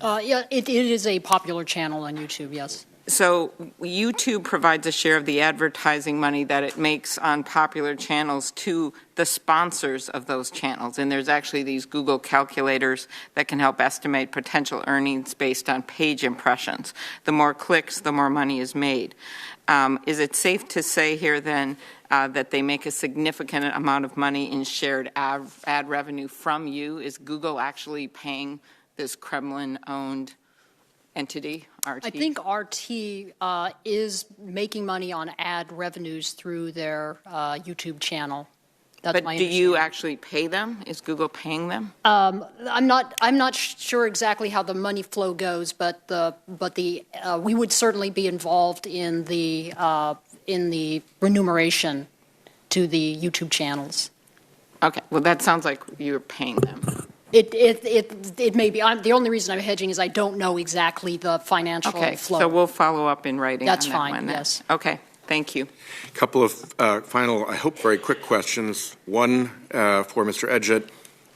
Yeah, it is a popular channel on YouTube, yes. So YouTube provides a share of the advertising money that it makes on popular channels to the sponsors of those channels. And there's actually these Google calculators that can help estimate potential earnings based on page impressions. The more clicks, the more money is made. Is it safe to say here then that they make a significant amount of money in shared ad revenue from you? Is Google actually paying this Kremlin-owned entity, RT? I think RT is making money on ad revenues through their YouTube channel. That's but my do you actually pay them? Is Google paying them? I'm not sure exactly how the money flow goes, but we would certainly be involved in the remuneration to the YouTube channels. Okay, well that sounds like you're paying them. It may be. The only reason I'm hedging is I don't know exactly the financial flow. Okay, so we'll follow up in writing. That's on that fine. one, Yes. Okay. Thank you. A couple of final, I hope, very quick questions. One for Mr. Edgett.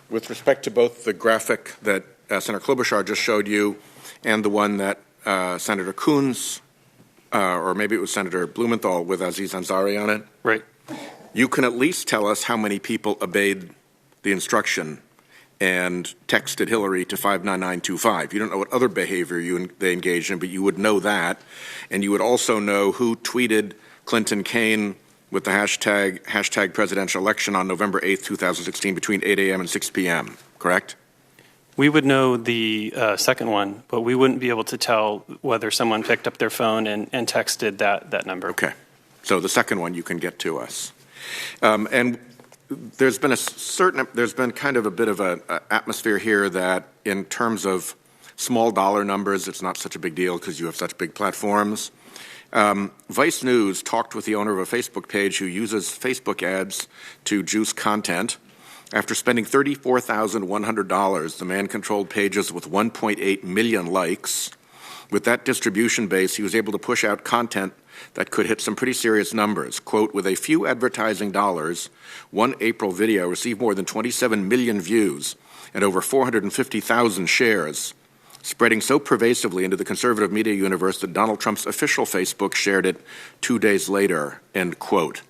With respect to both the graphic that Senator Klobuchar just showed you and the one that Senator Coons, or maybe it was Senator Blumenthal with Aziz Ansari on it. Right. You can at least tell us how many people obeyed the instruction and texted Hillary to 59925. You don't know what other behavior they engaged in, but you would know that. And you would also know who tweeted Clinton Kane with the hashtag presidential election on November 8th, 2016 between 8 a.m. and 6 p.m., correct? We would know the second one, but we wouldn't be able to tell whether someone picked up their phone and texted that number. Okay. So the second one you can get to us. And there's been kind of a bit of an atmosphere here that in terms of small dollar numbers, it's not such a big deal because you have such big platforms. Vice News talked with the owner of a Facebook page who uses Facebook ads to juice content. After spending $34,100, the man controlled pages with 1.8 million likes. With that distribution base, he was able to push out content that could hit some pretty serious numbers. Quote, with a few advertising dollars, one April video received more than 27 million views and over 450,000 shares, spreading so pervasively into the conservative media universe that Donald Trump's official Facebook shared it 2 days later, end quote.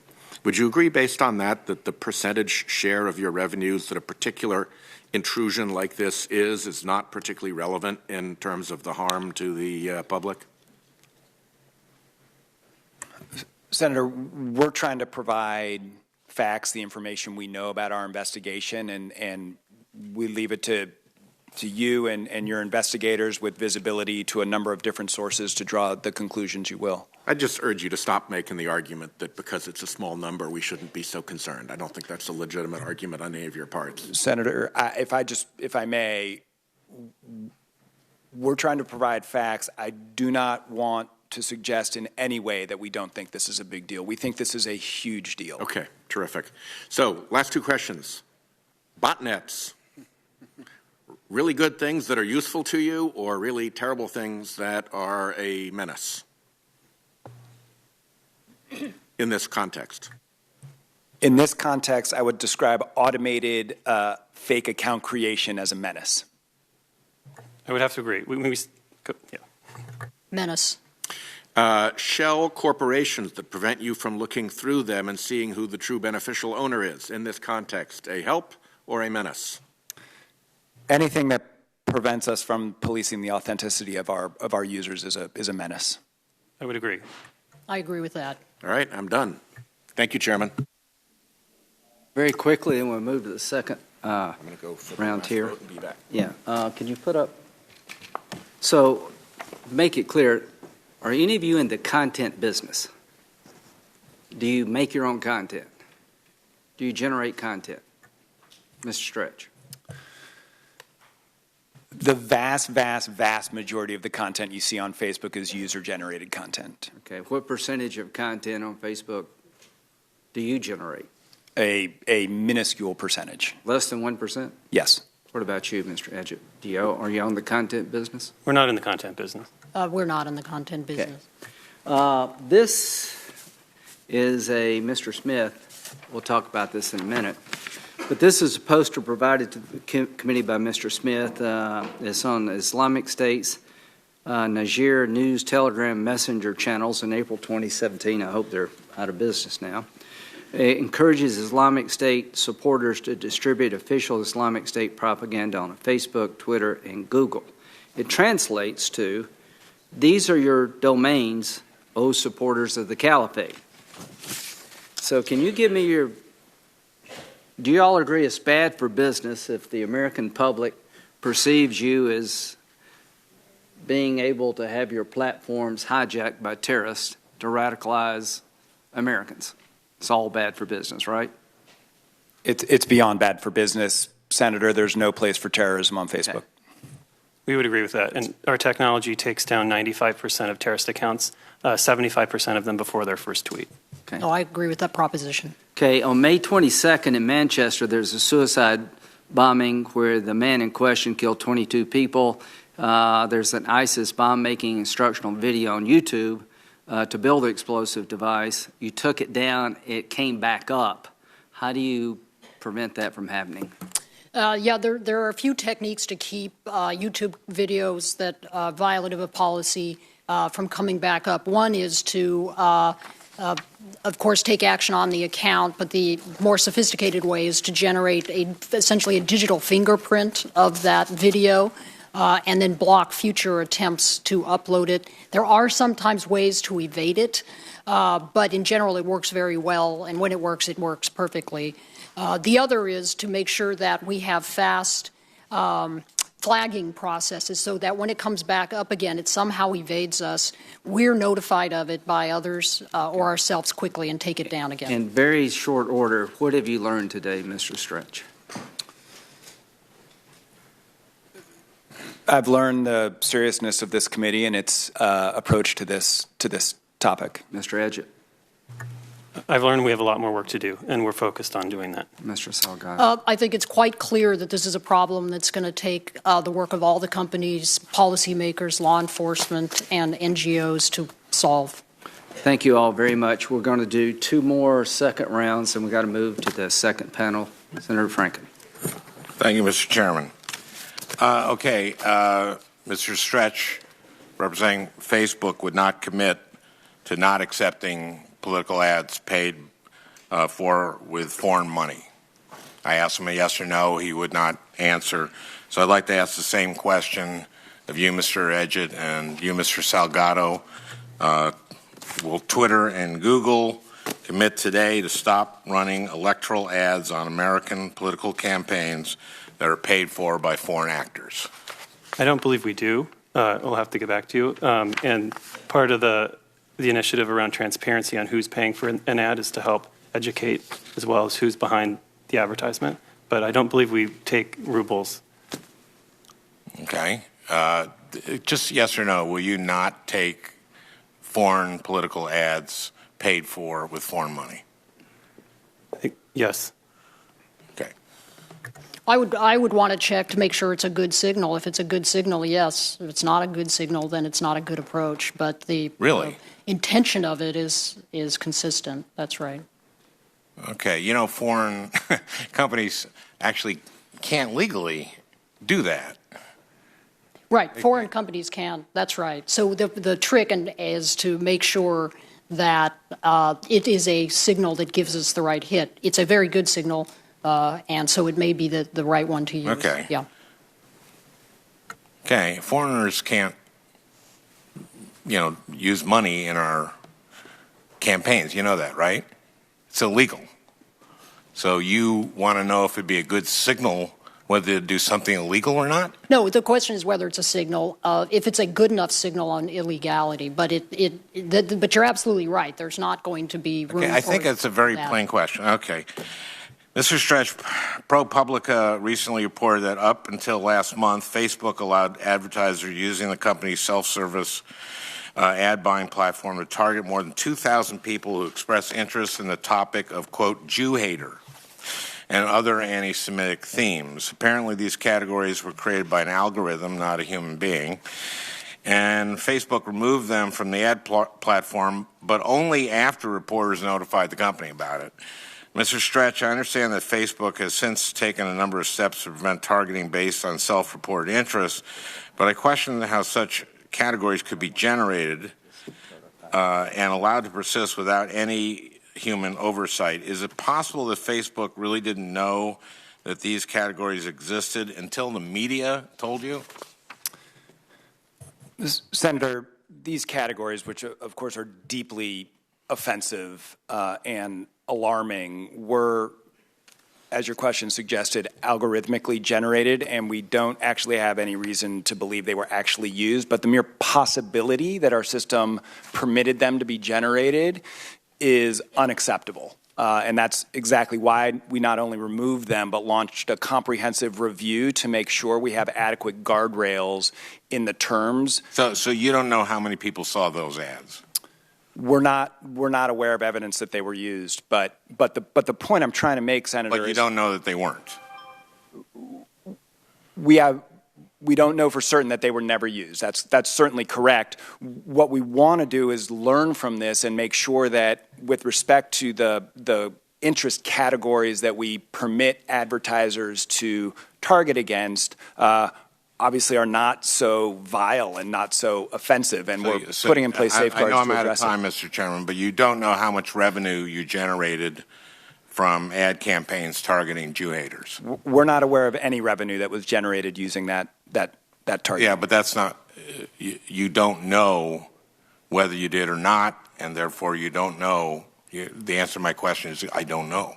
Would you agree based on that the percentage share of your revenues that a particular intrusion like this is not particularly relevant in terms of the harm to the public? Senator, we're trying to provide facts, the information we know about our investigation, and we leave it to you and your investigators with visibility to a number of different sources to draw the conclusions you will. I just urge you to stop making the argument that because it's a small number, we shouldn't be so concerned. I don't think that's a legitimate argument on any of your parts. Senator, if I may, we're trying to provide facts. I do not want to suggest in any way that we don't think this is a big deal. We think this is a huge deal. Okay, terrific. So, last two questions. Botnets. Really good things that are useful to you or really terrible things that are a menace in this context? In this context, I would describe automated fake account creation as a menace. I would have to agree. Menace. Shell corporations that prevent you from looking through them and seeing who the true beneficial owner is. In this context, a help or a menace? Anything that prevents us from policing the authenticity of our users is a menace. I would agree. I agree with that. All right, I'm done. Thank you, Chairman. Very quickly, and we'll move to the second I'm going to go for round the last here. vote and be back. Yeah. Can you put up? So, make it clear. Are any of you in the content business? Do you make your own content? Do you generate content? Mr. Stretch. The vast, vast, vast majority of the content you see on Facebook is user-generated content. Okay. What percentage of content on Facebook do you generate? A minuscule percentage. Less than 1%? Yes. What about you, Mr. Edgett? Are you on the content business? We're not in the content business. We're not in the content business. This is a Mr. Smith. We'll talk about this in a minute. But this is a poster provided to the committee by Mr. Smith. It's on Islamic State's Niger News Telegram Messenger channels in April 2017. I hope they're out of business now. It encourages Islamic State supporters to distribute official Islamic State propaganda on Facebook, Twitter, and Google. It translates to, these are your domains, O supporters of the caliphate. So can you give me do you all agree it's bad for business if the American public perceives you as being able to have your platforms hijacked by terrorists to radicalize Americans? It's all bad for business, right? It's beyond bad for business, Senator. There's no place for terrorism on Facebook. Okay. We would agree with that. And our technology takes down 95% of terrorist accounts, 75% of them before their first tweet. Okay. No, I agree with that proposition. Okay, on May 22nd in Manchester, there's a suicide bombing where the man in question killed 22 people. There's an ISIS bomb-making instructional video on YouTube to build the explosive device. You took it down, it came back up. How do you prevent that from happening? Yeah, there are a few techniques to keep YouTube videos that violative of policy from coming back up. One is to, of course, take action on the account, but the more sophisticated way is to generate essentially a digital fingerprint of that video and then block future attempts to upload it. There are sometimes ways to evade it, but in general it works very well, and when it works perfectly. The other is to make sure that we have fast flagging processes so that when it comes back up again, it somehow evades us. We're notified of it by others or ourselves quickly and take it down again. In very short order, what have you learned today, Mr. Stretch? I've learned the seriousness of this committee and its approach to this topic. Mr. Edgett? I've learned we have a lot more work to do, and we're focused on doing that. Mr. Salgado? I think it's quite clear that this is a problem that's going to take the work of all the companies, policymakers, law enforcement, and NGOs to solve. Thank you all very much. We're going to do two more second rounds, and we've got to move to the second panel. Senator Franken. Thank you, Mr. Chairman. Mr. Stretch, representing Facebook, would not commit to not accepting political ads paid for with foreign money. I asked him a yes or no. He would not answer. So I'd like to ask the same question of you, Mr. Edgett, and you, Mr. Salgado. Will Twitter and Google commit today to stop running electoral ads on American political campaigns that are paid for by foreign actors? I don't believe we do. We'll have to get back to you. And part of the initiative around transparency on who's paying for an ad is to help educate as well as who's behind the advertisement. But I don't believe we take rubles. Okay. Just yes or no, will you not take foreign political ads paid for with foreign money? I think yes. Okay. I would want to check to make sure it's a good signal. If it's a good signal, yes. If it's not a good signal, then it's not a good approach. But the intention of it is consistent. That's right. Okay. You know, foreign companies actually can't legally do that. Right. Foreign companies can. That's right. So the trick is to make sure that it is a signal that gives us the right hit. It's a very good signal, and so it may be the right one to use. Okay. Yeah. Okay. Foreigners can't, use money in our campaigns. You know that, right? It's illegal. So you want to know if it'd be a good signal whether to do something illegal or not? No, the question is whether it's a signal, if it's a good enough signal on illegality. But but you're absolutely right. There's not going to be room I think it's a very plain question. Okay. Mr. Stretch, ProPublica recently reported that up until last month, Facebook allowed advertisers using the company's self-service ad buying platform to target more than 2,000 people who express interest in the topic of, quote, Jew hater and other anti-Semitic themes. Apparently, these categories were created by an algorithm, not a human being. And Facebook removed them from the ad platform, but only after reporters notified the company about it. Mr. Stretch, I understand that Facebook has since taken a number of steps to prevent targeting based on self-reported interests, but I question how such categories could be generated and allowed to persist without any human oversight. Is it possible that Facebook really didn't know that these categories existed until the media told you? Senator, these categories, which of course are deeply offensive and alarming, were, as your question suggested, algorithmically generated, and we don't actually have any reason to believe they were actually used. But the mere possibility that our system permitted them to be generated is unacceptable. And that's exactly why we not only removed them, but launched a comprehensive review to make sure we have adequate guardrails in the terms. So you don't know how many people saw those ads? We're not aware of evidence that they were used, but the point I'm trying to make, Senator, but you don't know that they weren't. We don't know for certain that they were never used. That's certainly correct. What we want to do is learn from this and make sure that, with respect to the interest categories that we permit advertisers to target against, obviously are not so vile and not so offensive, and we're putting in place safeguards to address it. I know I'm out of time, Mr. Chairman, but you don't know how much revenue you generated from ad campaigns targeting Jew haters. We're not aware of any revenue that was generated using that target. Yeah, but that's not, you don't know whether you did or not, and therefore you don't know. The answer to my question is I don't know.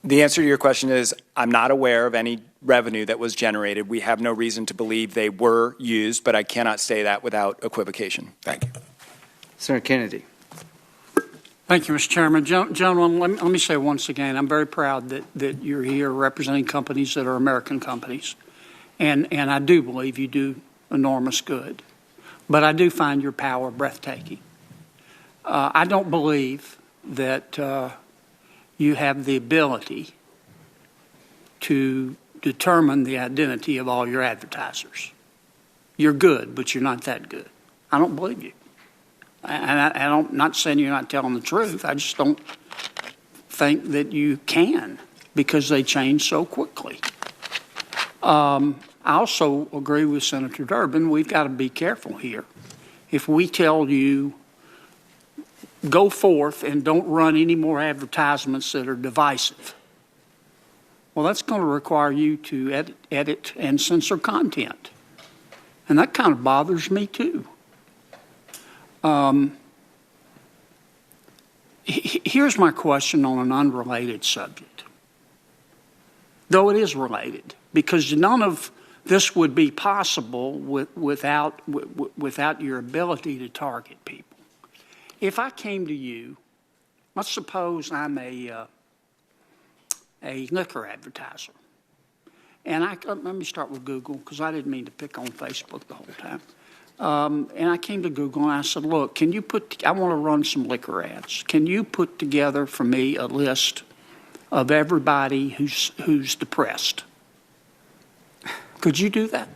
The answer to your question is I'm not aware of any revenue that was generated. We have no reason to believe they were used, but I cannot say that without equivocation. Thank you. Senator Kennedy. Thank you, Mr. Chairman. Gentlemen, let me say once again, I'm very proud that you're here representing companies that are American companies. And I do believe you do enormous good. But I do find your power breathtaking. I don't believe that you have the ability to determine the identity of all your advertisers. You're good, but you're not that good. I don't believe you. And I'm not saying you're not telling the truth. I just don't think that you can, because they change so quickly. I also agree with Senator Durbin. We've got to be careful here. If we tell you, go forth and don't run any more advertisements that are divisive, well, that's going to require you to edit and censor content. And that kind of bothers me, too. Here's my question on an unrelated subject, though it is related, because none of this would be possible without your ability to target people. If I came to you, let's suppose I'm a liquor advertiser, and let me start with Google, because I didn't mean to pick on Facebook the whole time. And I came to Google and I said, look, I want to run some liquor ads. Can you put together for me a list of everybody who's depressed? Could you do that?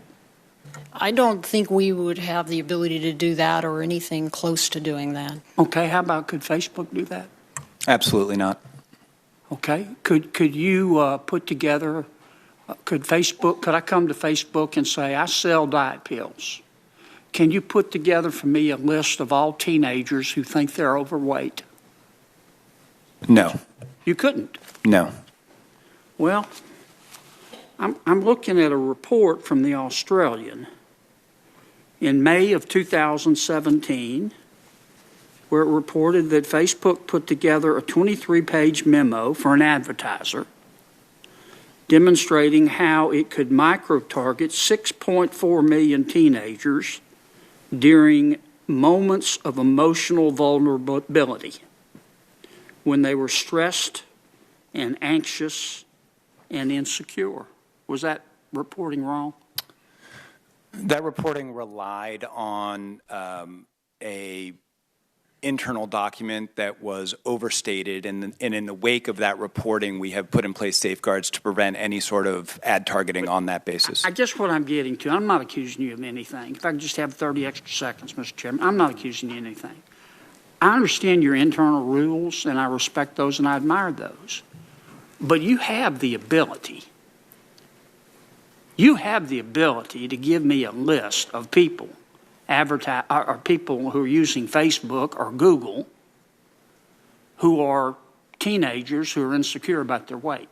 I don't think we would have the ability to do that or anything close to doing that. Okay, how about could Facebook do that? Absolutely not. Okay, could you put together, could I come to Facebook and say, I sell diet pills? Can you put together for me a list of all teenagers who think they're overweight? No. You couldn't? No. Well, I'm looking at a report from the Australian in May of 2017 where it reported that Facebook put together a 23-page memo for an advertiser demonstrating how it could micro-target 6.4 million teenagers during moments of emotional vulnerability. when they were stressed and anxious and insecure. Was that reporting wrong? That reporting relied on a internal document that was overstated, and in the wake of that reporting, we have put in place safeguards to prevent any sort of ad targeting on that basis. I guess what I'm getting to, I'm not accusing you of anything. If I could just have 30 extra seconds, Mr. Chairman, I'm not accusing you of anything. I understand your internal rules, and I respect those, and I admire those. But you have the ability to give me a list of people or people who are using Facebook or Google who are teenagers who are insecure about their weight.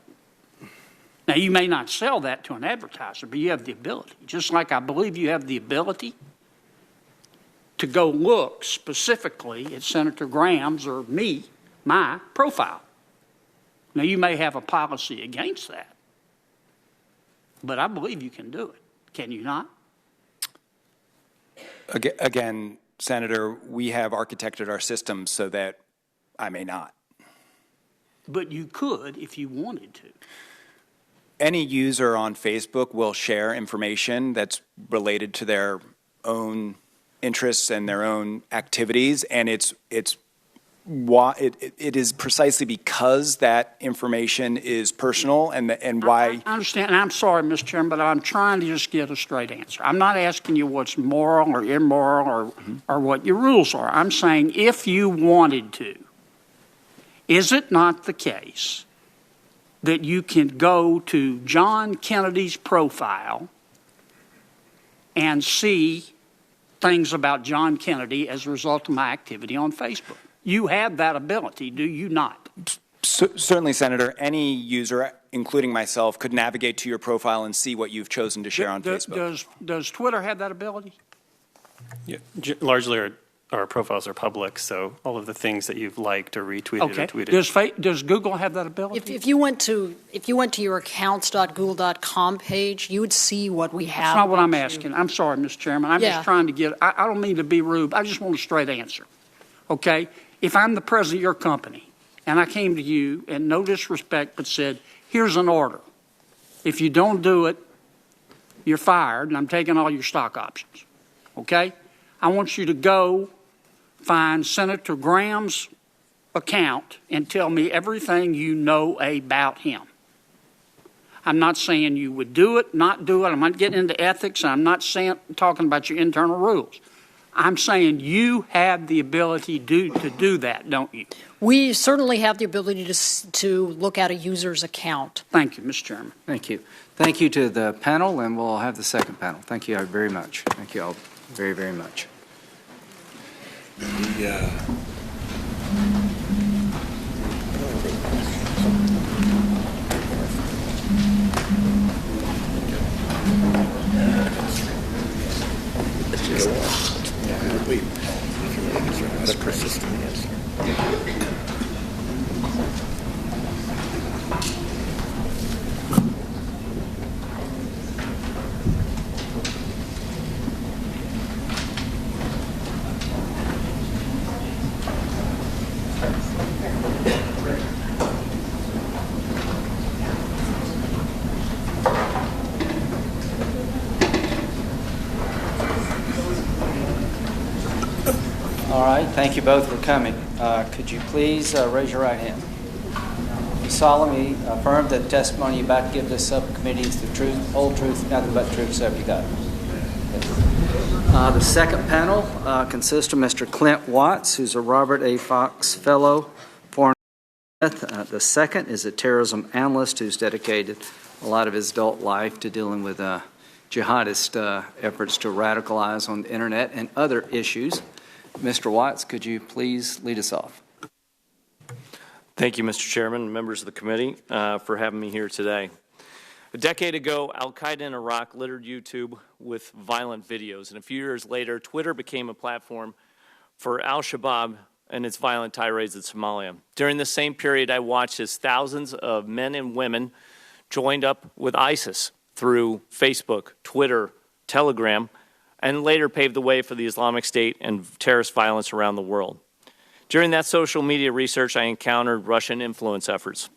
Now, you may not sell that to an advertiser, but you have the ability. Just like I believe you have the ability to go look specifically at Senator Graham's or my profile. Now, you may have a policy against that, but I believe you can do it. Can you not? Again, Senator, we have architected our system so that I may not. But you could if you wanted to. Any user on Facebook will share information that's related to their own interests and their own activities, and it is precisely because that information is personal and why. I understand, and I'm sorry, Mr. Chairman, but I'm trying to just get a straight answer. I'm not asking you what's moral or immoral or what your rules are. I'm saying if you wanted to, is it not the case that you can go to John Kennedy's profile and see things about John Kennedy as a result of my activity on Facebook? You have that ability, do you not? Certainly, Senator. Any user, including myself, could navigate to your profile and see what you've chosen to share on Facebook. Does Twitter have that ability? Yeah, largely our profiles are public, so all of the things that you've liked or retweeted or tweeted. Does Google have that ability? If you went to your accounts.google.com page, you would see what we have. That's not what I'm asking. I'm sorry, Mr. Chairman. I'm just trying to get. I don't mean to be rude. I just want a straight answer. Okay. If I'm the president of your company and I came to you and no disrespect but said, here's an order. If you don't do it, you're fired and I'm taking all your stock options. Okay? I want you to go find Senator Graham's account and tell me everything you know about him. I'm not saying you would do it, not do it. I'm not getting into ethics. And I'm not talking about your internal rules. I'm saying you have the ability to do that, don't you? We certainly have the ability to look at a user's account. Thank you, Mr. Chairman. Thank you. Thank you to the panel, and we'll have the second panel. Thank you very much. Thank you all very, very much. The persistent answer. All right, thank you both for coming. Could you please raise your right hand? You solemnly affirm that the testimony you're about to give this subcommittee is the truth, whole truth, nothing but the truth, so help you God. The second panel consists of Mr. Clint Watts, who's a Robert A. Fox Fellow, Foreign Affairs. The second is a terrorism analyst who's dedicated a lot of his adult life to dealing with jihadist efforts to radicalize on the internet and other issues. Mr. Watts, could you please lead us off? Thank you, Mr. Chairman and members of the committee for having me here today. A decade ago, Al-Qaeda in Iraq littered YouTube with violent videos, and a few years later, Twitter became a platform for Al-Shabaab and its violent tirades in Somalia. During the same period, I watched as thousands of men and women joined up with ISIS through Facebook, Twitter, Telegram, and later paved the way for the Islamic State and terrorist violence around the world. During that social media research, I encountered Russian influence efforts.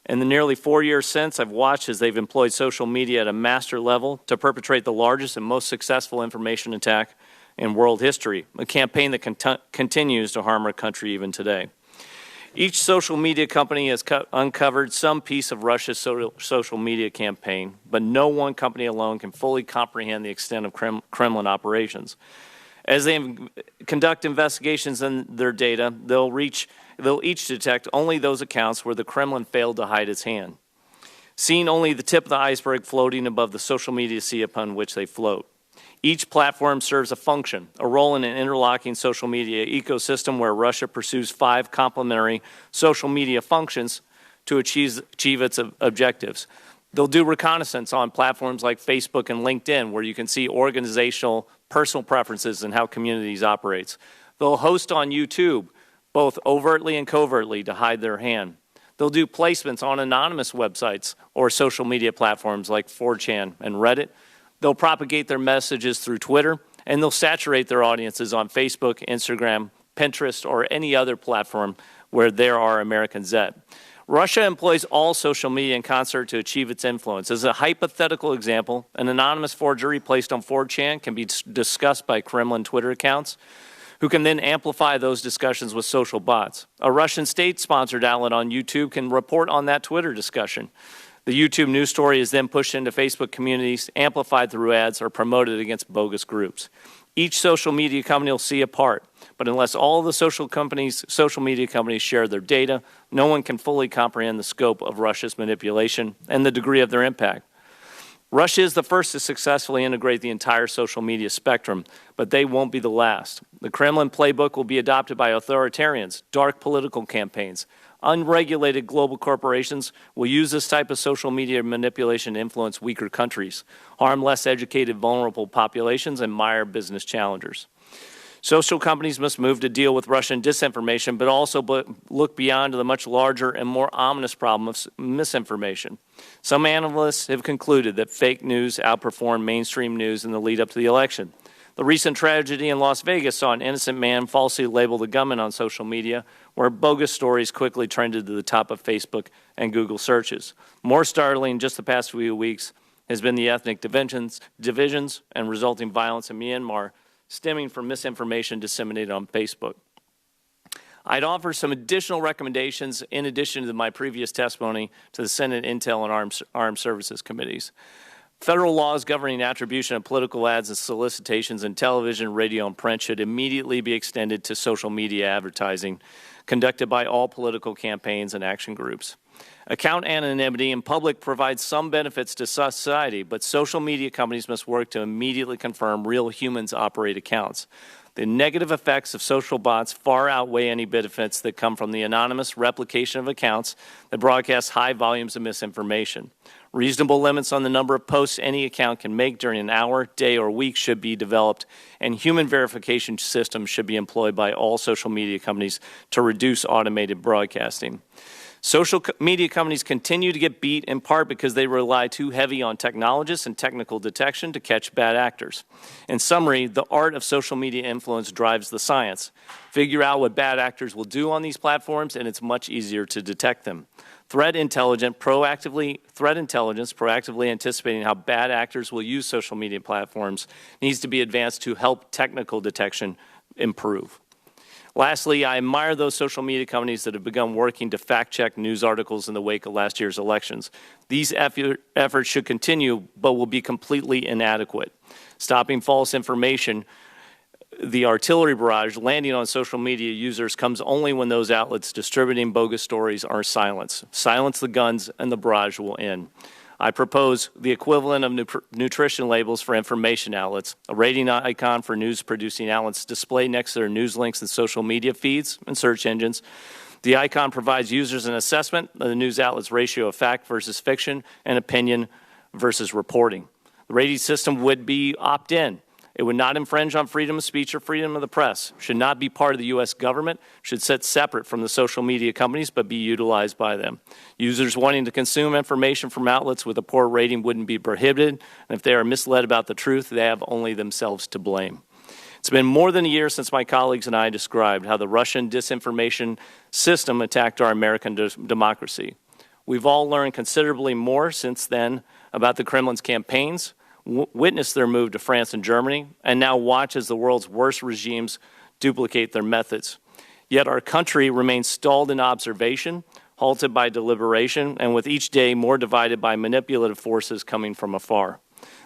In the nearly 4 years since, I've watched as they've employed social media at a master level to perpetrate the largest and most successful information attack in world history, a campaign that continues to harm our country even today. Each social media company has uncovered some piece of Russia's social media campaign, but no one company alone can fully comprehend the extent of Kremlin operations. As they conduct investigations in their data, they'll each detect only those accounts where the Kremlin failed to hide its hand, seeing only the tip of the iceberg floating above the social media sea upon which they float. Each platform serves a function, a role in an interlocking social media ecosystem where Russia pursues 5 complementary social media functions to achieve its objectives. They'll do reconnaissance on platforms like Facebook and LinkedIn, where you can see organizational, personal preferences and how communities operate. They'll host on YouTube, both overtly and covertly, to hide their hand. They'll do placements on anonymous websites or social media platforms like 4chan and Reddit. They'll propagate their messages through Twitter, and they'll saturate their audiences on Facebook, Instagram, Pinterest, or any other platform where there are Americans at. Russia employs all social media in concert to achieve its influence. As a hypothetical example, an anonymous forgery placed on 4chan can be discussed by Kremlin Twitter accounts, who can then amplify those discussions with social bots. A Russian state-sponsored outlet on YouTube can report on that Twitter discussion. The YouTube news story is then pushed into Facebook communities, amplified through ads, or promoted against bogus groups. Each social media company will see a part, but unless all the social media companies share their data, no one can fully comprehend the scope of Russia's manipulation and the degree of their impact. Russia is the first to successfully integrate the entire social media spectrum, but they won't be the last. The Kremlin playbook will be adopted by authoritarians, dark political campaigns. Unregulated global corporations will use this type of social media manipulation to influence weaker countries, harm less educated, vulnerable populations, and mire business challengers. Social companies must move to deal with Russian disinformation, but also look beyond the much larger and more ominous problem of misinformation. Some analysts have concluded that fake news outperformed mainstream news in the lead up to the election. The recent tragedy in Las Vegas saw an innocent man falsely labeled a gunman on social media, where bogus stories quickly trended to the top of Facebook and Google searches. More startling, just the past few weeks, has been the ethnic divisions and resulting violence in Myanmar, stemming from misinformation disseminated on Facebook. I'd offer some additional recommendations in addition to my previous testimony to the Senate Intel and Armed Services Committees. Federal laws governing attribution of political ads and solicitations in television, radio, and print should immediately be extended to social media advertising conducted by all political campaigns and action groups. Account anonymity in public provides some benefits to society, but social media companies must work to immediately confirm real humans operate accounts. The negative effects of social bots far outweigh any benefits that come from the anonymous replication of accounts that broadcast high volumes of misinformation. Reasonable limits on the number of posts any account can make during an hour, day, or week should be developed, and human verification systems should be employed by all social media companies to reduce automated broadcasting. Social media companies continue to get beat in part because they rely too heavy on technologists and technical detection to catch bad actors. In summary, the art of social media influence drives the science. Figure out what bad actors will do on these platforms, and it's much easier to detect them. Threat intelligence proactively anticipating how bad actors will use social media platforms needs to be advanced to help technical detection improve. Lastly, I admire those social media companies that have begun working to fact-check news articles in the wake of last year's elections. These efforts should continue, but will be completely inadequate. Stopping false information, the artillery barrage landing on social media users comes only when those outlets distributing bogus stories are silenced. Silence the guns and the barrage will end. I propose the equivalent of nutrition labels for information outlets, a rating icon for news-producing outlets displayed next to their news links in social media feeds and search engines. The icon provides users an assessment of the news outlet's ratio of fact versus fiction and opinion versus reporting. The rating system would be opt-in. It would not infringe on freedom of speech or freedom of the press, should not be part of the U.S. government, should sit separate from the social media companies, but be utilized by them. Users wanting to consume information from outlets with a poor rating wouldn't be prohibited, and if they are misled about the truth, they have only themselves to blame. It's been more than a year since my colleagues and I described how the Russian disinformation system attacked our American democracy. We've all learned considerably more since then about the Kremlin's campaigns, witnessed their move to France and Germany, and now watch as the world's worst regimes duplicate their methods. Yet our country remains stalled in observation, halted by deliberation, and with each day more divided by manipulative forces coming from afar.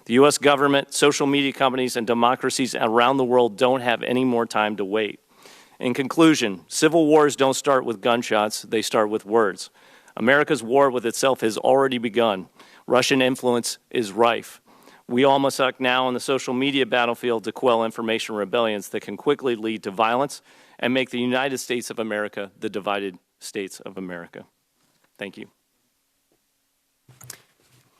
The U.S. government, social media companies, and democracies around the world don't have any more time to wait. In conclusion, civil wars don't start with gunshots, they start with words. America's war with itself has already begun. Russian influence is rife. We all must act now on the social media battlefield to quell information rebellions that can quickly lead to violence and make the United States of America the divided states of America. Thank you.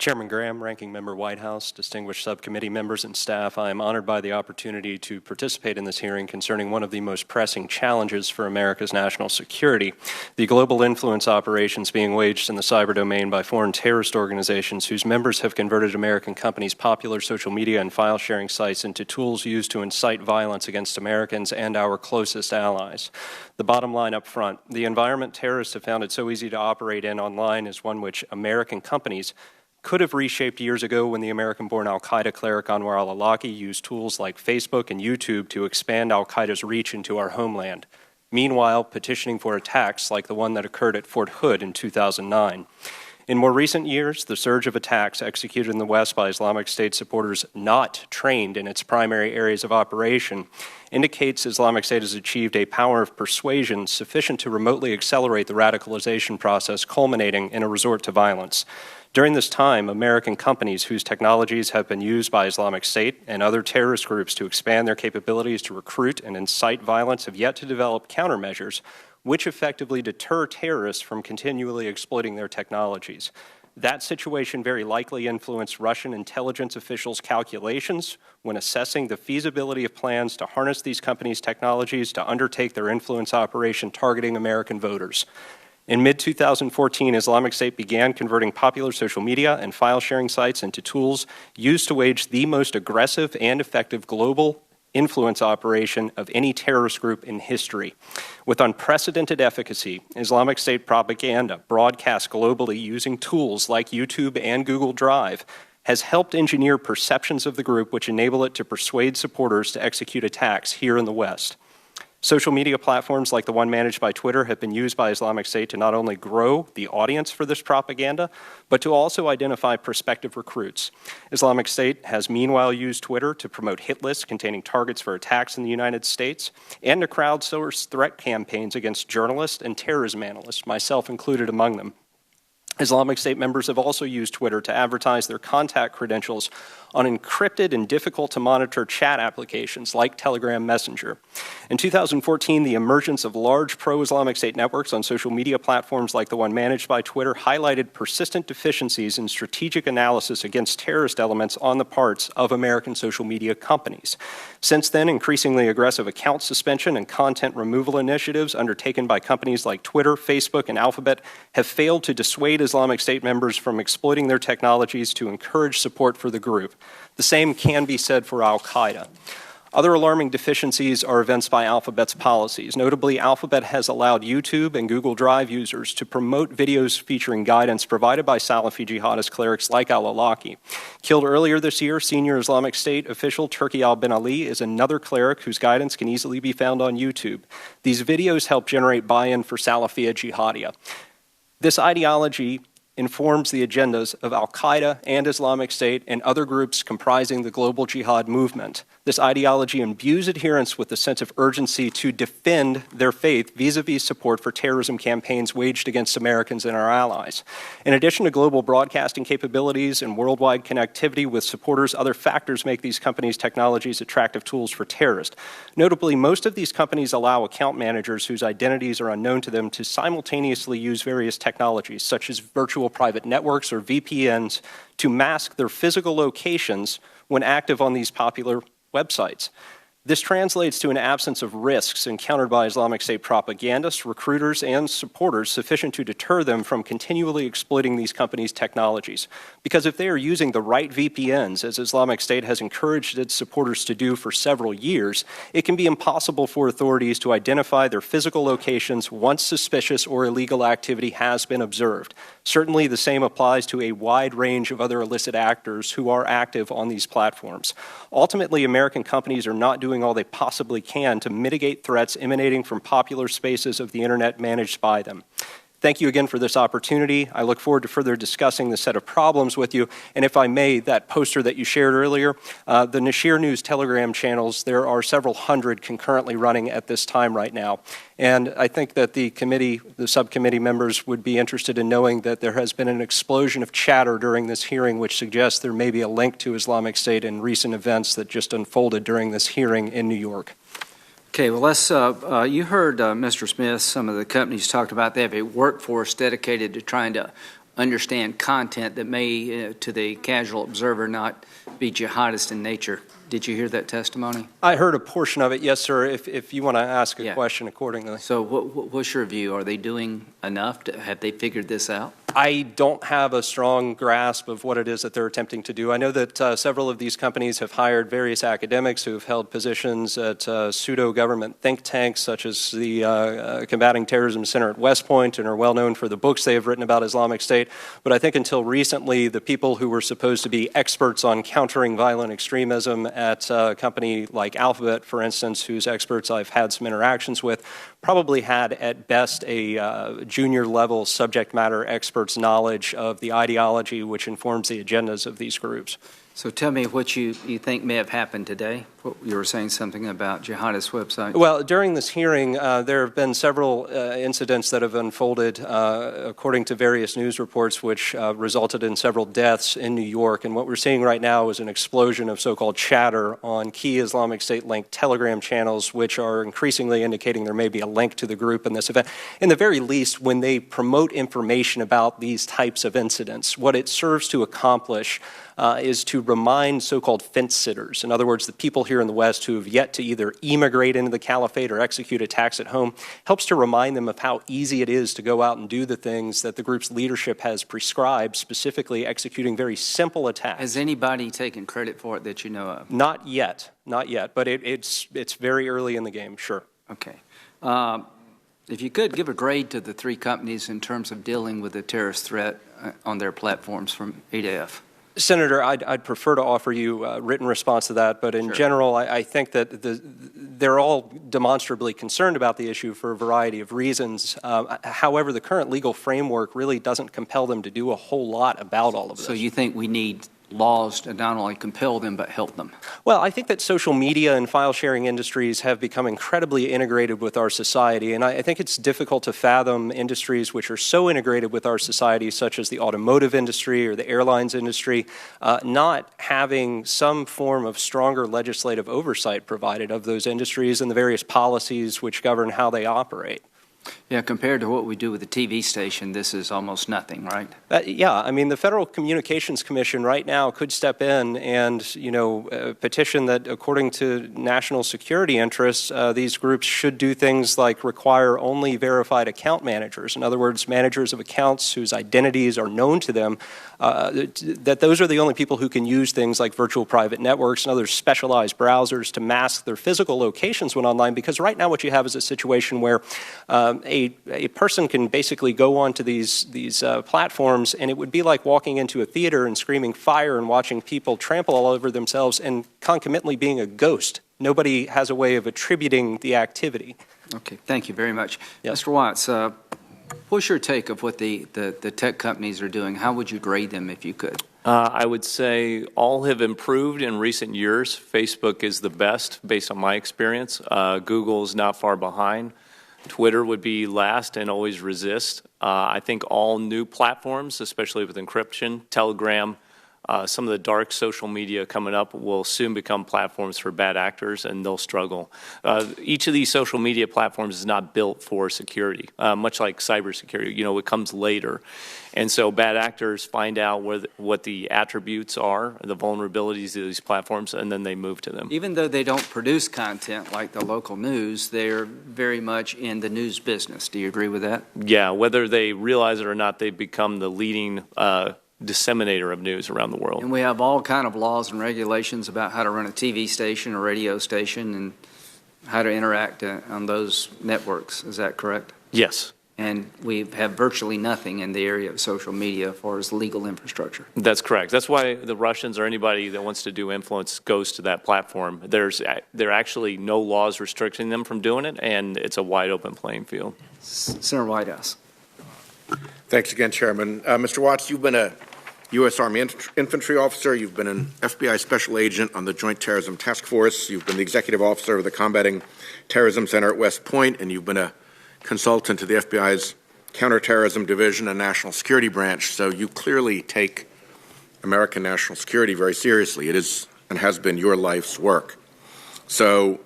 Chairman Graham, Ranking Member Whitehouse, distinguished subcommittee members and staff, I am honored by the opportunity to participate in this hearing concerning one of the most pressing challenges for America's national security, the global influence operations being waged in the cyber domain by foreign terrorist organizations whose members have converted American companies' popular social media and file-sharing sites into tools used to incite violence against Americans and our closest allies. The bottom line up front, the environment terrorists have found it so easy to operate in online is one which American companies could have reshaped years ago when the American-born al-Qaeda cleric Anwar al-Awlaki used tools like Facebook and YouTube to expand al-Qaeda's reach into our homeland, meanwhile petitioning for attacks like the one that occurred at Fort Hood in 2009. In more recent years, the surge of attacks executed in the West by Islamic State supporters not trained in its primary areas of operation indicates Islamic State has achieved a power of persuasion sufficient to remotely accelerate the radicalization process, culminating in a resort to violence. During this time, American companies whose technologies have been used by Islamic State and other terrorist groups to expand their capabilities to recruit and incite violence have yet to develop countermeasures which effectively deter terrorists from continually exploiting their technologies. That situation very likely influenced Russian intelligence officials' calculations when assessing the feasibility of plans to harness these companies' technologies to undertake their influence operation targeting American voters. In mid-2014, Islamic State began converting popular social media and file-sharing sites into tools used to wage the most aggressive and effective global influence operation of any terrorist group in history. With unprecedented efficacy, Islamic State propaganda broadcast globally using tools like YouTube and Google Drive has helped engineer perceptions of the group which enable it to persuade supporters to execute attacks here in the West. Social media platforms like the one managed by Twitter have been used by Islamic State to not only grow the audience for this propaganda, but to also identify prospective recruits. Islamic State has meanwhile used Twitter to promote hit lists containing targets for attacks in the United States and to crowdsource threat campaigns against journalists and terrorism analysts, myself included among them. Islamic State members have also used Twitter to advertise their contact credentials on encrypted and difficult-to-monitor chat applications like Telegram Messenger. In 2014, the emergence of large pro-Islamic State networks on social media platforms like the one managed by Twitter highlighted persistent deficiencies in strategic analysis against terrorist elements on the parts of American social media companies. Since then, increasingly aggressive account suspension and content removal initiatives undertaken by companies like Twitter, Facebook, and Alphabet have failed to dissuade Islamic State members from exploiting their technologies to encourage support for the group. The same can be said for al-Qaeda. Other alarming deficiencies are evinced by Alphabet's policies. Notably, Alphabet has allowed YouTube and Google Drive users to promote videos featuring guidance provided by Salafi jihadist clerics like al-Awlaki. Killed earlier this year, senior Islamic State official Turki al-Bin Ali is another cleric whose guidance can easily be found on YouTube. These videos help generate buy-in for Salafia jihadiyya. This ideology informs the agendas of al-Qaeda and Islamic State and other groups comprising the global jihad movement. This ideology imbues adherents with a sense of urgency to defend their faith vis-a-vis support for terrorism campaigns waged against Americans and our allies. In addition to global broadcasting capabilities and worldwide connectivity with supporters, other factors make these companies' technologies attractive tools for terrorists. Notably, most of these companies allow account managers whose identities are unknown to them to simultaneously use various technologies, such as virtual private networks or VPNs, to mask their physical locations when active on these popular websites. This translates to an absence of risks encountered by Islamic State propagandists, recruiters, and supporters sufficient to deter them from continually exploiting these companies' technologies. Because if they are using the right VPNs, as Islamic State has encouraged its supporters to do for several years, it can be impossible for authorities to identify their physical locations once suspicious or illegal activity has been observed. Certainly, the same applies to a wide range of other illicit actors who are active on these platforms. Ultimately, American companies are not doing all they possibly can to mitigate threats emanating from popular spaces of the Internet managed by them. Thank you again for this opportunity. I look forward to further discussing the set of problems with you. And if I may, that poster that you shared earlier, the Nashir News Telegram channels, there are several hundred concurrently running at this time right now. And I think that the subcommittee members would be interested in knowing that there has been an explosion of chatter during this hearing which suggests there may be a link to Islamic State in recent events that just unfolded during this hearing in New York. Okay, well, you heard Mr. Smith, some of the companies talked about they have a workforce dedicated to trying to understand content that may, to the casual observer, not be jihadist in nature. Did you hear that testimony? I heard a portion of it, yes, sir, if you want to ask a question accordingly. So what's your view? Are they doing enough? Have they figured this out? I don't have a strong grasp of what it is that they're attempting to do. I know that several of these companies have hired various academics who have held positions at pseudo-government think tanks, such as the Combating Terrorism Center at West Point, and are well known for the books they have written about Islamic State. But I think until recently, the people who were supposed to be experts on countering violent extremism at a company like Alphabet, for instance, whose experts I've had some interactions with, probably had at best a junior level subject matter expert's knowledge of the ideology which informs the agendas of these groups. So tell me what you think may have happened today. You were saying something about jihadist websites. Well, during this hearing, there have been several incidents that have unfolded according to various news reports which resulted in several deaths in New York. And what we're seeing right now is an explosion of so-called chatter on key Islamic State-linked Telegram channels, which are increasingly indicating there may be a link to the group in this event. In the very least, when they promote information about these types of incidents, what it serves to accomplish is to remind so-called fence sitters, in other words, the people here in the West who have yet to either emigrate into the caliphate or execute attacks at home, helps to remind them of how easy it is to go out and do the things that the group's leadership has prescribed, specifically executing very simple attacks. Has anybody taken credit for it that you know of? Not yet, but it's very early in the game, sure. Okay. If you could, give a grade to the three companies in terms of dealing with the terrorist threat on their platforms from A to F. Senator, I'd prefer to offer you a written response to that, but in general, I think that they're all demonstrably concerned about the issue for a variety of reasons. However, the current legal framework really doesn't compel them to do a whole lot about all of this. So you think we need laws to not only compel them but help them? Well, I think that social media and file-sharing industries have become incredibly integrated with our society, and I think it's difficult to fathom industries which are so integrated with our society, such as the automotive industry or the airlines industry, not having some form of stronger legislative oversight provided of those industries and the various policies which govern how they operate. Yeah, compared to what we do with the TV station, this is almost nothing, right? Yeah, I mean, the Federal Communications Commission right now could step in and, petition that according to national security interests, these groups should do things like require only verified account managers. In other words, managers of accounts whose identities are known to them, that those are the only people who can use things like virtual private networks and other specialized browsers to mask their physical locations when online, because right now what you have is a situation where a person can basically go onto these platforms, and it would be like walking into a theater and screaming fire and watching people trample all over themselves and concomitantly being a ghost. Nobody has a way of attributing the activity. Okay, thank you very much. Yes. Mr. Watts, what's your take of what the tech companies are doing? How would you grade them if you could? I would say all have improved in recent years. Facebook is the best based on my experience. Google is not far behind. Twitter would be last and always resist. I think all new platforms, especially with encryption, Telegram some of the dark social media coming up will soon become platforms for bad actors, and they'll struggle. Each of these social media platforms is not built for security, much like cybersecurity. It comes later. And so bad actors find out what the attributes are, the vulnerabilities of these platforms, and then they move to them. Even though they don't produce content like the local news, they're very much in the news business. Do you agree with that? Yeah, whether they realize it or not, they've become the leading disseminator of news around the world. And we have all kind of laws and regulations about how to run a TV station or radio station and how to interact on those networks. Is that correct? Yes. And we have virtually nothing in the area of social media as far as legal infrastructure. That's correct. That's why the Russians or anybody that wants to do influence goes to that platform. There are actually no laws restricting them from doing it, and it's a wide open playing field. Senator Whitehouse. Thanks again, Chairman. Mr. Watts, you've been a U.S. Army infantry officer. You've been an FBI special agent on the Joint Terrorism Task Force. You've been the executive officer of the Combating Terrorism Center at West Point, and you've been a consultant to the FBI's Counterterrorism Division and National Security Branch. So you clearly take American national security very seriously. It is and has been your life's work. So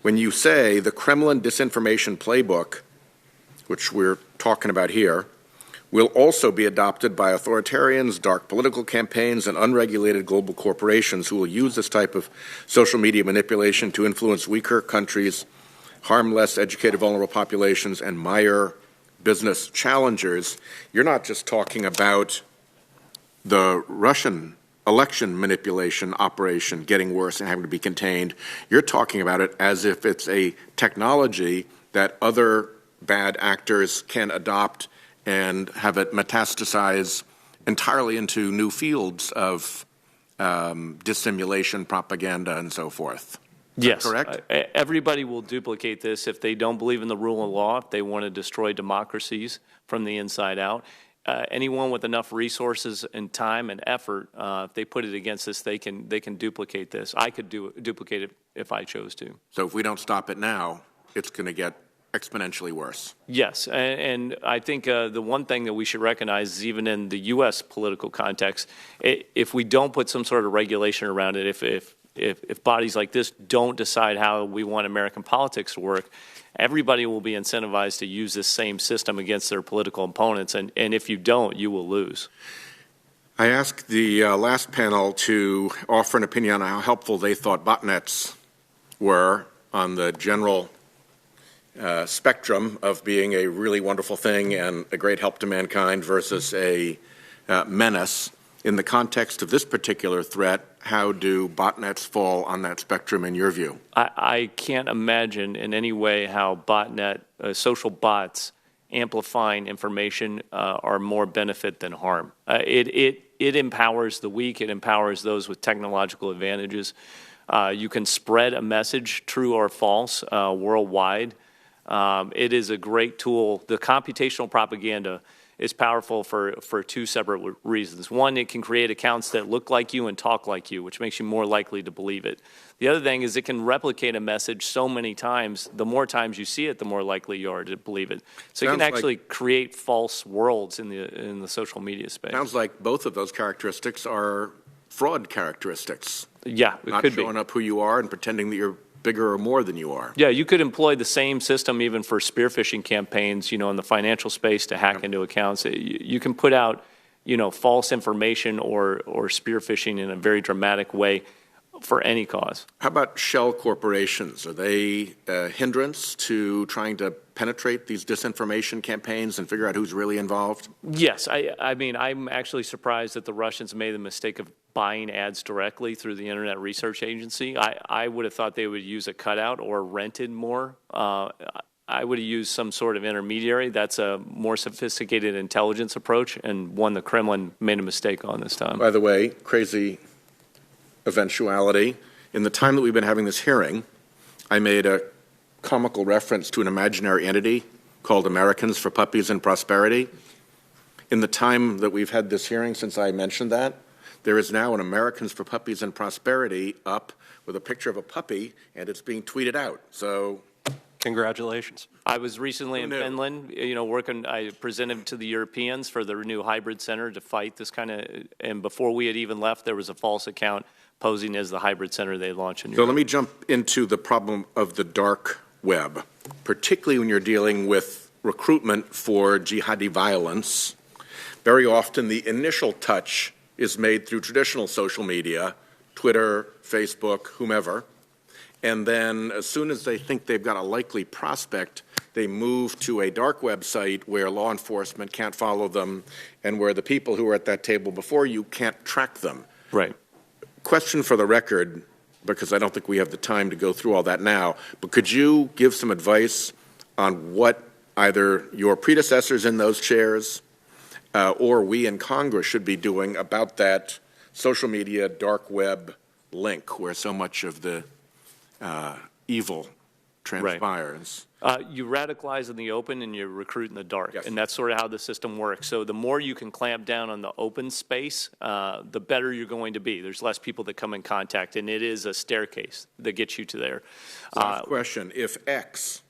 when you say the Kremlin disinformation playbook, which we're talking about here, will also be adopted by authoritarians, dark political campaigns, and unregulated global corporations who will use this type of social media manipulation to influence weaker countries, harm less educated vulnerable populations, and mire business challengers. You're not just talking about the Russian election manipulation operation getting worse and having to be contained. You're talking about it as if it's a technology that other bad actors can adopt and have it metastasize entirely into new fields of dissimulation, propaganda, and so forth. Yes, correct? Everybody will duplicate this if they don't believe in the rule of law, if they want to destroy democracies from the inside out. Anyone with enough resources and time and effort, if they put it against this, they can duplicate this. I could duplicate it if I chose to. So if we don't stop it now, it's going to get exponentially worse. Yes, and I think the one thing that we should recognize is even in the U.S. political context, if we don't put some sort of regulation around it, if bodies like this don't decide how we want American politics to work, everybody will be incentivized to use this same system against their political opponents, and if you don't, you will lose. I asked the last panel to offer an opinion on how helpful they thought botnets were on the general spectrum of being a really wonderful thing and a great help to mankind versus a menace. In the context of this particular threat, how do botnets fall on that spectrum in your view? I can't imagine in any way how social bots amplifying information are more benefit than harm. It empowers the weak. It empowers those with technological advantages. You can spread a message, true or false, worldwide. It is a great tool. The computational propaganda is powerful for two separate reasons. One, it can create accounts that look like you and talk like you, which makes you more likely to believe it. The other thing is it can replicate a message so many times. The more times you see it, the more likely you are to believe it. So you can actually create false worlds in the social media space. Sounds like both of those characteristics are fraud characteristics. Yeah, it not could be. Not showing up who you are and pretending that you're bigger or more than you are. Yeah, you could employ the same system even for spear phishing campaigns, in the financial space to hack into accounts. You can put out, false information or spear phishing in a very dramatic way for any cause. How about shell corporations? Are they a hindrance to trying to penetrate these disinformation campaigns and figure out who's really involved? Yes. I mean, I'm actually surprised that the Russians made the mistake of buying ads directly through the Internet Research Agency. I would have thought they would use a cutout or rented more. I would have used some sort of intermediary. That's a more sophisticated intelligence approach and one the Kremlin made a mistake on this time. By the way, crazy eventuality. In the time that we've been having this hearing, I made a comical reference to an imaginary entity called Americans for Puppies and Prosperity. In the time that we've had this hearing since I mentioned that, there is now an Americans for Puppies and Prosperity up with a picture of a puppy, and it's being tweeted out. So Congratulations. I was recently in Finland, working, I presented to the Europeans for the new hybrid center to fight this kind of, and before we had even left, there was a false account posing as the hybrid center they launched in Europe. So let me jump into the problem of the dark web, particularly when you're dealing with recruitment for jihadi violence. Very often the initial touch is made through traditional social media, Twitter, Facebook, whomever. And then as soon as they think they've got a likely prospect, they move to a dark website where law enforcement can't follow them and where the people who were at that table before you can't track them. Right. Question for the record, because I don't think we have the time to go through all that now, but could you give some advice on what either your predecessors in those chairs or we in Congress should be doing about that social media dark web link where so much of the evil transpires? You radicalize in the open and you recruit in the dark, and that's sort of how the system works. So the more you can clamp down on the open space, the better you're going to be. There's less people that come in contact, and it is a staircase that gets you to there. Last question. If X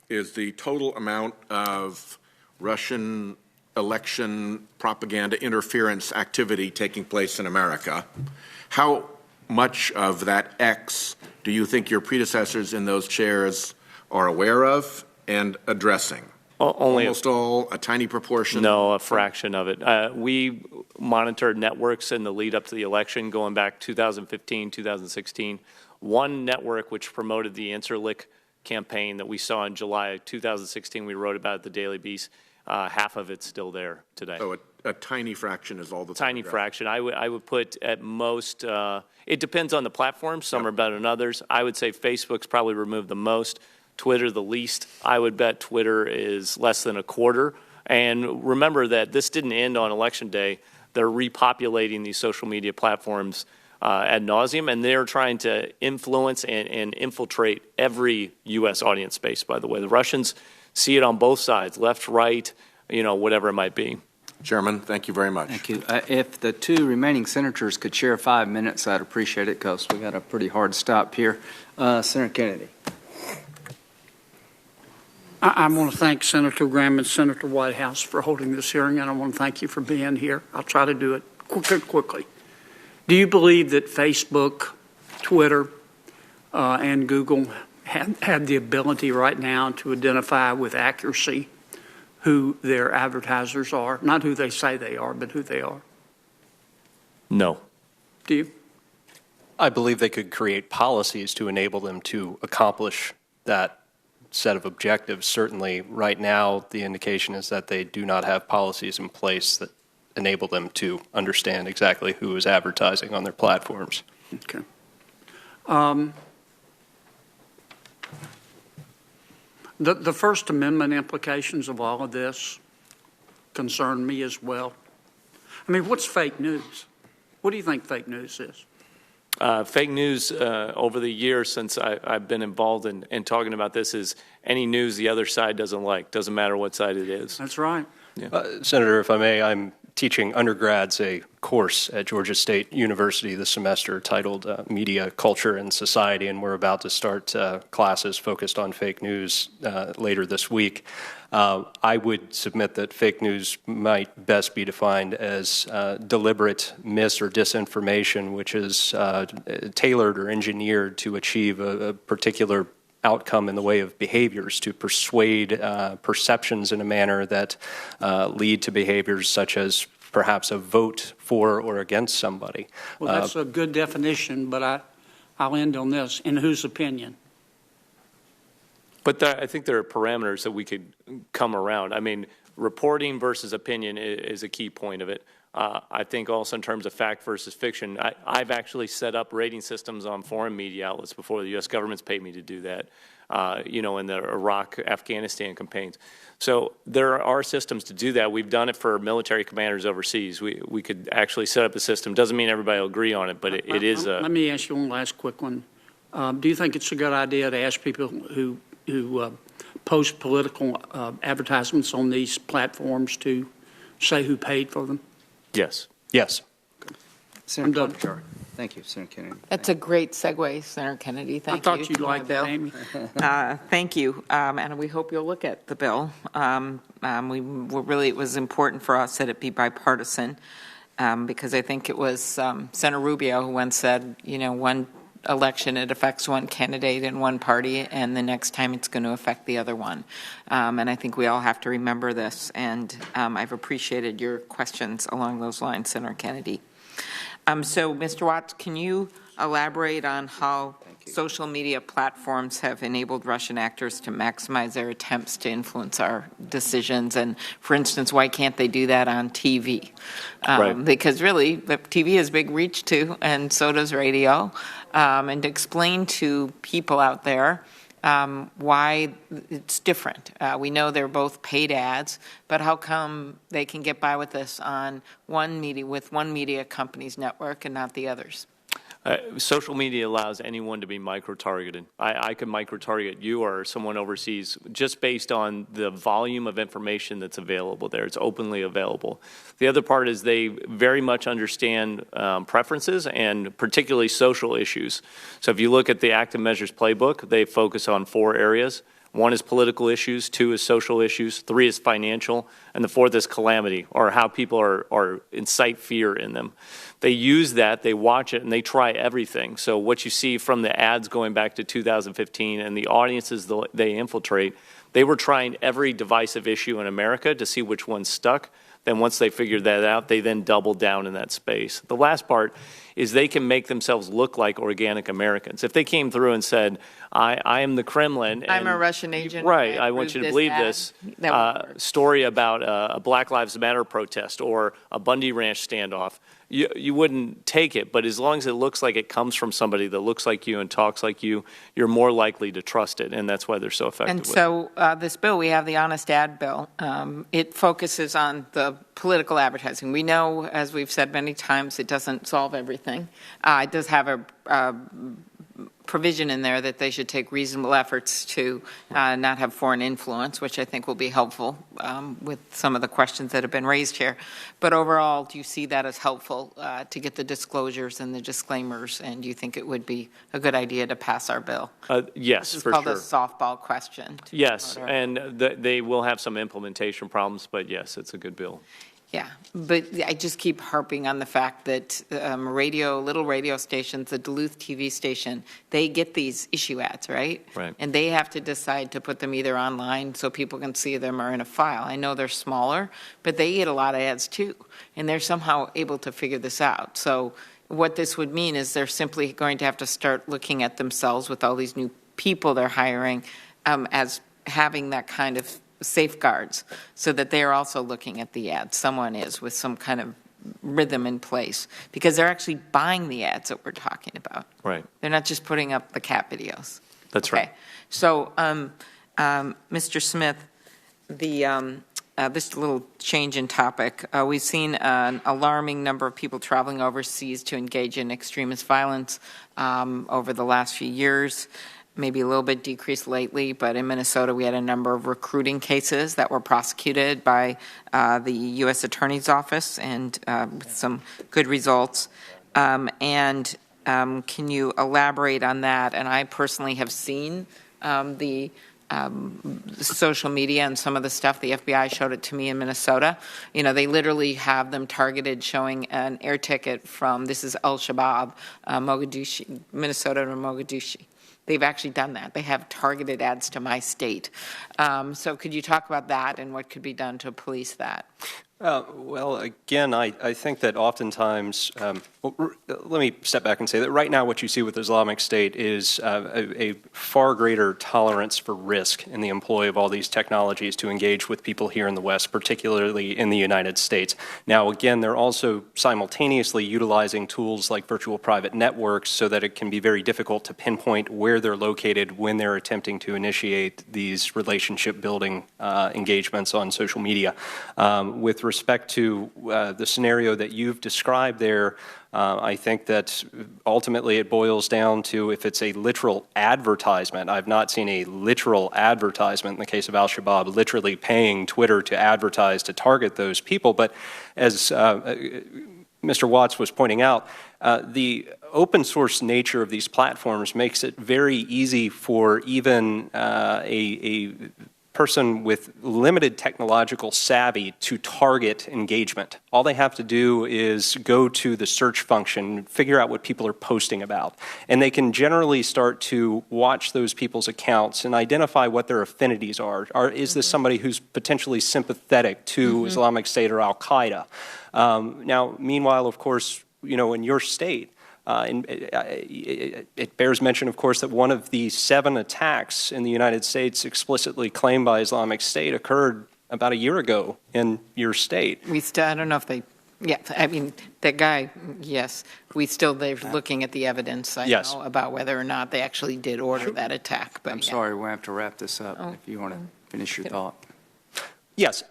is the total amount of Russian election propaganda interference activity taking place in America, how much of that X do you think your predecessors in those chairs are aware of and addressing? Almost all, a tiny proportion? No, a fraction of it. We monitored networks in the lead up to the election going back 2015, 2016. One network which promoted the Incirlik campaign that we saw in July of 2016, we wrote about at the Daily Beast, half of it's still there today. So a tiny fraction is all the tiny fraction. I would put at most, it depends on the platform. Some are better than others. I would say Facebook's probably removed the most, Twitter the least. I would bet Twitter is less than a quarter. And remember that this didn't end on Election Day. They're repopulating these social media platforms ad nauseum, and they're trying to influence and infiltrate every U.S. audience space, by the way. The Russians see it on both sides, left, right, whatever it might be. Chairman, thank you very much. Thank you. If the two remaining senators could share 5 minutes, I'd appreciate it because we got a pretty hard stop here. Senator Kennedy. I want to thank Senator Graham and Senator Whitehouse for holding this hearing, and I want to thank you for being here. I'll try to do it quickly. Do you believe that Facebook, Twitter, and Google have the ability right now to identify with accuracy who their advertisers are? Not who they say they are, but who they are. No. Do you? I believe they could create policies to enable them to accomplish that set of objectives. Certainly, right now, the indication is that they do not have policies in place that enable them to understand exactly who is advertising on their platforms. Okay. The First Amendment implications of all of this concern me as well. I mean, what's fake news? What do you think fake news is? Fake news over the years since I've been involved in talking about this is any news the other side doesn't like, doesn't matter what side it is. That's right. Yeah. Senator, if I may, I'm teaching undergrads a course at Georgia State University this semester titled Media, Culture, and Society, and we're about to start classes focused on fake news later this week. I would submit that fake news might best be defined as deliberate mis- or disinformation, which is tailored or engineered to achieve a particular outcome in the way of behaviors, to persuade perceptions in a manner that lead to behaviors such as perhaps a vote for or against somebody. Well, that's a good definition, but I'll end on this. In whose opinion? But I think there are parameters that we could come around. I mean, reporting versus opinion is a key point of it. I think also in terms of fact versus fiction, I've actually set up rating systems on foreign media outlets before. The U.S. government's paid me to do that, in the Iraq, Afghanistan campaigns. So there are systems to do that. We've done it for military commanders overseas. We could actually set up a system. Doesn't mean everybody will agree on it, but it is a... Let me ask you one last quick one. Do you think it's a good idea to ask people who post political advertisements on these platforms to say who paid for them? Yes. Yes. I'm done. Thank you, Senator Kennedy. That's a great segue, Senator Kennedy. Thank you. I thought you'd like that, Amy. Thank you, and we hope you'll look at the bill. It was important for us that it be bipartisan, because I think it was Senator Rubio who once said, one election it affects one candidate in one party, and the next time it's going to affect the other one. And I think we all have to remember this, and I've appreciated your questions along those lines, Senator Kennedy. So, Mr. Watts, can you elaborate on how social media platforms have enabled Russian actors to maximize their attempts to influence our decisions? And, for instance, why can't they do that on TV? Right. Because really, the TV has big reach too, and so does radio. And to explain to people out there why it's different. We know they're both paid ads, but how come they can get by with this on one media company's network and not the others? Social media allows anyone to be micro-targeted. I could micro-target you or someone overseas just based on the volume of information that's available there. It's openly available. The other part is they very much understand preferences and particularly social issues. So if you look at the Active Measures Playbook, they focus on 4 areas. 1 is political issues, 2 is social issues, 3 is financial, and the 4th is calamity, or how people are incite fear in them. They use that, they watch it, and they try everything. So what you see from the ads going back to 2015 and the audiences they infiltrate, they were trying every divisive issue in America to see which one stuck. Then once they figured that out, they then doubled down in that space. The last part is they can make themselves look like organic Americans. If they came through and said, I am the Kremlin. I'm a Russian agent. Right, I want you to believe this story about a Black Lives Matter protest or a Bundy Ranch standoff. You wouldn't take it, but as long as it looks like it comes from somebody that looks like you and talks like you, you're more likely to trust it, and that's why they're so effective. And so this bill, we have the Honest Ad Bill. It focuses on the political advertising. We know, as we've said many times, it doesn't solve everything. It does have a provision in there that they should take reasonable efforts to not have foreign influence, which I think will be helpful with some of the questions that have been raised here. But overall, do you see that as helpful to get the disclosures and the disclaimers, and do you think it would be a good idea to pass our bill? Yes, this is for called sure. a softball question. Yes, and they will have some implementation problems, but yes, it's a good bill. Yeah, but I just keep harping on the fact that little radio stations, the Duluth TV station, they get these issue ads, right? Right. And they have to decide to put them either online so people can see them or in a file. I know they're smaller, but they get a lot of ads too, and they're somehow able to figure this out. So what this would mean is they're simply going to have to start looking at themselves with all these new people they're hiring as having that kind of safeguards so that they are also looking at the ads. Someone is with some kind of rhythm in place because they're actually buying the ads that we're talking about. Right. They're not just putting up the cat videos. That's Okay. right. So, Mr. Smith, this little change in topic. We've seen an alarming number of people traveling overseas to engage in extremist violence over the last few years. Maybe a little bit decreased lately, but in Minnesota we had a number of recruiting cases that were prosecuted by the U.S. Attorney's Office and with some good results. Can you elaborate on that? And I personally have seen the social media and some of the stuff. The FBI showed it to me in Minnesota. You know, they literally have them targeted showing an air ticket from, this is Al-Shabaab, Mogadishu, Minnesota to Mogadishu. They've actually done that. They have targeted ads to my state. So could you talk about that and what could be done to police that? Well, again, I think that oftentimes, let me step back and say that right now what you see with Islamic State is a far greater tolerance for risk in the employ of all these technologies to engage with people here in the West, particularly in the United States. Now, again, they're also simultaneously utilizing tools like virtual private networks so that it can be very difficult to pinpoint where they're located when they're attempting to initiate these relationship building engagements on social media. With respect to the scenario that you've described there, I think that ultimately it boils down to if it's a literal advertisement. I've not seen a literal advertisement in the case of Al-Shabaab literally paying Twitter to advertise to target those people. But as Mr. Watts was pointing out, the open source nature of these platforms makes it very easy for even a person with limited technological savvy to target engagement. All they have to do is go to the search function, figure out what people are posting about, and they can generally start to watch those people's accounts and identify what their affinities are. Is this somebody who's potentially sympathetic to Islamic State or Al-Qaeda? Now, meanwhile, of course, in your state, it bears mention, of course, that one of the 7 attacks in the United States explicitly claimed by Islamic State occurred about a year ago in your state. I don't know if they, I mean, that guy, yes. They're looking at the evidence, I know, about whether or not they actually did order that attack. But I'm sorry, we'll have to wrap this up if you want to finish your thought. Yes,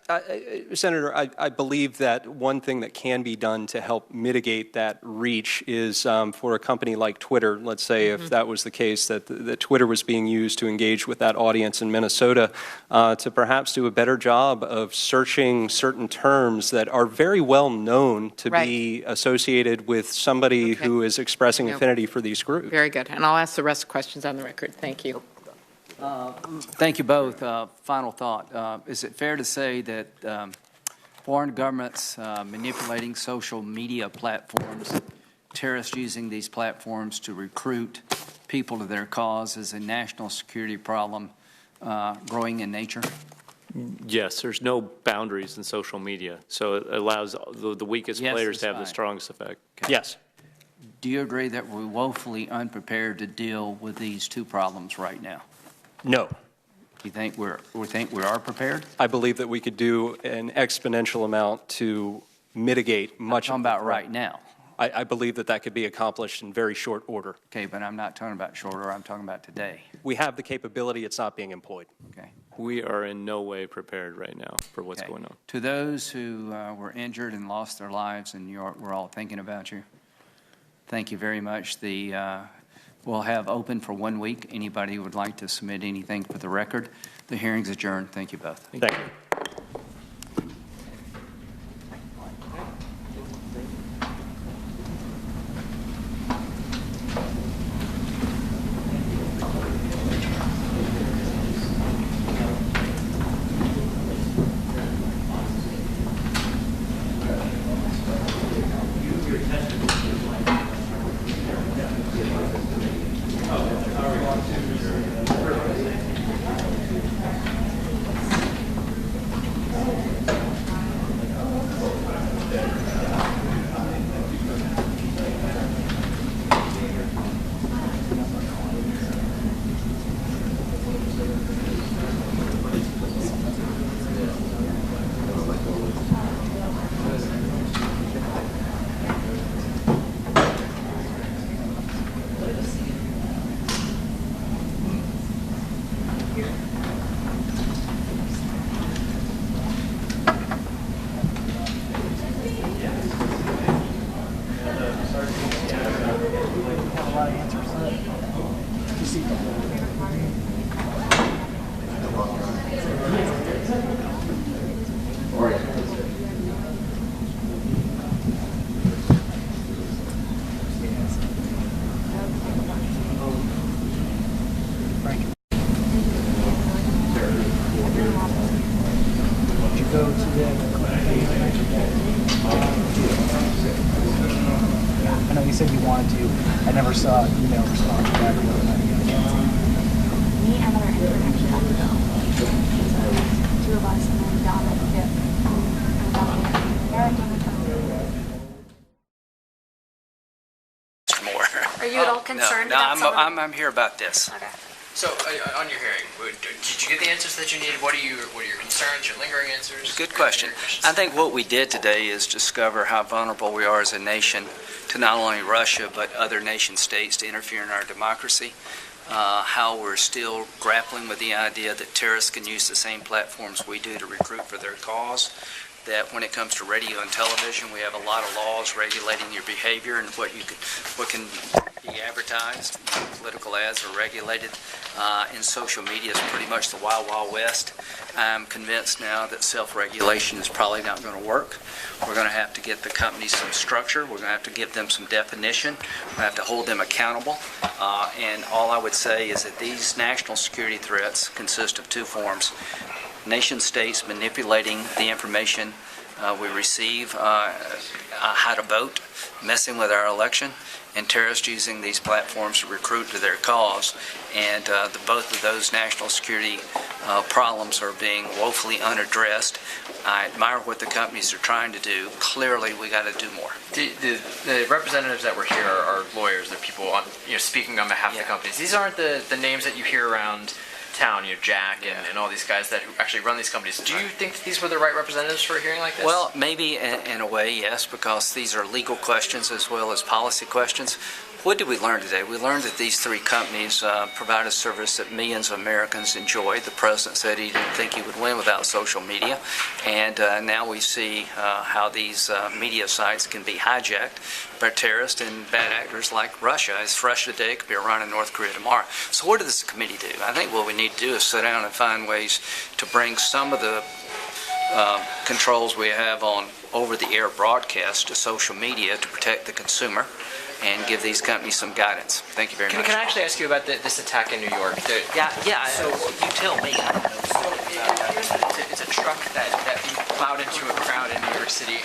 Senator, I believe that one thing that can be done to help mitigate that reach is for a company like Twitter, let's say if that was the case, that Twitter was being used to engage with that audience in Minnesota, to perhaps do a better job of searching certain terms that are very well known to be associated with somebody who is expressing affinity for these groups. Very good. And I'll ask the rest of the questions on the record. Thank you. Thank you both. Final thought. Is it fair to say that foreign governments manipulating social media platforms, terrorists using these platforms to recruit people to their cause is a national security problem growing in nature? Yes, there's no boundaries in social media, so it allows the weakest players to have the strongest effect. Okay. Yes. Do you agree that we're woefully unprepared to deal with these two problems right now? No. You think we are prepared? I believe that we could do an exponential amount to mitigate much. I'm talking about right now. I believe that could be accomplished in very short order. Okay, but I'm not talking about short order. I'm talking about today. We have the capability. It's not being employed. Okay. We are in no way prepared right now for what's going on. To those who were injured and lost their lives, and we're all thinking about you, thank you very much. We'll have open for 1 week. Anybody who would like to submit anything for the record. The hearing's adjourned. Thank you both. Thank you. I know you said you wanted to. I never saw an email response back. Me and another intern actually have to go. So 2 of us and then Don and Kip. More. Are you at all concerned about some of the... I'm here about this. Okay. So, on your hearing, did you get the answers that you needed? What are your concerns, your lingering answers? Good question. I think what we did today is discover how vulnerable we are as a nation to not only Russia, but other nation states to interfere in our democracy. How we're still grappling with the idea that terrorists can use the same platforms we do to recruit for their cause. that when it comes to radio and television, we have a lot of laws regulating your behavior and what can be advertised. Political ads are regulated, and social media is pretty much the wild, wild west. I'm convinced now that self-regulation is probably not going to work. We're going to have to get the companies some structure. We're going to have to give them some definition. We're going to have to hold them accountable. And all I would say is that these national security threats consist of two forms: nation states manipulating the information we receive, how to vote, messing with our election, and terrorists using these platforms to recruit to their cause. And both of those national security problems are being woefully unaddressed. I admire what the companies are trying to do. Clearly, we got to do more. The representatives that were here are lawyers. They're people speaking on behalf of the companies. These aren't the names that you hear around town, Jack and all these guys that actually run these companies. Do you think that these were the right representatives for a hearing like this? Well, maybe in a way, yes, because these are legal questions as well as policy questions. What did we learn today? We learned that these three companies provide a service that millions of Americans enjoy. The president said he didn't think he would win without social media. And now we see how these media sites can be hijacked by terrorists and bad actors like Russia. It's Russia today, it could be Iran and North Korea tomorrow. So what does this committee do? I think what we need to do is sit down and find ways to bring some of the controls we have on over-the-air broadcast to social media to protect the consumer and give these companies some guidance. Thank you very much. Can I actually ask you about this attack in New York? Yeah. So you tell me. I don't know. It's a truck that plowed into a crowd in New York City.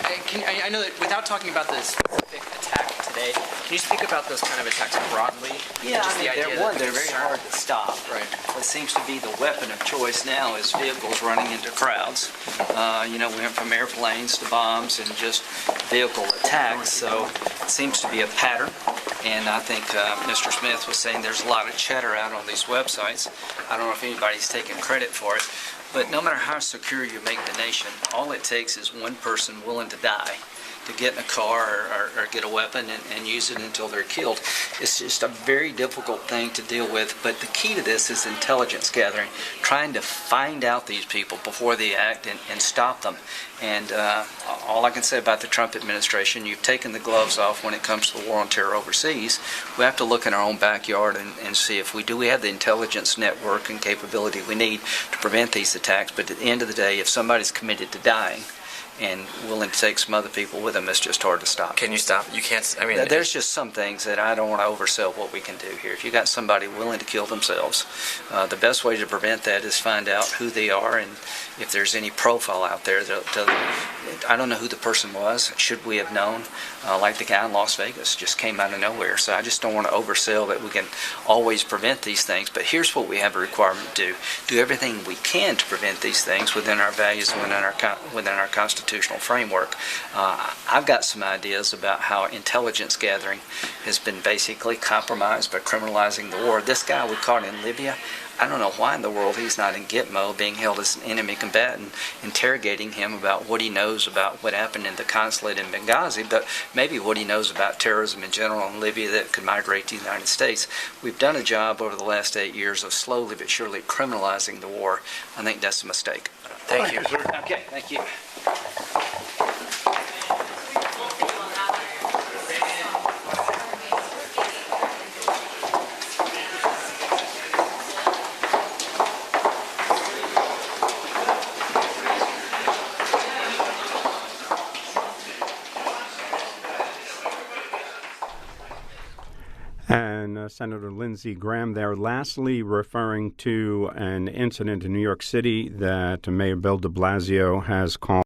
I know that without talking about the specific attack today, can you speak about those kind of attacks broadly? Yeah, they're very hard to stop. Right. What seems to be the weapon of choice now is vehicles running into crowds. We went from airplanes to bombs and just vehicle attacks. So it seems to be a pattern. And I think Mr. Smith was saying there's a lot of chatter out on these websites. I don't know if anybody's taking credit for it. But no matter how secure you make the nation, all it takes is one person willing to die to get in a car or get a weapon and use it until they're killed. It's just a very difficult thing to deal with, but the key to this is intelligence gathering, trying to find out these people before they act and stop them. And all I can say about the Trump administration, you've taken the gloves off when it comes to the war on terror overseas. We have to look in our own backyard and see if we have the intelligence network and capability we need to prevent these attacks. But at the end of the day, if somebody's committed to dying and willing to take some other people with them, it's just hard to stop. Can you stop? You can't. I mean, there's just some things that I don't want to oversell what we can do here. If you got somebody willing to kill themselves, the best way to prevent that is find out who they are and if there's any profile out there. I don't know who the person was. Should we have known? Like the guy in Las Vegas just came out of nowhere. So I just don't want to oversell that we can always prevent these things. But here's what we have a requirement to do: do everything we can to prevent these things within our values, within our constitutional framework. I've got some ideas about how intelligence gathering has been basically compromised by criminalizing the war. This guy we caught in Libya, I don't know why in the world he's not in Gitmo being held as an enemy combatant, interrogating him about what he knows about what happened in the consulate in Benghazi, but maybe what he knows about terrorism in general in Libya that could migrate to the United States. We've done a job over the last 8 years of slowly but surely criminalizing the war. I think that's a mistake. Thank you. Okay, thank you. And Senator Lindsey Graham there, lastly referring to an incident in New York City that Mayor Bill de Blasio has called